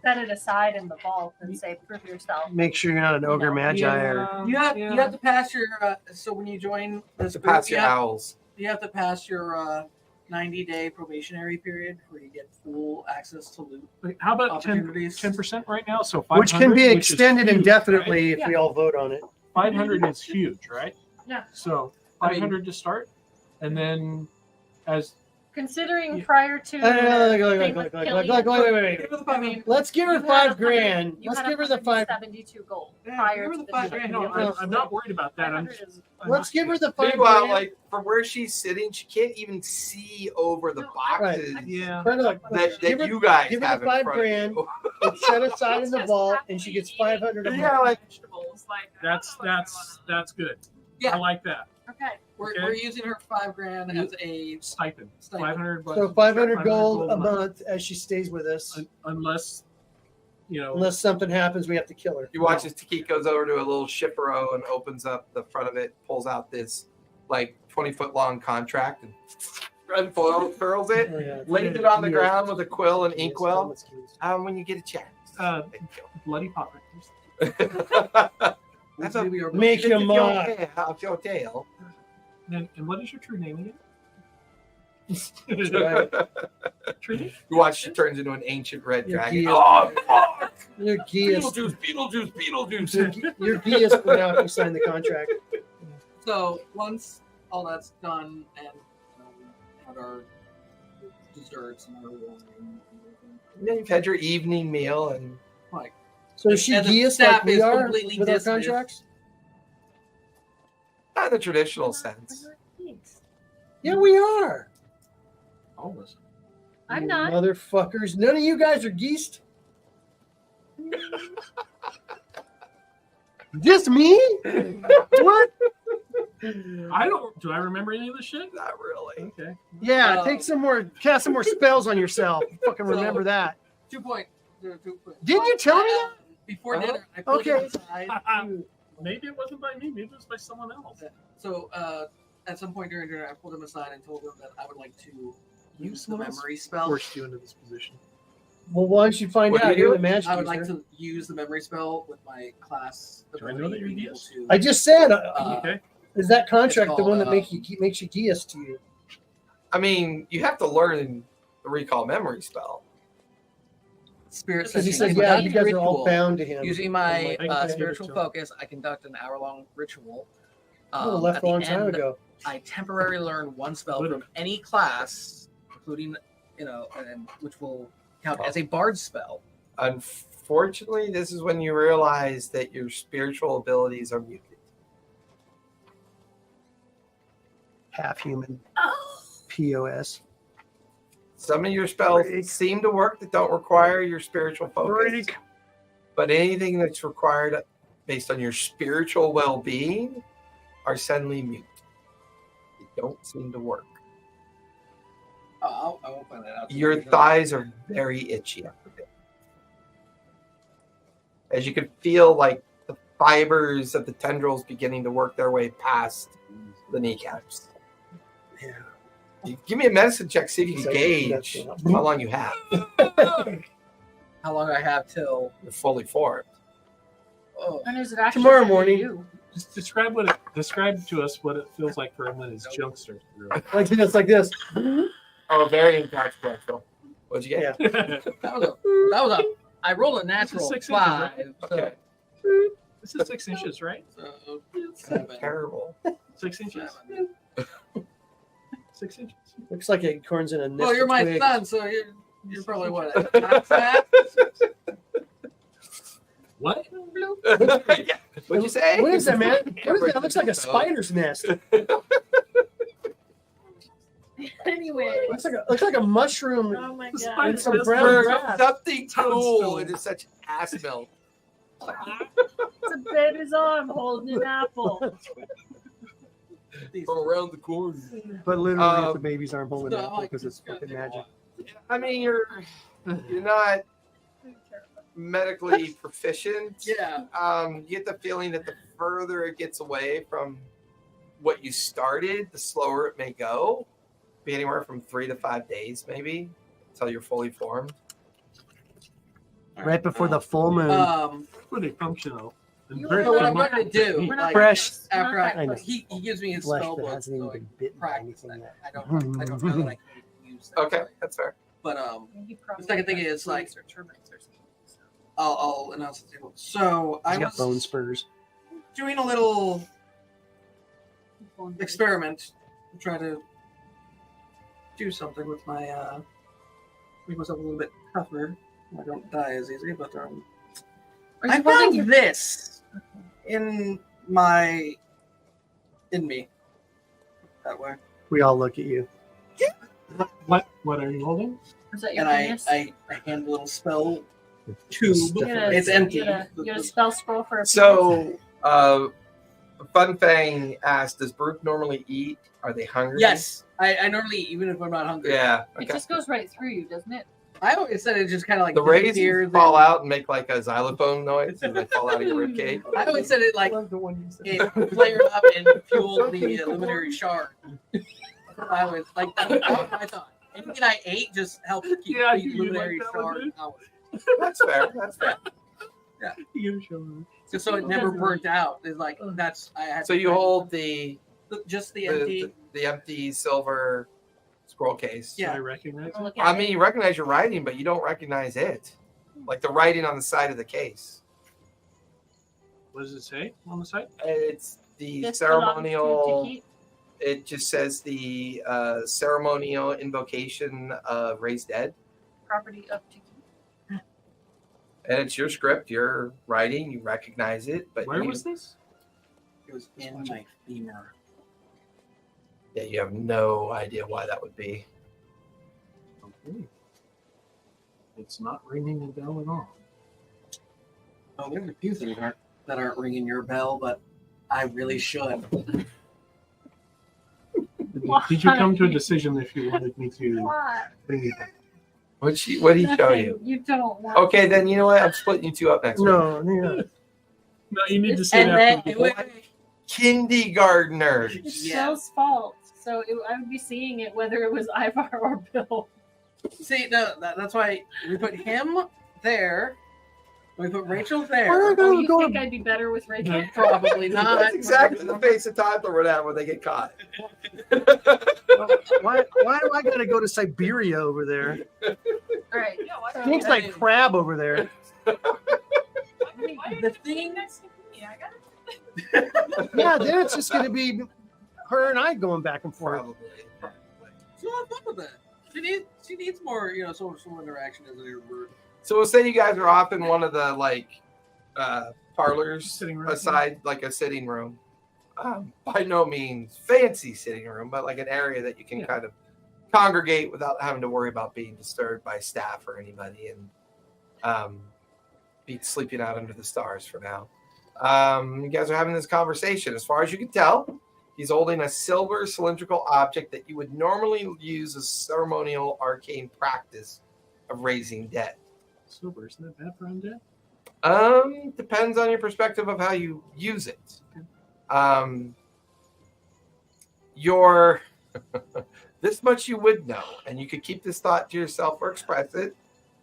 set it aside in the vault and say, prove yourself. Make sure you're not an ogre No. magi or Yeah, You have yeah. you have to pass your so when you join this To group, pass your owls. you have to pass your 90-day probationary period where you get full access to loot Wait, how about opportunities. 10% right now? So 500, which can be is extended huge, indefinitely right? if we all vote on it. right? 500 is huge, right? Yeah. So I mean- 500 to start, and then as Considering Yeah. prior to. Wait, the thing with wait, Killian, Give her the 500. Let's give her you had 5 grand. you Let's had give her the 5. 172 gold Yeah, prior give her to the the 5 deal. grand. no, I'm not worried about that. 500 is- Let's give her the 5 Meanwhile, grand. like from where she's sitting, she can't even see over the No, boxes Yeah. But look, that give her, you guys give her have the in 5 front grand. of you. it's set aside in the Just vault, happily and she gets eating 500 a Yeah, month. like vegetables. Like That's good. Yeah. I like that. Okay. We're, Okay. we're using her 5 grand as a Stipend. Stipend. 500 bucks. So 500 gold a month. month as she stays with us. Unless you know, Unless something happens, we have to kill her. You watch as Tiki goes over to a little shipero and opens up the front of it, pulls out this like 20-foot long contract and unfurls it, Oh, yeah. lays it on the ground with a quill and inkwell. When you get a chance. bloody pot That's a Make him mock. off your tail. and what is your true name again? Right. Trini? You watch, she turns into an ancient red Your dragon. gear. Oh, fuck! Your Gias. Beetlejuice. Your Gias went out. You signed the contract. So once all that's done and had our desserts and our wine, and Then you've had your evening meal and like So is she And the Gias staff like we is are completely with our dismissed. contracts? not in the traditional sense. Yeah, we are. All of us. I'm You not. Motherfuckers. None of you guys are geese. Just me? What? I don't. Do I remember any of this shit? Not really. Okay. Yeah, take some more, cast some more spells on yourself. Fucking remember that. 2 point. Didn't you tell me that? Before Uh-huh. dinner, I pulled Okay. him aside. Maybe it wasn't by me. Maybe it was by someone else. So at some point during dinner, I pulled him aside and told him that I would like to use the someone else memory spell. Forced you into this position. Well, why don't you find What do out? you You're do? the magic I would like user. to use the memory spell with my class. Do I know that you're being able Gias? to- I just said, Okay. is that contract It's the one called, that makes you Gias to you? I mean, you have to learn the recall memory spell. Spirit Because he session. said, yeah, Conduct you guys are all ritual. bound to him. Using my I can give it spiritual to him. focus, I conduct an hour-long ritual. I would have left At a the long time end, ago. I temporarily learn one spell from any class, including, and which will count as a bard spell. Unfortunately, this is when you realize that your spiritual abilities are muted. Half human. POS. Some of your spells Break. seem to work that don't require your spiritual focus. Break. But anything that's required based on your spiritual well-being are suddenly mute. They don't seem to work. I won't find that out. Your thighs are very itchy after this. As you can feel like the fibers of the tendrils beginning to work their way past the kneecaps. Yeah. Give me a medicine check, see if you can gauge That's- how long you have. How long I have till? You're fully formed. Oh, And is it actually Tomorrow for morning. you? Just describe to us what it feels like for him when his junk starts to grow. Like this, like this. Oh, very inconsequential. What'd you get? that was a. I rolled a natural 6 inches, 5. right? Okay. This is 6 inches, right? So 7. Terrible. 6 inches. 6 inches. Looks like it corns in a nest. Well, you're of my twigs. son, so you're probably what? Half that? What? Yeah. What'd you say? What is that, man? What is that? It looks like a spider's nest. Anyway. Looks like a mushroom Oh my The god. spider- and some brown For grass. something cool, Toadstool. it is such ass milk. It's a baby's arm holding an apple. From around the corner. But literally, it's a baby's arm holding So an I'm apple like, because it's fucking magic. I mean, you're not medically proficient. Yeah. You get the feeling that the further it gets away from what you started, the slower it may go. Be anywhere from 3 to 5 days, maybe, until you're fully formed. Right before the full moon. Pretty functional. And You very know what I'm common- going to do? We're not Like, Fresh. after I know. he gives me his Flesh spell that book, hasn't even so I been bitten by practice anything that. yet. I don't know that I can use that. Okay, that's fair. But He probably second thing has is, like, fleas or termites or something, so. I'll announce the table. So I He's got bone was spurs. doing a little experiment to try to do something with my make myself a little bit tougher. I don't die as easy, but Are I you holding found your this in me that way, We all look at you. What are you holding? is that your and penis? I hand a little spell tube. You get a- It's empty. You get a spell scroll for a So, Fun Fang asked, does Brute normally eat? Are they hungry? Yes, I normally eat even if I'm not hungry. Yeah. It Okay. just goes right through you, doesn't it? I always said it just kind of like The rays disappears fall and- out and make like a xylophone noise and they fall out of your ribcage. I always said it like the one you said. it flared up and fueled the luminary shard. I was like, that was my thought. Anything I ate just helped keep Yeah, the you luminary like that one, shard dude? out. That's fair. That's fair. You gotta show me. Just so it never burnt out. It's like that's I had. So you hold the just the empty. the empty silver scroll case. Do Yeah. I recognize I'll it? look at I it. mean, you recognize your writing, but you don't recognize it. Like the writing on the side of the case. What does it say on the side? It's the This belongs to ceremonial. Tiki. It just says the ceremonial invocation of raised dead. Property of Tiki. And it's your script, your writing, you recognize it, but Where you, was this? It was in my femur. yeah, you have no idea why that would be. Okay. It's not ringing a bell at all. Oh, there's a few things that aren't ringing your bell, but I really should. Did you come to a decision if you wanted me to What? bring it back? What did he show Nothing. you? You don't want. Okay, then you know what? I'm splitting you two up next week. No, yeah. No, you need to sit And after then the wait, Kindergartners. It's Yeah. Bill's fault. So I would be seeing it whether it was Ivar or Bill. see, no, that's why we put him there. We put Rachel there. Oh, you think I'd be better with Rachel? Probably not. That's exactly the face of Toddler would have when they get caught. Why do I gotta go to Siberia over there? All right. Yeah, why So- Seems like crab over there. The thing next to me, I got Yeah, then it's just gonna be her and I going back and forth. Probably. she'll have fun with that. She needs more, social interaction as an introvert. So we'll say you guys are off in one of the parlors Sitting room. aside, like a sitting room. By no means fancy sitting room, but like an area that you can Yeah. kind of congregate without having to worry about being disturbed by staff or anybody, and be sleeping out under the stars for now. You guys are having this conversation. As far as you can tell, he's holding a silver cylindrical object that you would normally use as ceremonial arcane practice of raising dead. Silver, isn't that bad for undead? Depends on your perspective of how you use it. Your this much you would know, and you could keep this thought to yourself or express it.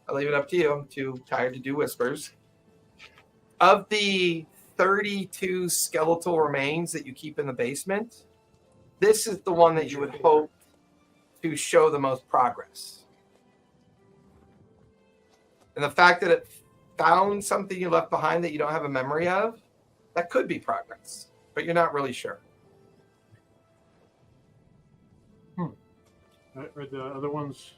I'll leave it up to you. I'm too tired to do whispers. Of the 32 skeletal remains that you keep in the basement, this is the one that you would hope to show the most progress. And the fact that it found something you left behind that you don't have a memory of, that could be progress, but you're not really sure. Are the other ones?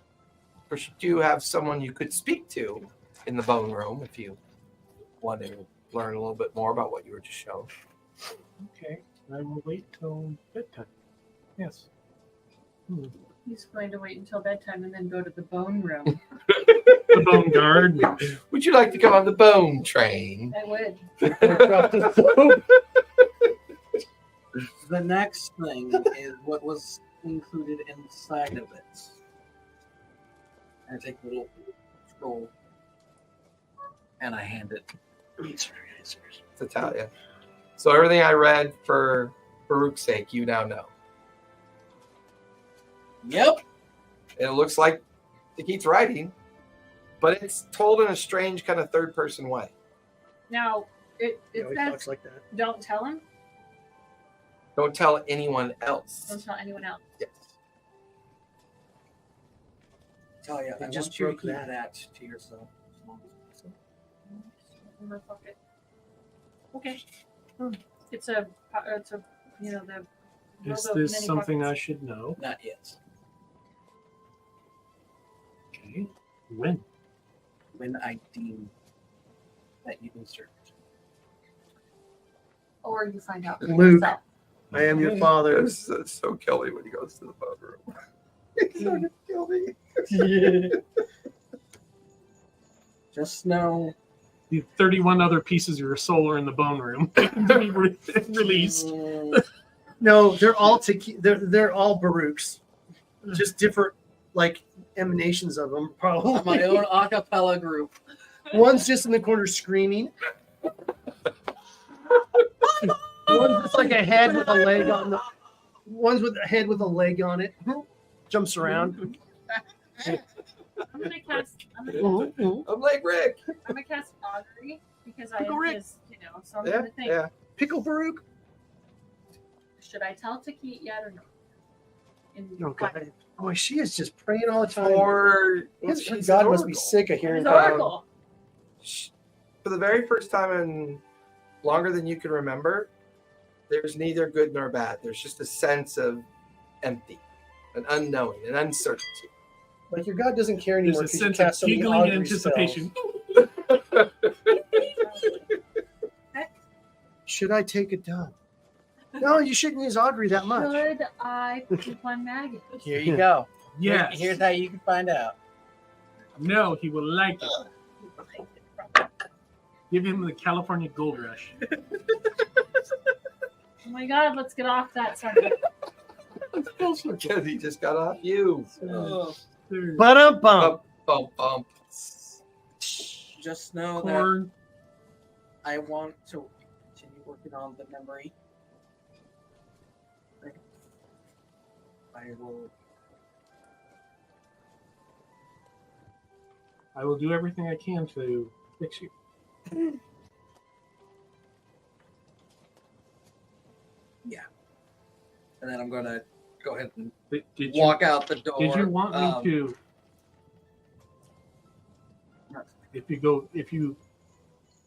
But you do have someone you could speak to in the bone room if you want to learn a little bit more about what you were just shown. Okay, I will wait till bedtime. Yes. He's going to wait until bedtime and then go to the bone room. The bone guard. Would you like to come on the bone train? I would. The next thing is what was included inside of it. I take a little scroll and I hand it. It's Italia. So everything I read for Baruch's sake, you now know. Yep. It looks like Tikit's writing, but it's told in a strange kind of third-person way. Now, it Yeah, he says talks like that. don't tell him. Don't tell anyone else. Don't tell anyone else. Yes. Tell you, I just just broke broke that. that to yourself. In my pocket. Okay. It's a the Is logo of this many something I pockets. should know? Not yet. Okay. When? When I deem that you insert. Or you find out for Luke. yourself. I am your father. It's so Kelly when he goes to the bone room. He's so gonna kill me. Just know. The 31 other pieces of your soul are in the bone room. To be released. No, they're all they're all Baruchs, just different like emanations of them, I'm probably. my own a cappella group. One's just in the corner screaming. One's just like a head with a leg on the. One's with a head with a leg on it. Jumps around. I'm gonna cast. I'm like Rick. I'm gonna cast augury because I Pickle Rick. just, so I'm Yeah, gonna think. yeah. Pickle Baruch. Should I tell Takit yet or not? Oh God. Boy, she is just praying all the time. For His she's God an must be oracle. sick of hearing His that. oracle. For the very first time in longer than you can remember, there's neither good nor bad. There's just a sense of empty, an unknowing, an uncertainty. Like your God doesn't care There's anymore a because you sense of cast so many giggling augury anticipation. spells. Should I take a dump? No, you shouldn't use augury that much. Should I poop on maggots? Here you go. Yes. Here's how you can find out. No, he will like it. Give him the California Gold Rush. Oh my God, let's get off that subject. Because he just got off you. Bum. Bump, bump. Just know Corn. that I want to continue working on the memory. I will do everything I can to fix you. And then I'm gonna go ahead and Did you, walk out the door. did you want me to?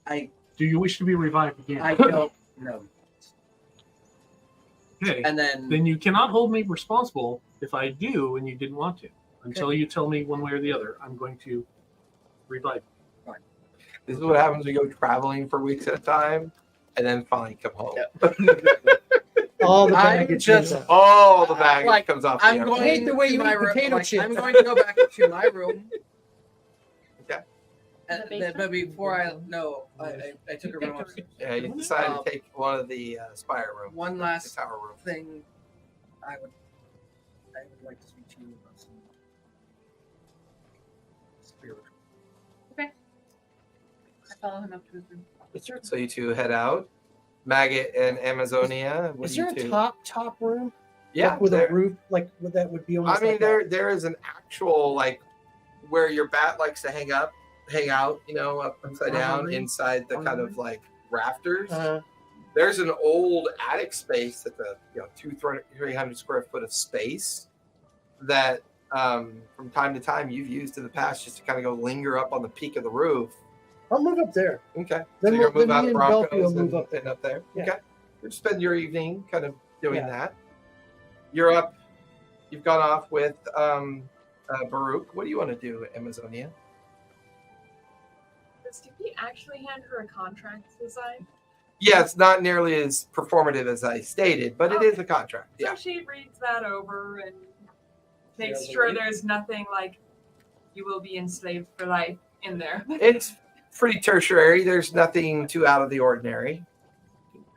I do you wish to be revived again? I don't know. Okay. And then Then you cannot hold me responsible if I do and you didn't want to. Until you tell me one way or the other, I'm going to revive. This is what happens when you go traveling for weeks at a time and then finally come home. All the I'm baggage just- comes out. All the baggage Like, comes off I'm the going I hate the way to you my eat room. potato Like, chips. I'm going to go back to my room. Okay. And, The basement? but before I took a room upstairs. Yeah, you decided to take one of the spire rooms. One The last tower room. thing, I would like to speak to you about some spiritual. I follow him up to his room. Is there, So you two head out. Maggot and Amazonia. What is do there you a two? top room? Yeah, Like, with there- a roof, like that would be I almost. mean, like there is an actual like where your bat likes to hang out, upside down Armory? inside the kind of like rafters. that. There's an old attic space that's a 300 square foot of space that from time to time you've used in the past just to kind of go linger up on the peak of the roof. I'll move up there. Okay. Then so you're we'll- gonna then move me out and the Ghelfi will Broncos move up and up there. Yeah. Okay. You spend your evening kind of doing Yeah. that. You're up. You've gone off with Baruch. What do you want to do, Amazonia? Did he actually hand her a contract to sign? Yeah, it's not nearly as performative as I stated, but it is a contract. So Yeah. she reads that over and makes Yeah, sure but- there's nothing like you will be enslaved for life in there. It's pretty tertiary. There's nothing too out of the ordinary.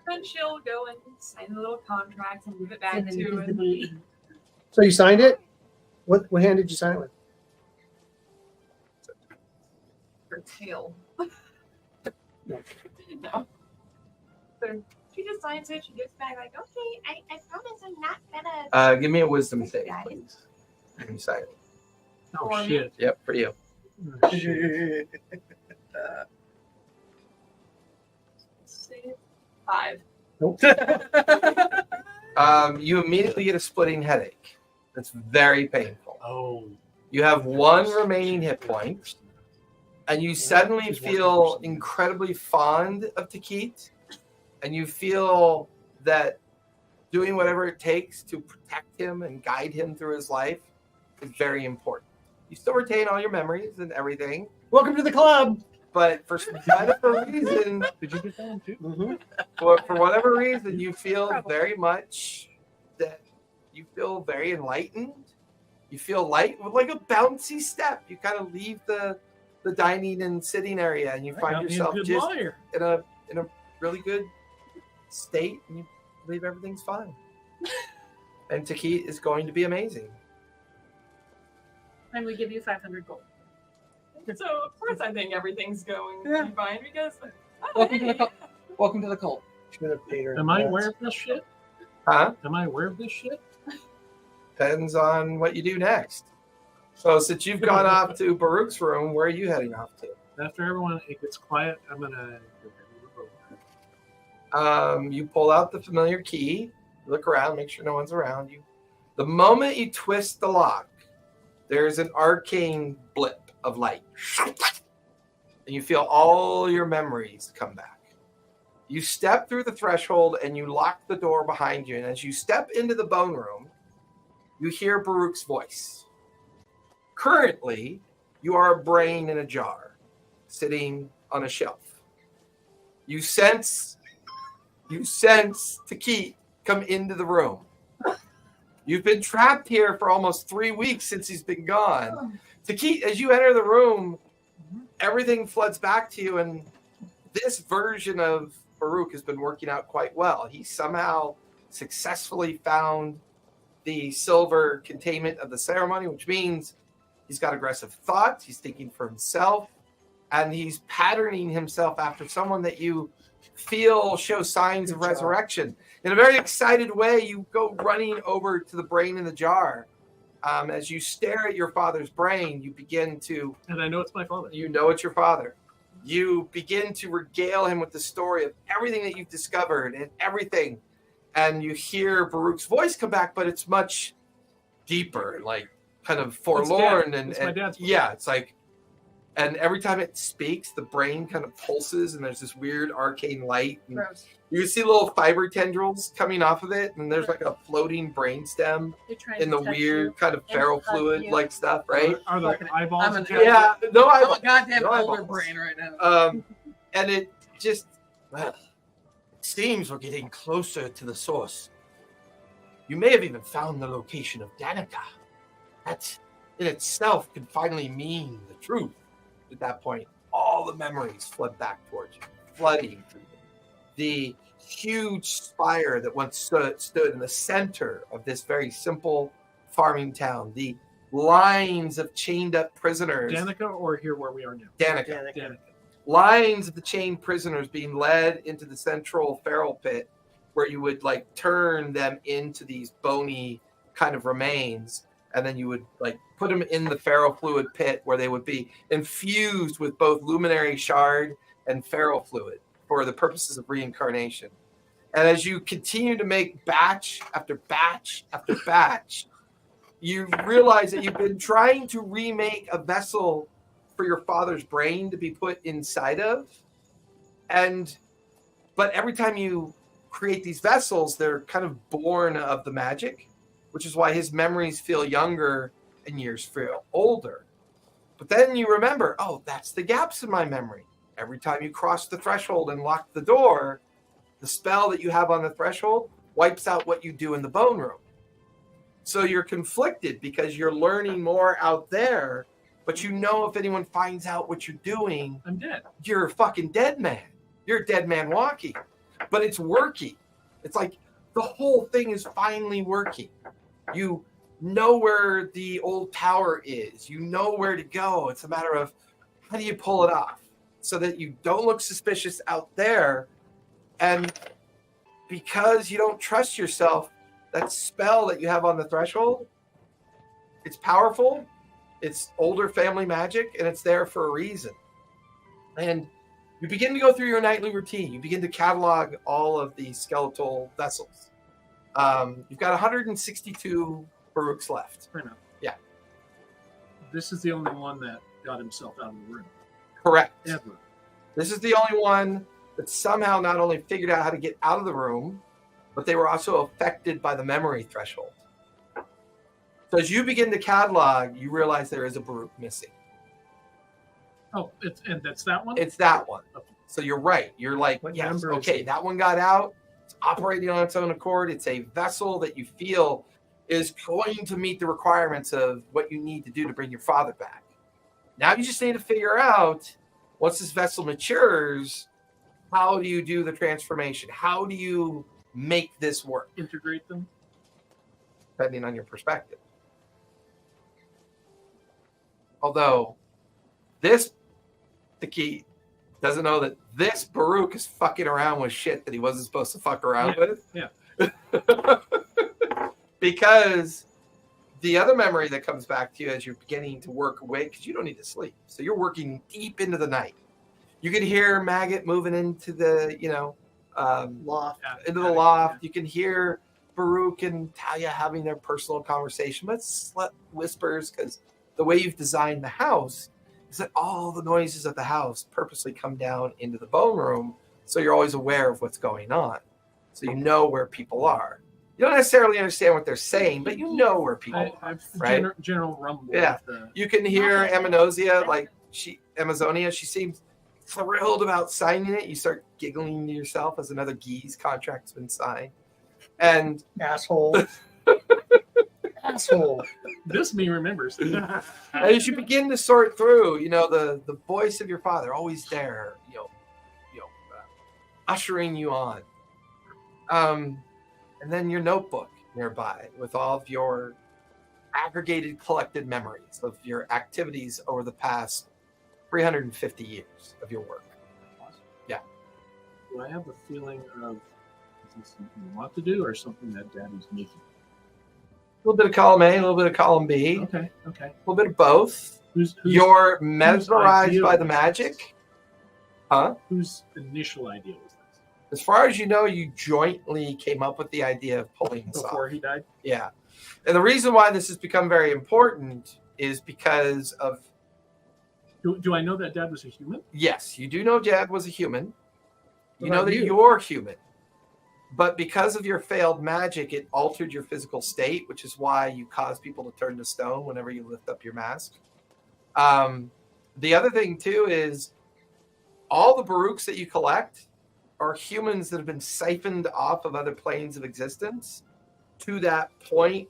Then she'll go and sign a little contract and give it back to him. So you signed it? What hand did you sign it with? Her tail. No. No. So she just signs it. She gives back like, okay, I promise I'm not gonna. Give me a wisdom save, please. When you sign it. Oh For me? shit. Yep, for you. Oh, shit. Save 5. Nope. You immediately get a splitting headache. That's very painful. Oh. You have one remaining hit point, and you suddenly feel incredibly fond of Takit, and you feel that doing whatever it takes to protect him and guide him through his life is very important. You still retain all your memories and everything, Welcome to the club. but for whatever reason, Did you get that one too? Mm-hmm. for whatever reason, you feel very much that you feel very enlightened. You feel light with like a bouncy step. You kind of leave the dining and sitting area, and you find yourself good just liar. in a really good state, and you believe everything's fine. And Takit is going to be amazing. And we give you 500 gold. So of course I think everything's going Yeah. fine because Welcome to the cult. Welcome to the cult. Should have paid her. Am I aware of this shit? Huh? Am I aware of this shit? Depends on what you do next. So since you've gone off to Baruch's room, where are you heading off to? After everyone it gets quiet, I'm gonna. You pull out the familiar key, look around, make sure no one's around you. The moment you twist the lock, there's an arcane blip of light. And you feel all your memories come back. You step through the threshold and you lock the door behind you. And as you step into the bone room, you hear Baruch's voice. Currently, you are a brain in a jar, sitting on a shelf. You sense Taki come into the room. You've been trapped here for almost 3 weeks since he's been gone. Taki, as you enter the room, everything floods back to you, and this version of Baruch has been working out quite well. He somehow successfully found the silver containment of the ceremony, which means he's got aggressive thoughts, he's thinking for himself, and he's patterning himself after someone that you feel shows signs of resurrection. In a very excited way, you go running over to the brain in the jar. As you stare at your father's brain, you begin to... And I know it's my father. You know it's your father. You begin to regale him with the story of everything that you've discovered and everything. And you hear Baruch's voice come back, but it's much deeper, like kind of forlorn. It's my dad's voice. Yeah, it's like... And every time it speaks, the brain kind of pulses, and there's this weird arcane light. And gross. you can see little fiber tendrils coming off of it, and there's like a floating brain stem They're trying in to the touch weird you. kind of and feral hug fluid you. like stuff, right? Are there eyeballs? I'm an attached? Yeah, no I'm eyeballs. a goddamn No older eyeballs. brain right now. And it just, well, it seems we're getting closer to the source. You may have even found the location of Danica. That in itself could finally mean the truth. At that point, all the memories flood back towards you, flooding through them. The huge spire that once stood in the center of this very simple farming town, the lines of chained up prisoners. Danica or here where we are now? Danica. Danica. Lines of the chained prisoners being led into the central feral pit where you would like turn them into these bony kind of remains, and then you would like put them in the feral fluid pit where they would be infused with both luminary shard and feral fluid for the purposes of reincarnation. And as you continue to make batch after batch after batch, you realize that you've been trying to remake a vessel for your father's brain to be put inside of. But every time you create these vessels, they're kind of born of the magic, which is why his memories feel younger and years feel older. But then you remember, oh, that's the gaps in my memory. Every time you cross the threshold and lock the door, the spell that you have on the threshold wipes out what you do in the bone room. So you're conflicted because you're learning more out there, but you know if anyone finds out what you're doing, I'm dead. you're a fucking dead man. You're a dead man walking. But it's working. It's like the whole thing is finally working. You know where the old tower is. You know where to go. It's a matter of how do you pull it off so that you don't look suspicious out there. And because you don't trust yourself, that spell that you have on the threshold, it's powerful. It's older family magic, and it's there for a reason. And you begin to go through your nightly routine. You begin to catalog all of the skeletal vessels. You've got 162 Baruchs left. Fair enough. Yeah. This is the only one that got himself out of the room. Correct. Ever. This is the only one that somehow not only figured out how to get out of the room, but they were also affected by the memory threshold. So as you begin to catalog, you realize there is a Baruch missing. Oh, and that's that one? It's that one. So you're right. You're like, What yes, number is okay, it? that one got out. It's operating on its own accord. It's a vessel that you feel is going to meet the requirements of what you need to do to bring your father back. Now you just need to figure out, once this vessel matures, how do you do the transformation? How do you make this work? Integrate them? Depending on your perspective. Although this Taki doesn't know that this Baruch is fucking around with shit that he wasn't supposed to fuck around with. Yeah. Because the other memory that comes back to you as you're beginning to work awake, because you don't need to sleep. So you're working deep into the night. You can hear Maggot moving into the, Loft. into the loft. You can hear Baruch and Talia having their personal conversation, but it's whispers because the way you've designed the house is that all the noises of the house purposely come down into the bone room, so you're always aware of what's going on. So you know where people are. You don't necessarily understand what they're saying, but you know where people are, right? General rumble. Yeah. You can hear Amazonia, Amazonia, she seems thrilled about signing it. You start giggling to yourself as another Geese contract's been signed. And Asshole. Asshole. This me remembers. as you begin to sort through, the voice of your father always there, ushering you on. And then your notebook nearby with all of your aggregated collected memories of your activities over the past 350 years of your work. Awesome. Yeah. Do I have a feeling of, is this something you want to do or something that Dad is making? A little bit of column A, a little bit of column B. Okay. A little bit of both. You're mesmerized by the magic. Huh? Whose initial idea was this? As far as you know, you jointly came up with the idea of pulling this Before off. he died? Yeah. And the reason why this has become very important is because of... Do I know that Dad was a human? Yes, you do know Dad was a human. You What know about that you? you're human. But because of your failed magic, it altered your physical state, which is why you cause people to turn to stone whenever you lift up your mask. The other thing, too, is all the Baruchs that you collect are humans that have been siphoned off of other planes of existence to that point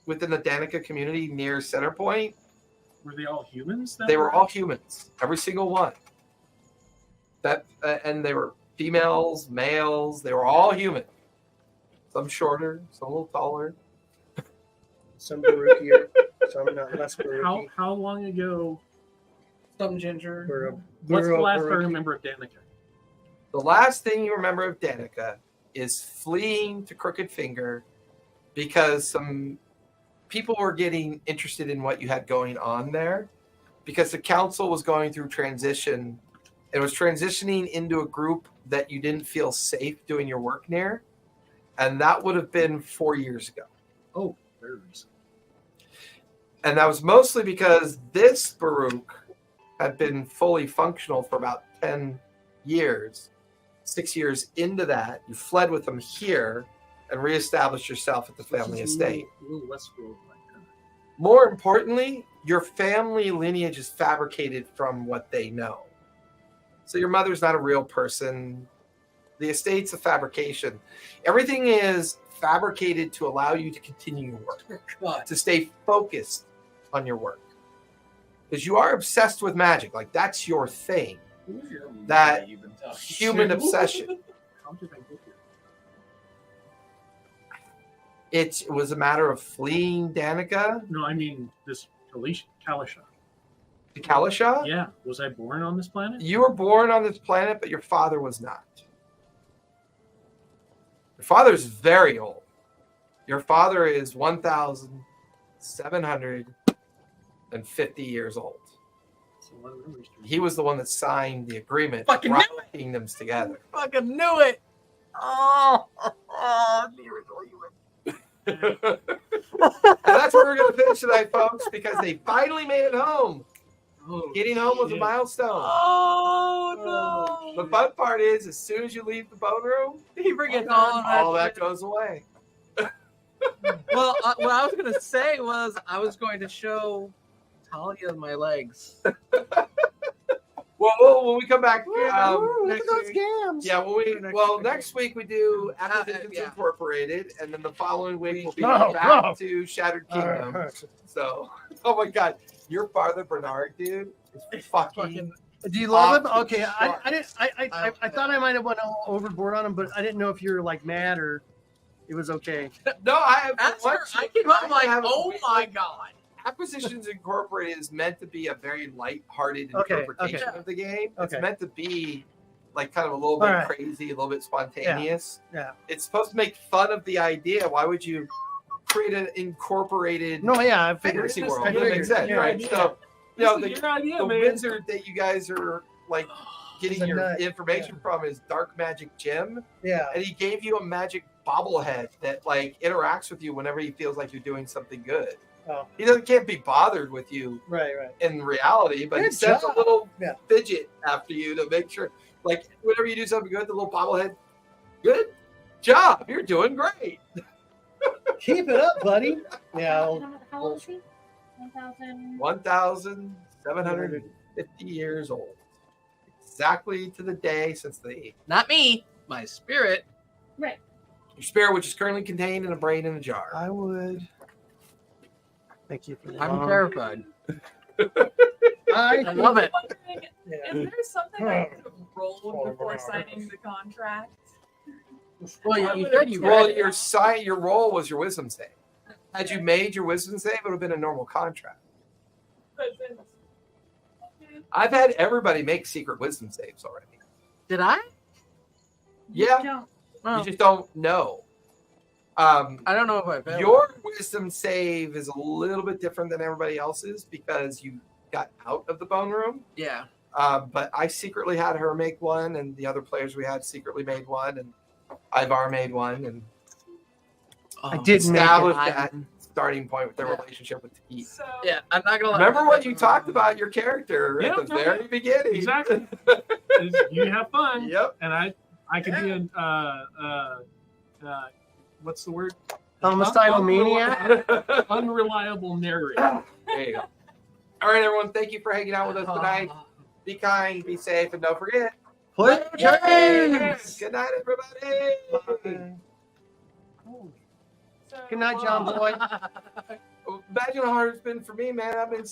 within the Danica community near Center Point. Were they all humans? They were all humans, every single one. And they were females, males. They were all human. Some shorter, some a little taller. Some Baruchier, some not less Baruchi. How long ago? Some ginger. What's the last I remember of Danica? The last thing you remember of Danica is fleeing to Crooked Finger because some people were getting interested in what you had going on there because the council was going through transition. It was transitioning into a group that you didn't feel safe doing your work near. And that would have been 4 years ago. Oh, very recent. And that was mostly because this Baruch had been fully functional for about 10 years. 6 years into that, you fled with them here and reestablished yourself at the family estate. A little less world-like. More importantly, your family lineage is fabricated from what they know. So your mother's not a real person. The estate's a fabrication. Everything is fabricated to allow you to continue your work, to stay focused on your work. Because you are obsessed with magic. Like, that's your thing. That human obsession. How did I get here? It was a matter of fleeing Danica No, I mean this Calisha. to Calisha. Yeah. Was I born on this planet? You were born on this planet, but your father was not. Your father's very old. Your father is 1,750 years old. That's a lot of memories to me. He was the one that signed the agreement Fucking brought the kingdoms together. Fucking knew it. Oh, and that's where we're going to finish tonight, folks, because they finally made it home. Oh, Getting home was a shit. milestone. Oh The fun part is, as soon as you leave the bone room, He forgets all all that. that goes away. Well, what I was gonna say was I was going to show Talia my legs. Well, when we come back Look next at those week, gams. yeah, next week we do Acquisitions yeah. Incorporated, and then the following week we'll be No, back no. to Shattered Kingdom. So, oh my God, your father Bernard, dude, is fucking. Do you love him? Off the Okay, I charts. didn't. I thought I might have went overboard on him, but I didn't know if you were like mad or it was okay. No, I have. After I came up, I'm like, oh my god. Acquisitions Incorporated is meant to be a very light-hearted Okay, interpretation okay. of the game. It's Okay. meant to be like kind of a little bit All right. crazy, a little bit spontaneous. Yeah. It's supposed to make fun of the idea. Why would you create an incorporated No, yeah, I figured. fantasy This world? is That your makes sense, idea. right? Yeah. So, you know, This is your idea, the man. wizard that you guys are like getting He's a your nut. information from is Dark Magic Jim, Yeah. and he gave you a magic bobblehead that like interacts with you whenever he feels like you're doing something good. Oh, He can't be bothered with you right. in reality, but he Good sends job. a little Yeah. fidget after you to make sure, like, whenever you do something good, the little bobblehead, good job, you're doing great. Keep it up, buddy. Yeah. How old is he? 1,000. 1,750 years old. Exactly to the day since the Not me. My spirit. Right. your spirit, which is currently contained in a brain in a jar. I would. Thank you for that. I'm terrified. I I love it. Wondering, Yeah. is there something I could have rolled before signing the contract? Well, you said you Well, read it. your roll was your wisdom save. Had you made your wisdom save, it would have been a normal contract. But then, I've had everybody make secret wisdom saves already. Did I? Yeah, Don't. Oh, you just don't know. I don't know if I failed. Your wisdom save is a little bit different than everybody else's because you got out of the bone room. Yeah. But I secretly had her make one, and the other players we had secretly made one, and Ivar made one, and I didn't make it. established that starting point with their relationship with Teeth. so Yeah, I'm not gonna lie. Remember what you talked about your character Yeah, at the okay. very beginning. Exactly. You have fun, Yep. and I can be an what's the word? Homicidal maniac. Unreliable narrator. There you go. All right, everyone. Thank you for hanging out with us tonight. Be kind, be safe, and don't forget. Play games. Good night, everybody. Good night, John Boy. Imagine how hard it's been for me, man. I've been